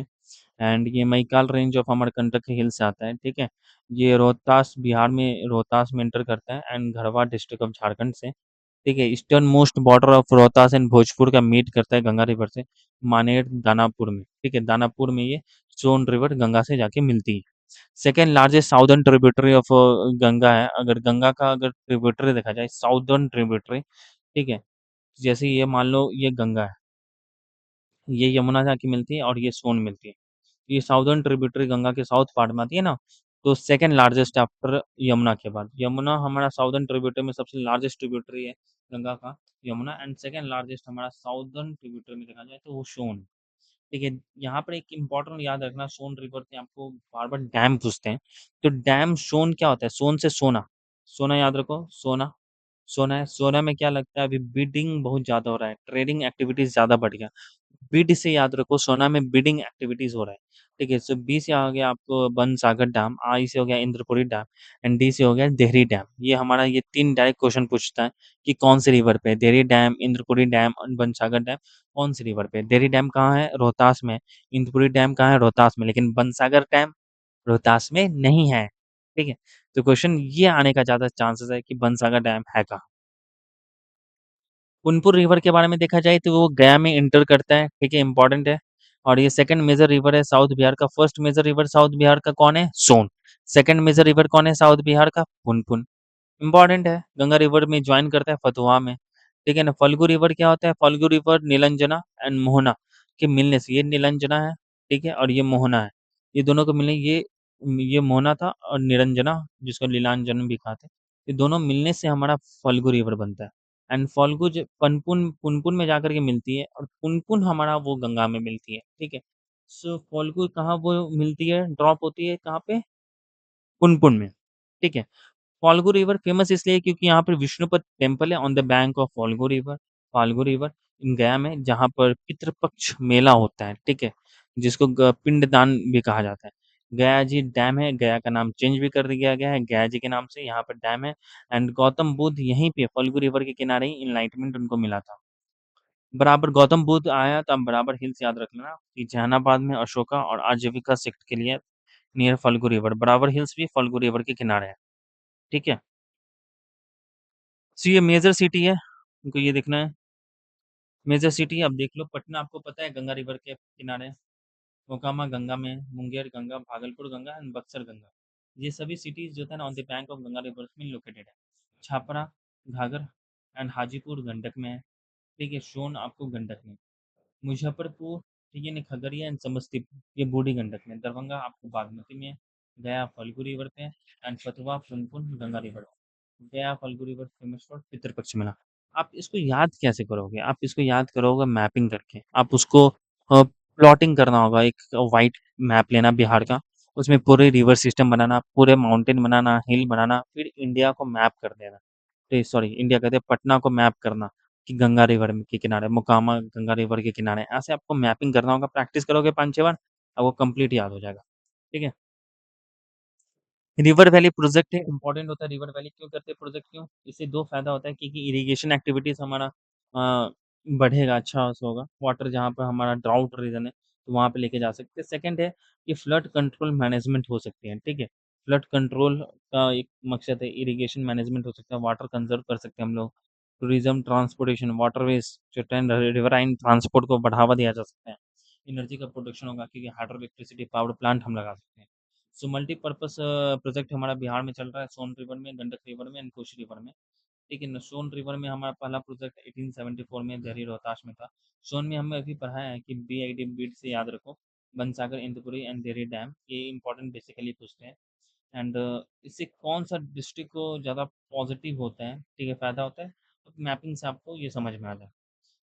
एंड ये मैकाल रेंज ऑफ अमरकंटक हिल से आता है, ठीक है। ये रोहतास बिहार में रोहतास में एंटर करता है and Garhwa district of Jharkhand से, ठीक है। Eastern most border of Rohtas and Bhojpur का मीट करता है गंगा रिवर से मानेर दानापुर में, ठीक है। दानापुर में ये सोन रिवर गंगा से जाके मिलती है। Second largest southern tributary of Ganga है। अगर गंगा का अगर ट्रिब्यूटरी देखा जाए साउदर्न ट्रिब्यूटरी, ठीक है। जैसे ये मान लो ये गंगा है, ये यमुना जाके मिलती है और ये सोन मिलती है। ये साउदर्न ट्रिब्यूटरी गंगा के साउथ पार्ट में आती है ना, तो सेकंड लार्जेस्ट आफ्टर यमुना के बाद। यमुना हमारा साउदर्न ट्रिब्यूटरी में सबसे लार्जेस्ट ट्रिब्यूटरी है गंगा का, यमुना। एंड सेकंड लार्जेस्ट हमारा साउदर्न ट्रिब्यूटरी में देखा जाए तो वो सोन, ठीक है। यहाँ पर एक इम्पोर्टेंट याद रखना, सोन रिवर के आपको बार बार डैम पूछते हैं, तो डैम सोन क्या होता है, सोन से सोना, सोना याद रखो, सोना, सोना है। सोना में क्या लगता है, अभी बिडिंग बहुत ज्यादा हो रहा है, ट्रेडिंग एक्टिविटीज ज्यादा बढ़ गया। बीड से याद रखो, सोना में बिडिंग एक्टिविटीज हो रहा है, ठीक है। सो बी से आ गया आपको बन सागर डैम, आई से हो गया इंद्रपुरी डैम, एंड डी से हो गया देहरी डैम। ये हमारा ये तीन डायरेक्ट क्वेश्चन पूछता है कि कौन से रिवर पे, देहरी डैम, इंद्रपुरी डैम और बन सागर डैम, कौन से रिवर पे। देहरी डैम कहाँ है, रोहतास में। इंद्रपुरी डैम कहाँ है, रोहतास में। लेकिन बन सागर डैम रोहतास में नहीं है, ठीक है। तो क्वेश्चन ये आने का ज्यादा चांसेस है कि बन सागर डैम है कहाँ। पुनपुन रिवर के बारे में देखा जाए तो वो गया में इंटर करता है, ठीक है, इंपॉर्टेंट है। और ये सेकंड मेजर रिवर है साउथ बिहार का। First major river south Bihar का कौन है, सोन। सेकंड मेजर रिवर कौन है साउथ बिहार का, पुनपुन। इंपॉर्टेंट है, गंगा रिवर में ज्वाइन करता है फतुहा में, ठीक है ना। फल्गु रिवर क्या होता है, फल्गु रिवर नीलंजना एंड मोहना के मिलने से, ये नीलंजना है, ठीक है, और ये मोहना है। ये दोनों को मिलने, ये मोहना था और निरंजना जिसको लीलांजन भी कहते हैं, ये दोनों मिलने से हमारा फल्गु रिवर बनता है। एंड फल्गु पनपुन पुनपुन में जाकर के मिलती है, और पुनपुन हमारा वो गंगा में मिलती है, ठीक है। सो फल्गु कहाँ वो मिलती है, ड्रॉप होती है कहाँ पे, पुनपुन में, ठीक है। फाल्गु रिवर फेमस इसलिए क्योंकि यहाँ पर विष्णुपद टेम्पल है on the bank of Falgu river. Falgu river in गया में, जहाँ पर पितृपक्ष मेला होता है, ठीक है, जिसको पिंडदान भी कहा जाता है। गया जी डैम है, गया का नाम चेंज भी कर दिया गया है गया जी के नाम से, यहाँ पर डैम है। एंड गौतम बुद्ध यहीं पे फल्गु रिवर के किनारे ही इनलाइटमेंट उनको मिला था। बराबर गौतम बुद्ध आया तो आप बराबर हिल्स याद रख लेना कि जहानाबाद में अशोका और आजीविका सेक्ट के लिए नियर फल्गु रिवर, बराबर हिल्स भी फल्गु रिवर के किनारे है, ठीक है। सो ये मेजर सिटी है, उनको ये देखना है। मेजर सिटी अब देख लो, पटना आपको पता है गंगा रिवर के किनारे है। मोकामा गंगा में, मुंगेर गंगा, भागलपुर गंगा एंड बक्सर गंगा, ये सभी सिटीज जो है ना on the bank of Ganga river में लोकेटेड है। छापरा, घाघर एंड हाजीपुर गंडक में है, ठीक है। सोन आपको गंडक में, मुजफ्फरपुर, ठीक है ना, खगड़िया एंड समस्तीपुर ये बूढ़ी गंडक में, दरभंगा आपको बागमती में है, गया फल्गु रिवर पे है, एंड फतुहा पुनपुन गंगा रिवर पे। Gaya Phalgu river famous for Pitrupaksha mela. आप इसको याद कैसे करोगे, आप इसको याद करोगे मैपिंग करके। आप उसको प्लॉटिंग करना होगा, एक वाइट मैप लेना बिहार का, उसमें पूरे रिवर सिस्टम बनाना, पूरे माउंटेन बनाना, हिल बनाना, फिर इंडिया को मैप कर देना, सॉरी इंडिया कहते हैं, पटना को मैप करना कि गंगा रिवर के किनारे, मोकामा गंगा रिवर के किनारे, ऐसे आपको मैपिंग करना होगा। प्रैक्टिस करोगे 5-6 बार, आपको कंप्लीट याद हो जाएगा, ठीक है। रिवर वैली प्रोजेक्ट है, इंपॉर्टेंट होता है रिवर वैली, क्यों करते हैं प्रोजेक्ट, क्यों, इससे दो फायदा होता है, क्योंकि इरिगेशन एक्टिविटीज हमारा बढ़ेगा, अच्छा से होगा। वाटर जहाँ पर हमारा ड्राउट रीजन है तो वहाँ पे लेके जा सकते हैं। सेकंड है कि फ्लड कंट्रोल मैनेजमेंट हो सकती है, ठीक है। फ्लड कंट्रोल का एक मकसद है, इरिगेशन मैनेजमेंट हो सकता है, वाटर कंजर्व कर सकते हैं हम लोग। टूरिज्म, ट्रांसपोर्टेशन, वाटरवेज जो रिवराइन ट्रांसपोर्ट को बढ़ावा दिया जा सकता है। एनर्जी का प्रोडक्शन होगा क्योंकि हाइड्रो इलेक्ट्रिसिटी पावर प्लांट हम लगा सकते हैं। सो मल्टीपर्पस प्रोजेक्ट हमारा बिहार में चल रहा है, सोन रिवर में, गंडक रिवर में एंड कोसी रिवर में, ठीक है ना। सोन रिवर में हमारा पहला प्रोजेक्ट 1874 में दिल्ली रोहतास में था। सोन में हमें अभी पढ़ा है कि BID बीड से याद रखो, Bansagar, Indupuri and Dehri dam, ये इंपॉर्टेंट बेसिकली पूछते हैं। एंड इससे कौन सा डिस्ट्रिक्ट को ज़्यादा पॉजिटिव होता है, ठीक है, फायदा होता है, तो मैपिंग से आपको ये समझ में आ जाए।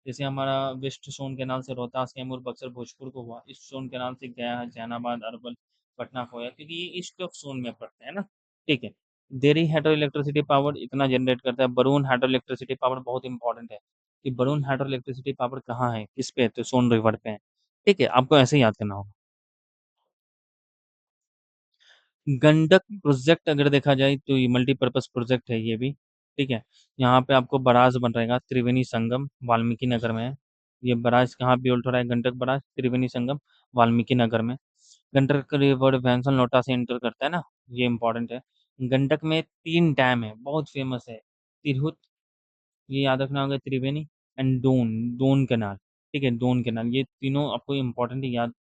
जैसे हमारा वेस्ट सोन कैनाल से रोहतास, कैमूर, बक्सर, भोजपुर को हुआ, ईस्ट सोन कैनाल से गया, जहानाबाद, अरवल, पटना को हुआ, क्योंकि ये ईस्ट ऑफ सोन में पड़ता है ना, ठीक है। देरी हाइड्रो इलेक्ट्रिसिटी पावर इतना जनरेट करता है। बरून हाइड्रो इलेक्ट्रिसिटी पावर बहुत इंपॉर्टेंट है कि बरून हाइड्रो इलेक्ट्रिसिटी पावर कहाँ है, किस पे है, तो सोन रिवर पे है, ठीक है। आपको ऐसे ही याद करना होगा। गंडक प्रोजेक्ट अगर देखा जाए तो ये मल्टीपर्पज प्रोजेक्ट है ये भी, ठीक है। यहाँ पे आपको बराज बन रहेगा, त्रिवेणी संगम वाल्मीकि नगर में है। ये बराज कहाँ बिल्ड हो रहा है? गंडक बराज त्रिवेणी संगम वाल्मीकि नगर में। गंडक रिवर वैंसन लोटा से एंटर करता है ना, ये इंपॉर्टेंट है। गंडक में 3 डैम है, बहुत फेमस है। तिरहुत, ये याद रखना होगा, त्रिवेणी एंड डोन, डोन कैनाल। ठीक है, डोन कैनाल, ये तीनों आपको इम्पोर्टेंट याद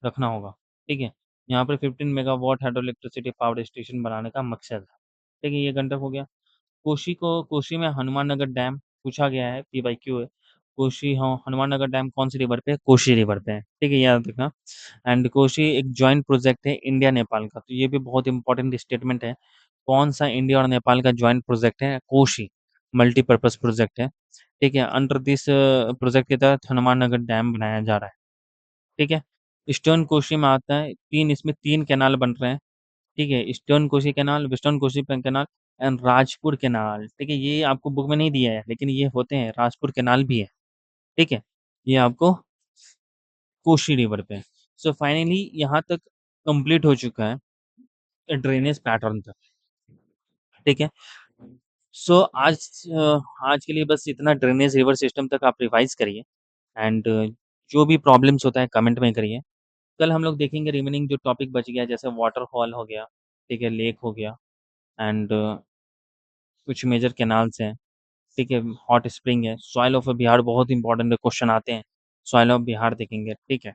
रखना होगा। ठीक है, यहाँ पर 15 megawatt hydro electricity power station बनाने का मकसद है। ठीक है, ये गंडक हो गया। कोशी में हनुमान नगर डैम पूछा गया है, PYQ है। कोशी, हाँ, हनुमान नगर डैम कौन सी रिवर पे है? कोशी रिवर पे है। ठीक है, याद रखना। एंड कोशी एक जॉइंट प्रोजेक्ट है इंडिया नेपाल का, तो ये भी बहुत इंपॉर्टेंट स्टेटमेंट है। कौन सा इंडिया और नेपाल का जॉइंट प्रोजेक्ट है? कोशी मल्टीपर्पज प्रोजेक्ट है। ठीक है, अंडर दिस प्रोजेक्ट के तहत हनुमान नगर डैम बनाया जा रहा है। ठीक है, ईस्टर्न कोशी में आता है, इसमें 3 कैनाल बन रहे हैं। ठीक है, eastern Koshi canal, western Koshi canal and Rajpur canal. ठीक है, ये आपको बुक में नहीं दिया है, लेकिन ये होते हैं, राजपुर कैनाल भी है। ठीक है, ये आपको कोशी रिवर पे। सो फाइनली यहाँ तक कंप्लीट हो चुका है ड्रेनेज पैटर्न तक। ठीक है, सो आज के लिए बस इतना, ड्रेनेज रिवर सिस्टम तक आप रिवाइज करिए। एंड जो भी प्रॉब्लम्स होता है कमेंट में करिए। कल हम लोग देखेंगे रिमेनिंग जो टॉपिक बच गया, जैसे वाटरफॉल हो गया, ठीक है, लेक हो गया, एंड कुछ मेजर कैनाल्स हैं। ठीक है, हॉट स्प्रिंग है, सॉइल ऑफ बिहार बहुत इंपॉर्टेंट है, क्वेश्चन आते हैं। सॉइल ऑफ बिहार देखेंगे, ठीक है,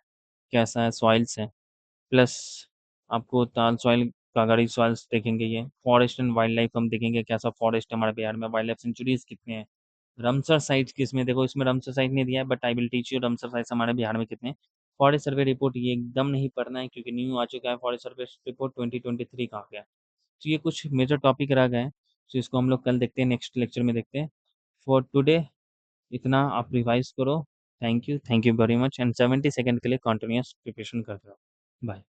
कैसा है सॉइल्स है। प्लस आपको ताल सॉइल, कागड़ी सॉइल्स देखेंगे। ये फॉरेस्ट एंड वाइल्ड लाइफ हम देखेंगे, कैसा फॉरेस्ट है हमारे बिहार में, वाइल्ड लाइफ सेंचुरीज कितने हैं। रमसर साइट्स किसमें, देखो इसमें रमसर साइट नहीं दिया है, but I will teach you Ramsar sites हमारे बिहार में कितने हैं। फॉरेस्ट सर्वे रिपोर्ट ये एकदम नहीं पढ़ना है, क्योंकि न्यू आ चुका है फॉरेस्ट सर्वे रिपोर्ट 2023 का आ गया। तो ये कुछ मेजर टॉपिक रह गए हैं, तो इसको हम लोग कल देखते हैं, नेक्स्ट लेक्चर में देखते हैं। फॉर टुडे इतना आप रिवाइज करो। Thank you very much, and 70 second के लिए कंटिन्यूस प्रिपरेशन करते रहो। बाय।